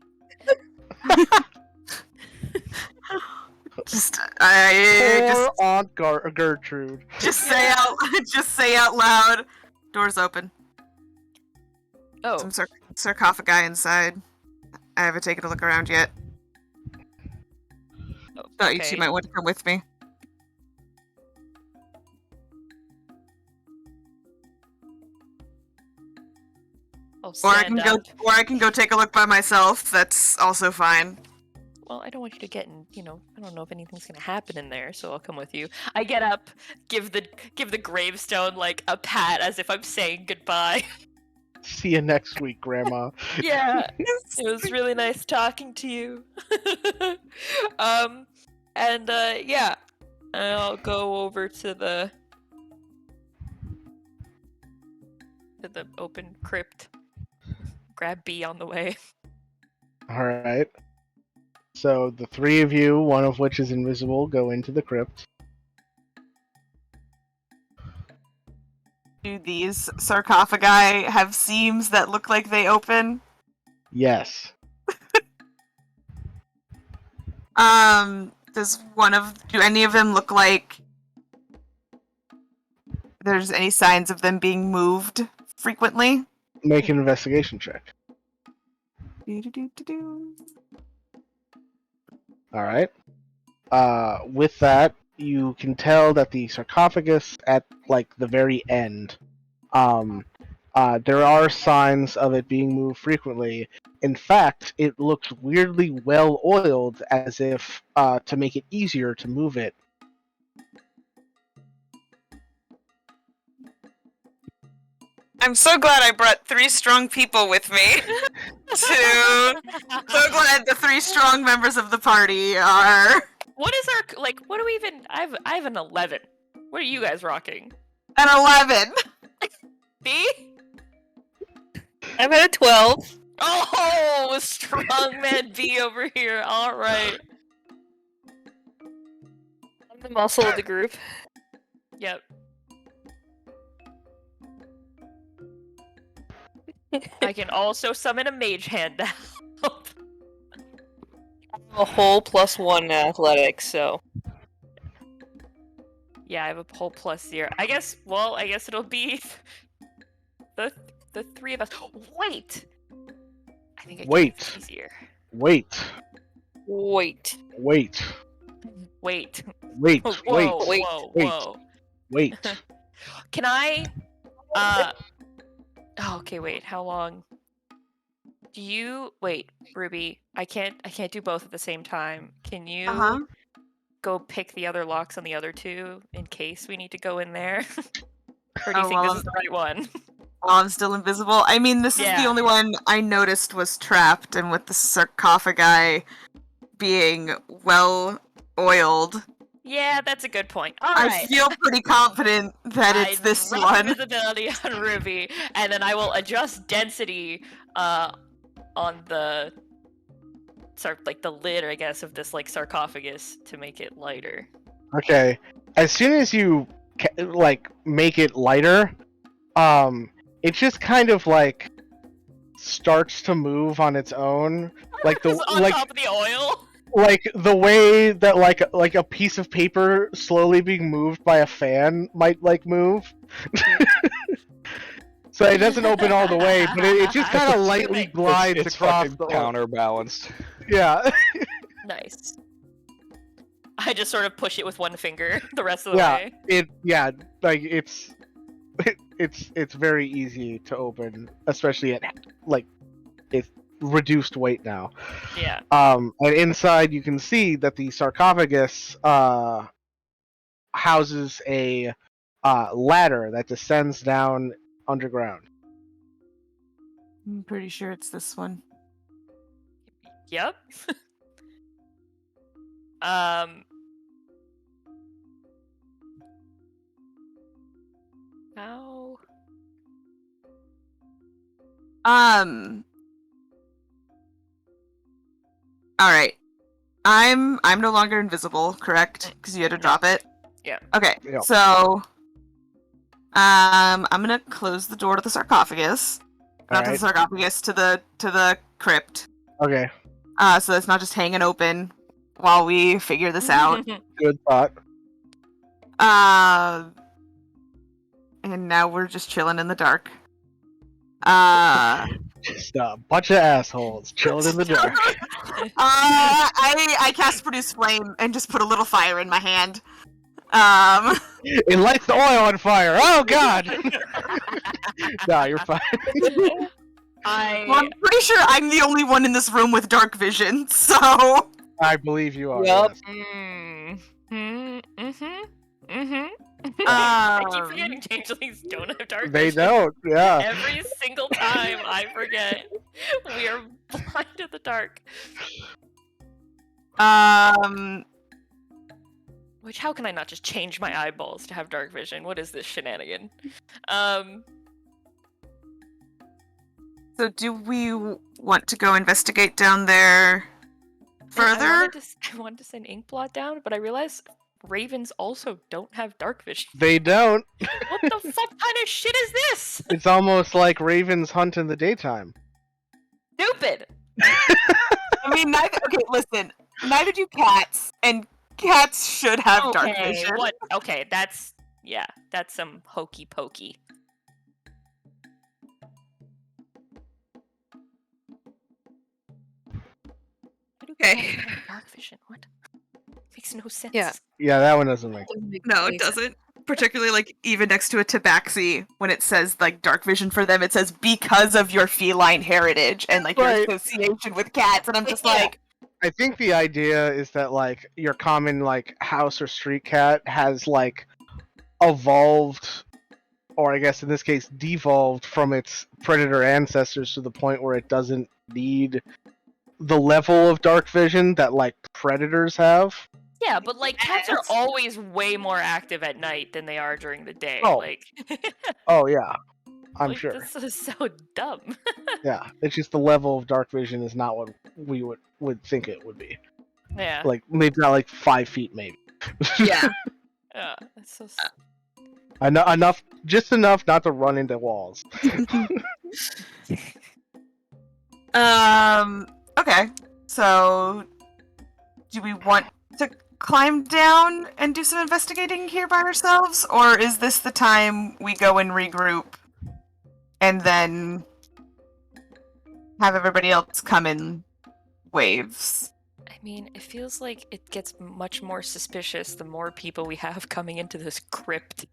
Poor Aunt Gertrude. Just say out loud. Doors open. Oh, Some sarcophagi inside. I haven't taken a look around yet. Thought you two okay. might want to come with me. I'll Or I stand can go. up. Or I can go take a look by myself. That's also fine. Well, I don't want you to get in. I don't know if anything's gonna happen in there, so I'll come with you. I get up, give the gravestone like a pat as if I'm saying goodbye. See you next week, Grandma. Yeah, it was really nice talking to you. Yeah, I'll go over to the open crypt. Grab B on the way. All right. So the three of you, one of which is invisible, go into the crypt. Do these sarcophagi have seams that look like they open? Yes. Do any of them look like there's any signs of them being moved frequently? Make an investigation check. Do-do-do-do-do. All right. with that, you can tell that the sarcophagus at like the very end, there are signs of it being moved frequently. In fact, it looks weirdly well oiled, as if to make it easier to move it. I'm so glad I brought 3 strong people with me. So glad the 3 strong members of the party are What is our like? What do we even? I have an 11. What are you guys rocking? an 11. B? I'm at a 12. Oh, strong man B over here. All right. I'm the muscle of the group. Yep. I can also summon a mage hand to help. A whole +1 in athletics, so. Yeah, I have a whole +0. I guess. Well, I guess it'll be the 3 of us. Wait. I think I Wait. can make it easier. Wait. Wait. Wait. Wait. Wait. Whoa, Wait. whoa, Wait. whoa. Wait. Can I? Oh, okay. Wait. How long? Do you wait, Ruby? I can't do both at the same time. Can you go pick the other locks on the other 2 in case we need to go in there? Or do you think this is the right one? While I'm still invisible. I mean, this is the only one I noticed was trapped, and with the sarcophagi being well oiled, Yeah, that's a good point. All right. I feel pretty confident that it's this drop one. Invisibility on Ruby, and then I will adjust density on the like the lid, I guess, of this like sarcophagus to make it lighter. Okay. As soon as you like make it lighter, it just kind of like starts to move on its own, like the It's on top of the oil. like the way that like a piece of paper slowly being moved by a fan might like move. So it doesn't open all the way, but it just kind of lightly glides it's across fucking the oil. counterbalanced. Yeah. Nice. I just sort of push it with one finger the rest of the Yeah. way. It's very easy to open, especially at like it's reduced weight now. Yeah. And inside you can see that the sarcophagus houses a ladder that descends down underground. I'm pretty sure it's this one. Yep. How? All right. I'm no longer invisible, correct? Because you had to drop it. Yeah. Okay. Yep. So, I'm gonna close the door to the sarcophagus. Not to the sarcophagus, to the crypt. Okay. So it's not just hanging open while we figure this out. Good thought. And now we're just chilling in the dark. Just a bunch of assholes chilling in the dark. I cast Produce Flame and just put a little fire in my hand. It lights the oil on fire. Oh God! Nah, you're fine. I'm pretty sure I'm the only one in this room with dark vision, so. I believe you are. Yep. Yes. I keep forgetting changelings don't have dark vision. They don't. Yeah. Every single time I forget. We are blind in the dark. Which, how can I not just change my eyeballs to have dark vision? What is this shenanigan? So do we want to go investigate down there further? I wanted to send Inkblot down, but I realized ravens also don't have dark vision. They don't. What the fuck kind of shit is this? It's almost like ravens hunt in the daytime. Stupid! I mean, listen. Neither do cats, and cats should have dark vision. What? Okay, that's some hokey pokey. Okay. Dark vision. What? makes no sense. Yeah. Yeah, that one doesn't make. No, it doesn't. Particularly, like, even next to a tabaxi, when it says, like, dark vision for them, it says, because of your feline heritage and, like, your Right. association with cats. And I'm just Yeah. like, I think the idea is that like your common like house or street cat has like evolved, or I guess in this case devolved from its predator ancestors to the point where it doesn't need the level of dark vision that like predators have. Yeah, but like cats are Yes. always way more active at night than they are during the day. Oh. Like, Oh yeah, I'm like, sure. this is so dumb. Yeah, it's just the level of dark vision is not what we would think it would be. Yeah. Like maybe not like 5 feet, maybe. yeah. Yeah. It's so. Enough, just enough not to run into walls. Okay. So, do we want to climb down and do some investigating here by ourselves? Or is this the time we go and regroup and then have everybody else come in waves? I mean, it feels like it gets much more suspicious the more people we have coming into this crypt.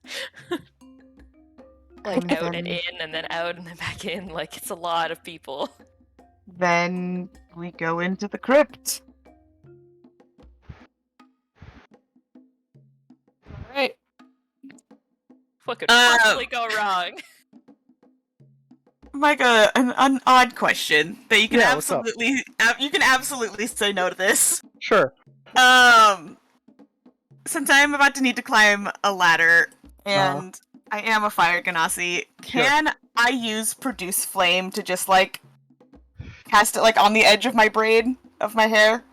Like out and in, and then out and then back in. Like, it's a lot of people. Then we go into the crypt. Alright. What could possibly go wrong? Micah, an odd question that you can Yeah, what's up? absolutely say no to this. Sure. Since I am about to need to climb a ladder and I am a fire ganassi, can I use produce flame to just like cast it like on the edge of my braid of my hair?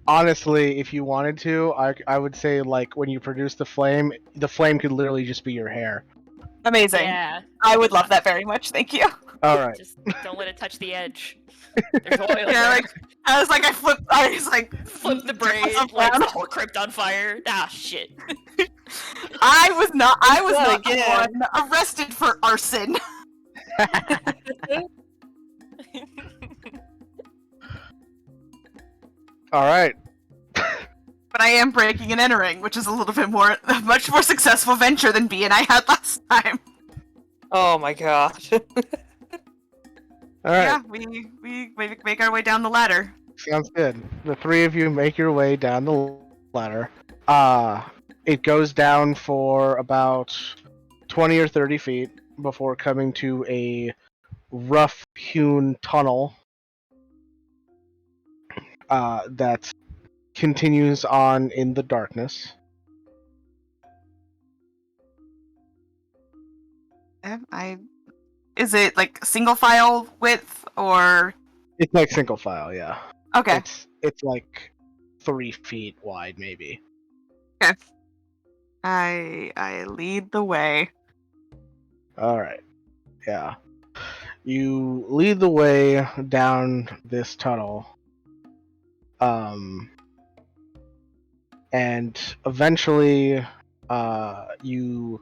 Honestly, if you wanted to, I would say like when you produce the flame could literally just be your hair. Amazing. Yeah. I would love that very much. Thank you. All right. Just don't let it touch the edge. There's oil Yeah, there. like I was like Flip the braid, myself lights around. the whole crypt on fire. Ah, shit. I was not Not the again. one arrested for arson. All right. But I am breaking and entering, which is a much more successful venture than B and I had last time. Oh my god. All right. Yeah, we make our way down the ladder. Sounds good. The three of you make your way down the ladder. It goes down for about 20 or 30 feet before coming to a rough-hewn tunnel that continues on in the darkness. Is it like single file width or? It's like single file, yeah. Okay. It's like 3 feet wide, maybe. Okay. I lead the way. All right. Yeah. You lead the way down this tunnel. And eventually you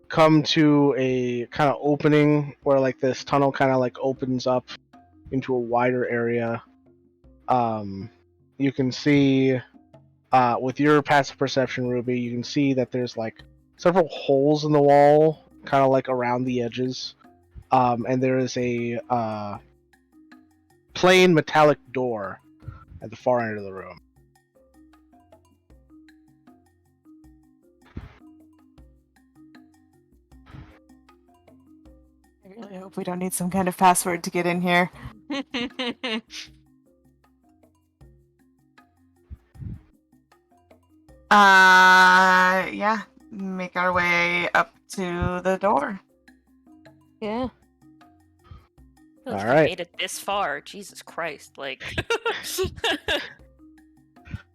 come to a kind of opening where like this tunnel kind of like opens up into a wider area. You can see with your passive perception, Ruby, you can see that there's like several holes in the wall, kind of like around the edges. And there is a plain metallic door at the far end of the room. I really hope we don't need some kind of password to get in here. Yeah. Make our way up to the door. Yeah. All right. Made it this far. Jesus Christ! Like,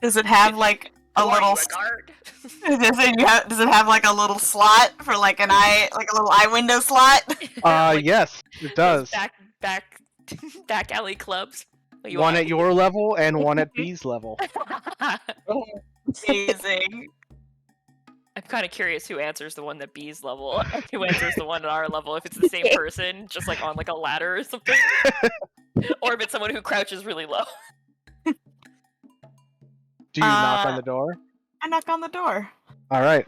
Does it have like a little? guard. Does it have like a little slot for like an eye, like a little eye window slot? Like Yes, it does. Back alley clubs. What, One at your level and one at B's level. Amazing. I'm kind of curious who answers the one that B's level and who answers the one at our level. If it's the same person, just like on like a ladder or something, or if it's someone who crouches really low. Do you knock on the door? I knock on the door. All right.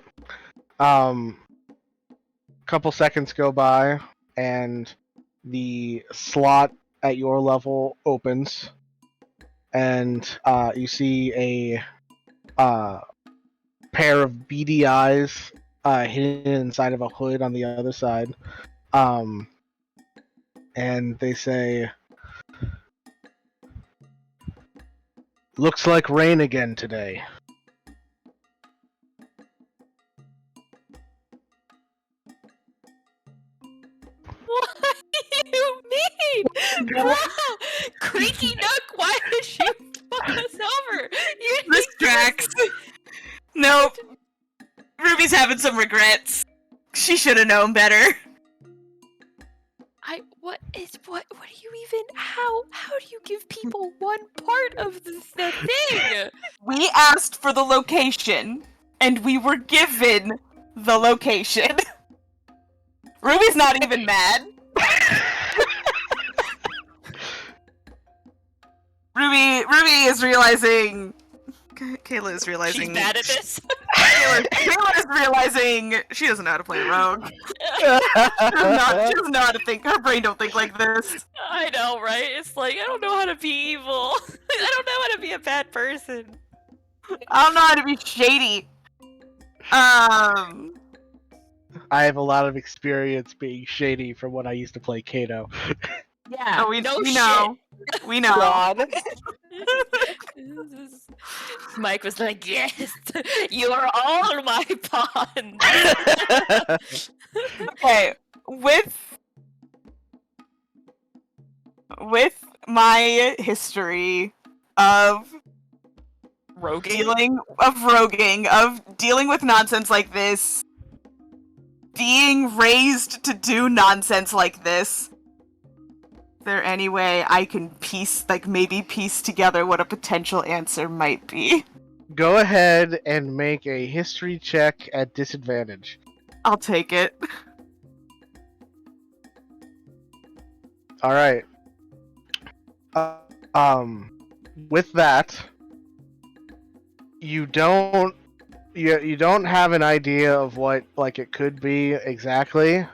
Couple seconds go by, and the slot at your level opens, and you see a pair of beady eyes hidden inside of a hood on the other side. And they say, "Looks like rain again today." What do you mean? Bro, Creaky Nook, why did you fuck us over? You This tracks. Nope. Ruby's having some regrets. She should have known better. What do you even, how do you give people one part of the thing? We asked for the location, and we were given the location. Ruby's not even mad. Ruby is realizing. Kayla is realizing. She's bad at this. Kayla is realizing she doesn't know how to play rogue. She doesn't know how to think. Her brain don't think like this. I know, right? It's like, I don't know how to be evil. I don't know how to be a bad person. I don't know how to be shady. I have a lot of experience being shady from when I used to play Kato. Yeah, we no know. We know. God. Mike was like, yes, you are all my pawns. Okay, with my history of roguing, of dealing with nonsense like this, being raised to do nonsense like this, is there any way I can piece together what a potential answer might be? Go ahead and make a history check at disadvantage. I'll take it. All right. With that, you don't have an idea of what it could be exactly.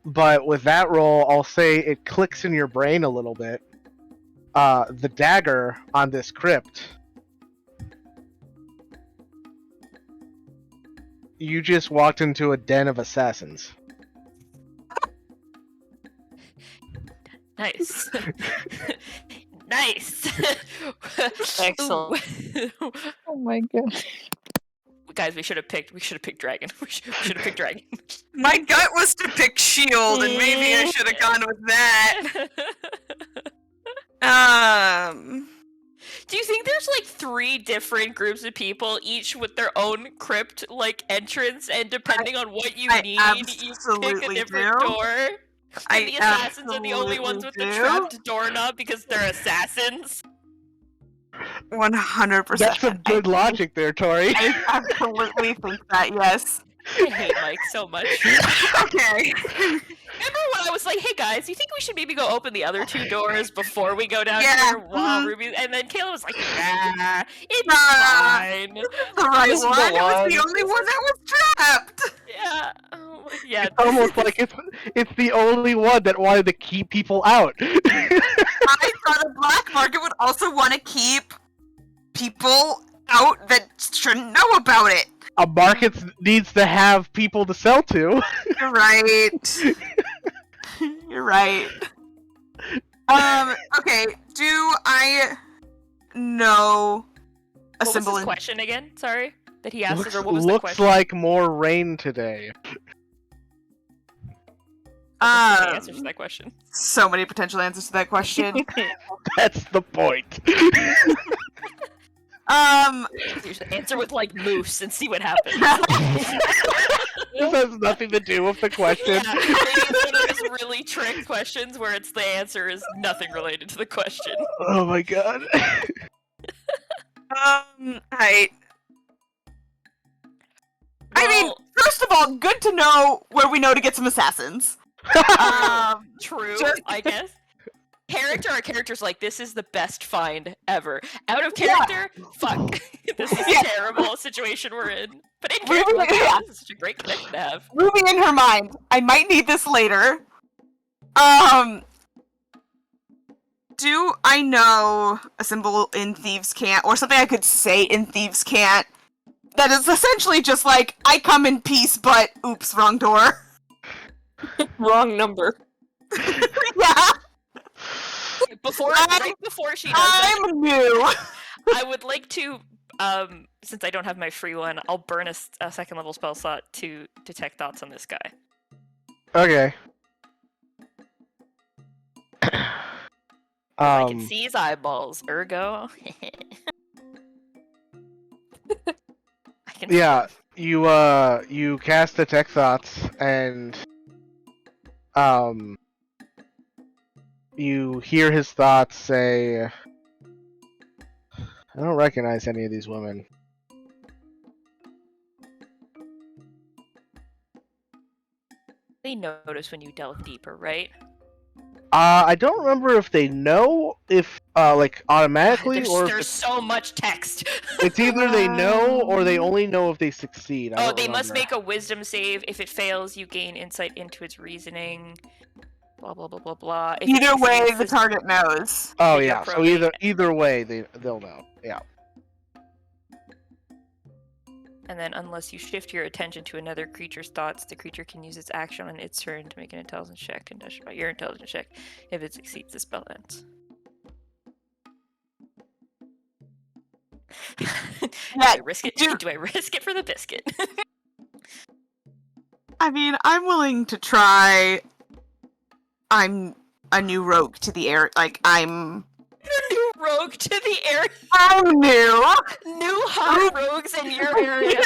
But with that roll, I'll say it clicks in your brain a little bit. The dagger on this crypt. You just walked into a den of assassins. Nice. Nice. Excellent. Oh my god. Guys, we should have picked dragon. We should have picked dragon. My gut was to pick shield, and maybe I should have gone with that. Do you think there's 3 different groups of people, each with their own crypt entrance, and depending on what you need, you pick a different door? And the assassins are the only ones with the trapped doorknob because they're assassins? 100%. That's some good logic there, Tori. I absolutely think that, yes. I hate Mike so much. Okay. Remember when I was like, hey guys, you think we should maybe go open the other 2 doors before we go down Yeah, here while Ruby... And then Kayla was like, nah, it's fine. The right This is the one. It was one. the only one that was trapped. Yeah. Oh, yeah. It's almost like it's the only one that wanted to keep people out. I thought a black market would also want to keep people out that shouldn't know about it. A market needs to have people to sell to. You're right. You're right. Okay, do I know a What symbol was his in question again? Sorry. That he asked us, or what was the Looks question? like more rain today. The answer to that question. So many potential answers to that question. That's the point. You should answer with moose and see what happens. This has nothing to do with the question. Yeah, maybe it's one of those really trick questions where the answer is nothing related to the question. Oh my god. Right. I mean, first of all, good to know where we know to get some assassins. True, just- I guess. character, our character's like, this is the best find ever. Out of character, fuck. This is a terrible situation we're in. But in character, like, wow, this is such a great connection to have. Ruby in her mind. I might need this later. Do I know a symbol in Thieves' Cant, or something I could say in Thieves' Cant, that is essentially just like, I come in peace, but oops, wrong door. Wrong number. Yeah. Right before she does that, I'm new. I would like to, since I don't have my free one, I'll burn a second level spell slot to detect thoughts on this guy. Okay. I can see his eyeballs, ergo. I can Yeah, you cast detect thoughts, and you hear his thoughts say, "I don't recognize any of these women." They notice when you delve deeper, right? I don't remember if they know if like automatically or if There's it's, so much text. it's either they know or they only know if they succeed. I don't They must remember. make a wisdom save. If it fails, you gain insight into its reasoning. Blah blah blah blah blah. If it Either way, succeeds, the target knows. Oh they yeah, go so probate. either way they'll know. Yeah. And then, unless you shift your attention to another creature's thoughts, the creature can use its action on its turn to make an intelligence check conditioned by your intelligence check. If it succeeds, the spell ends. Do I risk it? Do I risk it for the biscuit? I mean, I'm willing to try. I'm a new rogue to the area. Like, I'm New rogue to the area. I'm new. New hot rogues in your area.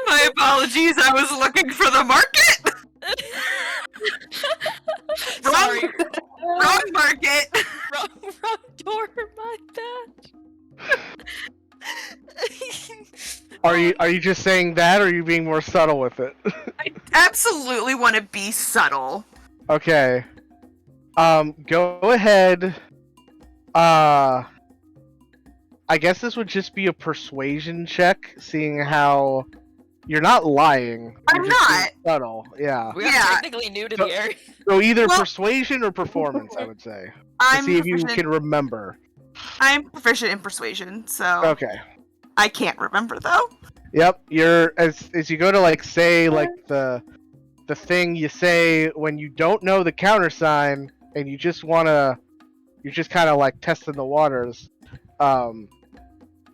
My apologies. I was looking for the market. Sorry. Wrong market. Wrong door. My bad. Are you just saying that, or are you being more subtle with it? I absolutely want to be subtle. Okay. Go ahead. I guess this would just be a persuasion check, seeing how you're not lying. I'm you're just being not. subtle. Yeah. We are technically new to the area. So either persuasion or performance, I would say. To see if you can remember. I'm proficient in persuasion, so Okay. I can't remember though. Yep. You're as you go to like say like the thing you say when you don't know the countersign and you just you're just kind of like testing the waters.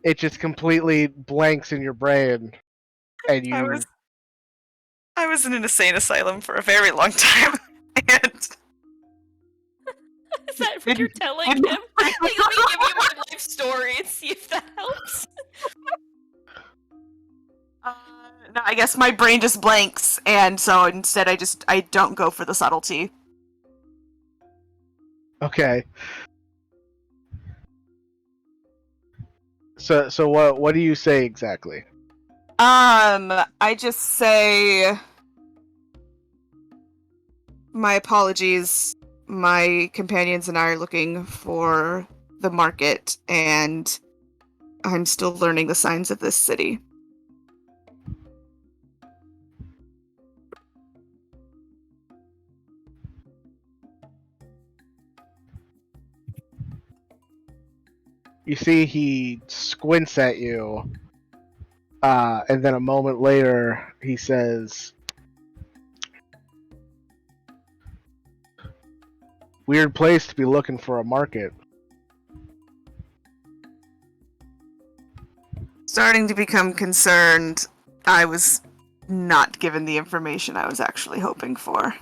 It just completely blanks in your brain, and you. I was in an insane asylum for a very long time, and Is that what you're telling him? Like, let me give you my life story and see if that helps. no, I guess my brain just blanks, and so instead I don't go for the subtlety. Okay. So what do you say exactly? I just say my apologies. My companions and I are looking for the market, and I'm still learning the signs of this city. You see he squints at you, and then a moment later he says, "Weird place to be looking for a market." Starting to become concerned. I was not given the information I was actually hoping for.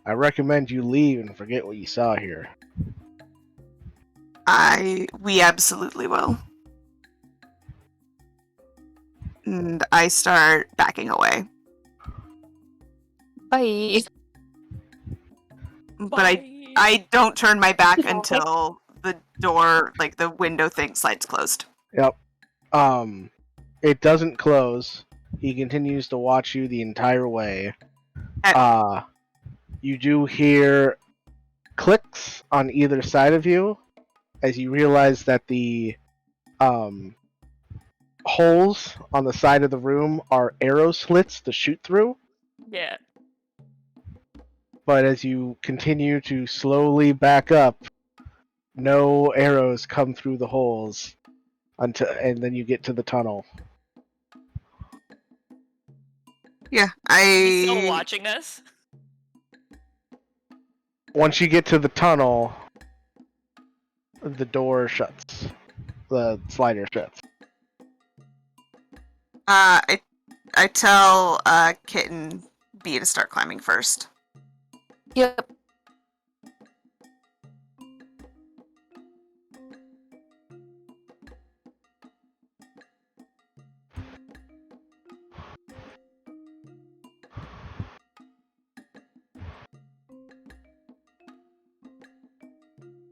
I recommend you leave and forget what you saw here. We absolutely will. And I start backing away. Bye. But I don't turn my back until the door, like the window thing, slides closed. Yep. It doesn't close. He continues to watch you the entire way. Okay. You do hear clicks on either side of you as you realize that the holes on the side of the room are arrow slits to shoot through. Yeah. But as you continue to slowly back up, no arrows come through the holes and then you get to the tunnel. Yeah, He's still watching us. Once you get to the tunnel, the door shuts. The slider shuts. I tell Kitten B to start climbing first. Yep.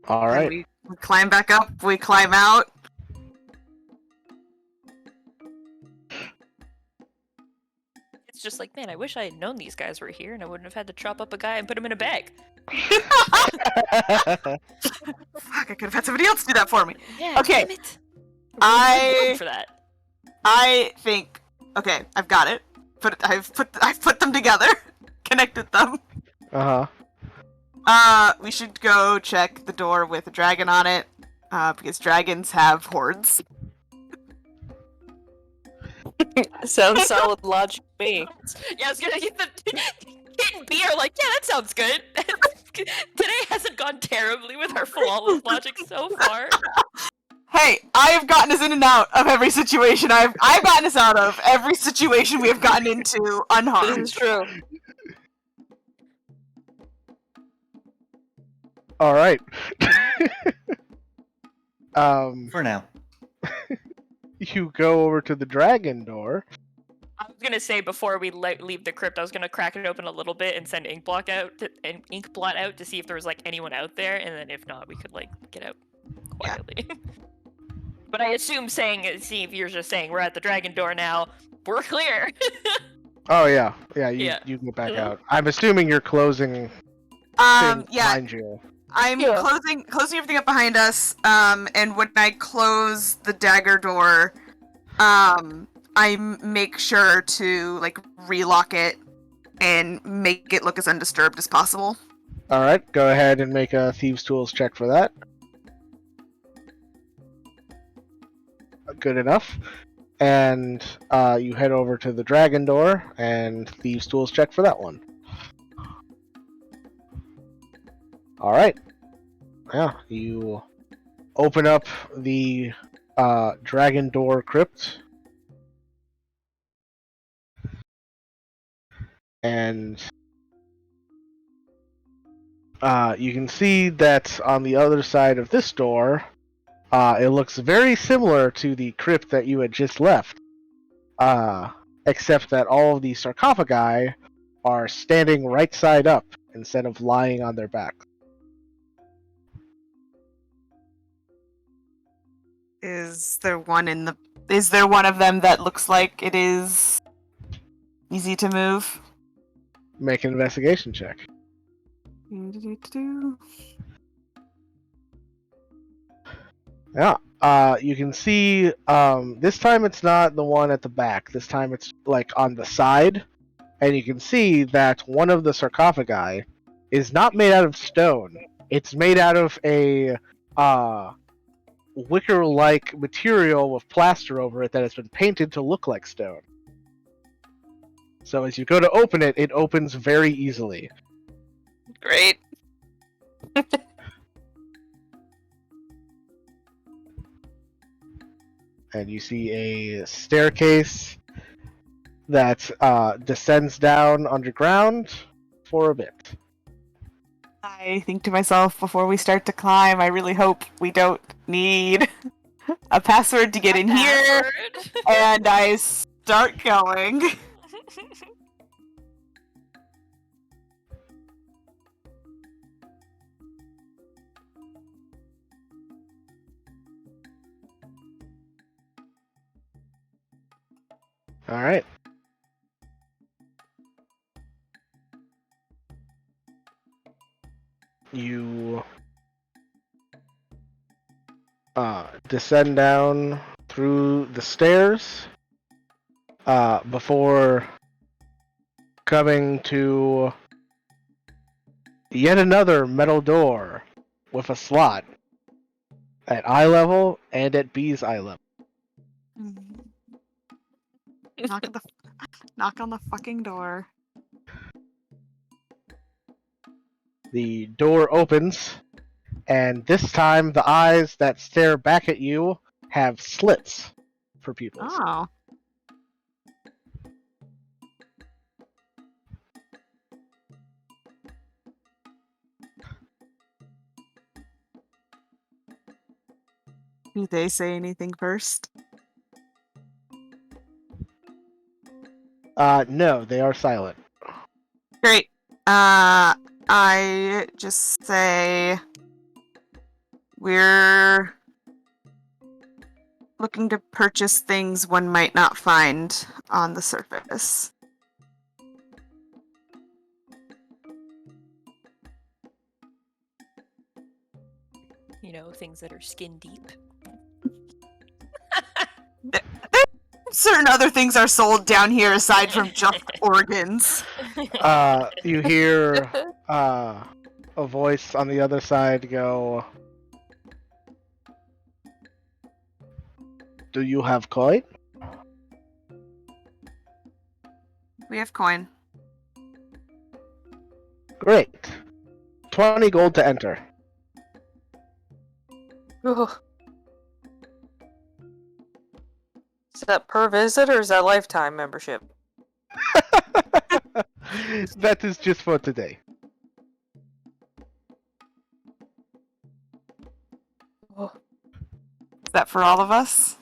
All And right. we climb back up, we climb out. It's just like, man, I wish I had known these guys were here and I wouldn't have had to chop up a guy and put him in a bag. Fuck, I could have had somebody else do that for me. Yeah, Okay. damn it. I really for that. I think okay, I've got it. I've put them together, connected them. We should go check the door with a dragon on it, because dragons have hordes. Sounds solid logic to me. Yeah, I was gonna get the Kit and B are like, yeah, that sounds good. Today hasn't gone terribly with our flawless logic so far. Hey, I have gotten us in and out of every situation I've gotten us out of every situation we have gotten into unharmed. This is true. All right. For now. You go over to the dragon door. I was gonna say before we leave the crypt, I was gonna crack it open a little bit and send ink blot out to see if there was like anyone out there, and then if not, we could like get out quietly. Yeah. But I assume see if you're just saying we're at the dragon door now, we're clear. Oh yeah. You can get back out. I'm assuming you're closing things behind you. I'm closing everything up behind us, and when I close the dagger door, I make sure to like relock it and make it look as undisturbed as possible. All right, go ahead and make a thieves' tools check for that. Good enough. And you head over to the dragon door and thieves' tools check for that one. All right. Yeah, you open up the dragon door crypt, and you can see that on the other side of this door, it looks very similar to the crypt that you had just left, except that all of the sarcophagi are standing right side up instead of lying on their back. Is there one of them that looks like it is easy to move? Make an investigation check. Yeah. You can see this time it's not the one at the back. This time it's like on the side, and you can see that one of the sarcophagi is not made out of stone. It's made out of a wicker-like material with plaster over it that has been painted to look like stone. So as you go to open it, it opens very easily. Great. And you see a staircase that descends down underground for a bit. I think to myself before we start to climb, I really hope we don't need a password to get in here. And I start going. All right. descend down through the stairs before coming to yet another metal door with a slot at eye level and at B's eye level. Knock on the fucking door. The door opens, and this time the eyes that stare back at you have slits for pupils. Oh. Do they say anything first? No, they are silent. Great. I just say we're looking to purchase things one might not find on the surface. You know, things that are skin deep. Certain other things are sold down here aside from just organs. You hear a voice on the other side go, "Do you have coin?" We have coin. Great. 20 gold to enter. Ugh. Is that per visit or is that lifetime membership? That is just for today. Oh. Is that for all of us?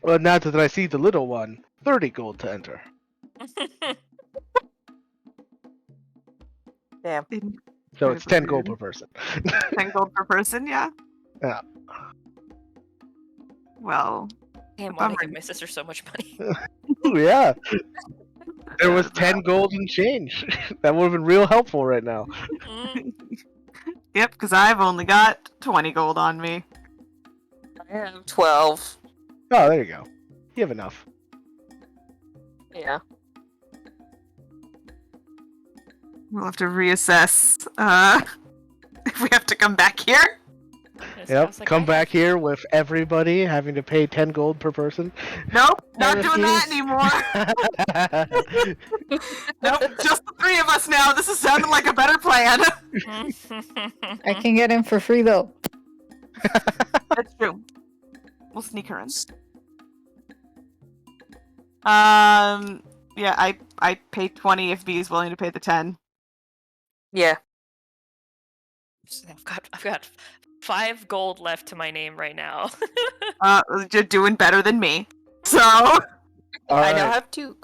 Well, now that I see the little one, 30 gold to enter. Damn. So it's 10 gold per person. 10 gold per person, yeah? Yeah. Well, Damn, why did I give my sister so much money? Ooh, yeah. There was 10 gold and change. That would have been real helpful right now. Yep, because I've only got 20 gold on me. I have 12. Oh, there you go. You have enough. Yeah. We'll have to reassess if we have to come back here. Yep, come back here with everybody having to pay 10 gold per person. Nope, not doing that anymore. Nope, just the three of us now. This is sounding like a better plan. I can get in for free though. That's true. We'll sneak her in. Yeah, I pay 20 if B is willing to pay the 10. Yeah. I've got 5 gold left to my name right now. You're doing better than me. So I now have 2.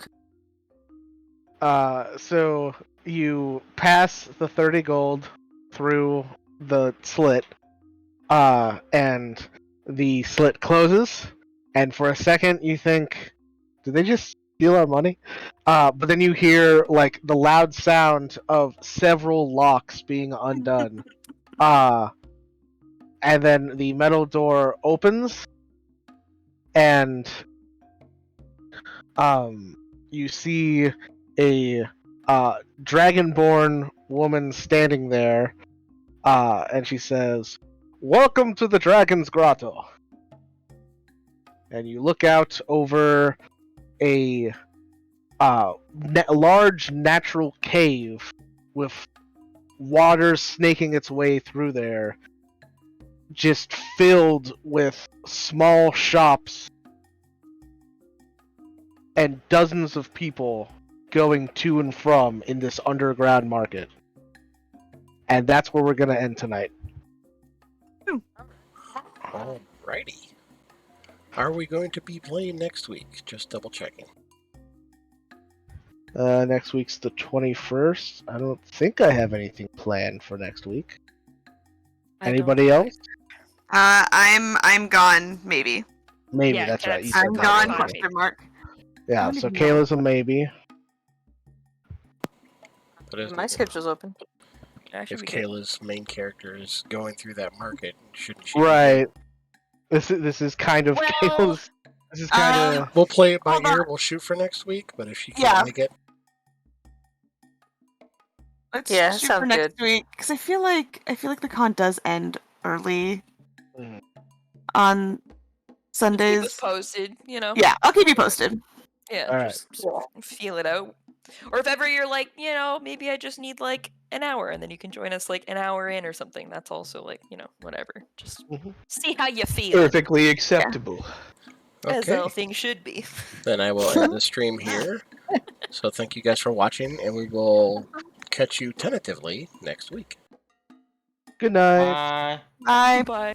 So you pass the 30 gold through the slit, and the slit closes, and for a second you think, did they just steal our money? But then you hear like the loud sound of several locks being undone. And then the metal door opens, and you see a dragonborn woman standing there, and she says, "Welcome to the Dragon's Grotto." And you look out over a large natural cave with water snaking its way through there, just filled with small shops and dozens of people going to and from in this underground market. And that's where we're going to end tonight. Alrighty. How are we going to be playing next week? Just double checking. Next week's the 21st. I don't think I have anything planned for next week. Anybody else? I'm gone, maybe. Maybe, Yeah, that's right. You I'm said gone, that. question mark. Yeah, so Kayla's a maybe. But My schedule's open. Actually, if we could. Kayla's main character is going through that market, shouldn't she? be Right. This is kind of Well, Kayla's. This is kind there? of. We'll play it by hold on. ear. We'll shoot for next week. But if she can't Yeah. make it, Let's Yeah, shoot sounds for next good. week because I feel like the con does end early Mhm. on Keep us Sundays. posted, you know. Yeah, I'll keep you posted. Yeah, All right. just feel it out. Or if ever you're like, you know, maybe I just need like an hour, and then you can join us like an hour in or something. That's also like, you know, whatever. Just Mhm. see how you feel, Perfectly acceptable. as all okay. things should be. Then I will end the stream here. So thank you guys for watching, and we will catch you tentatively next week. Good night. Bye. Bye. Bye.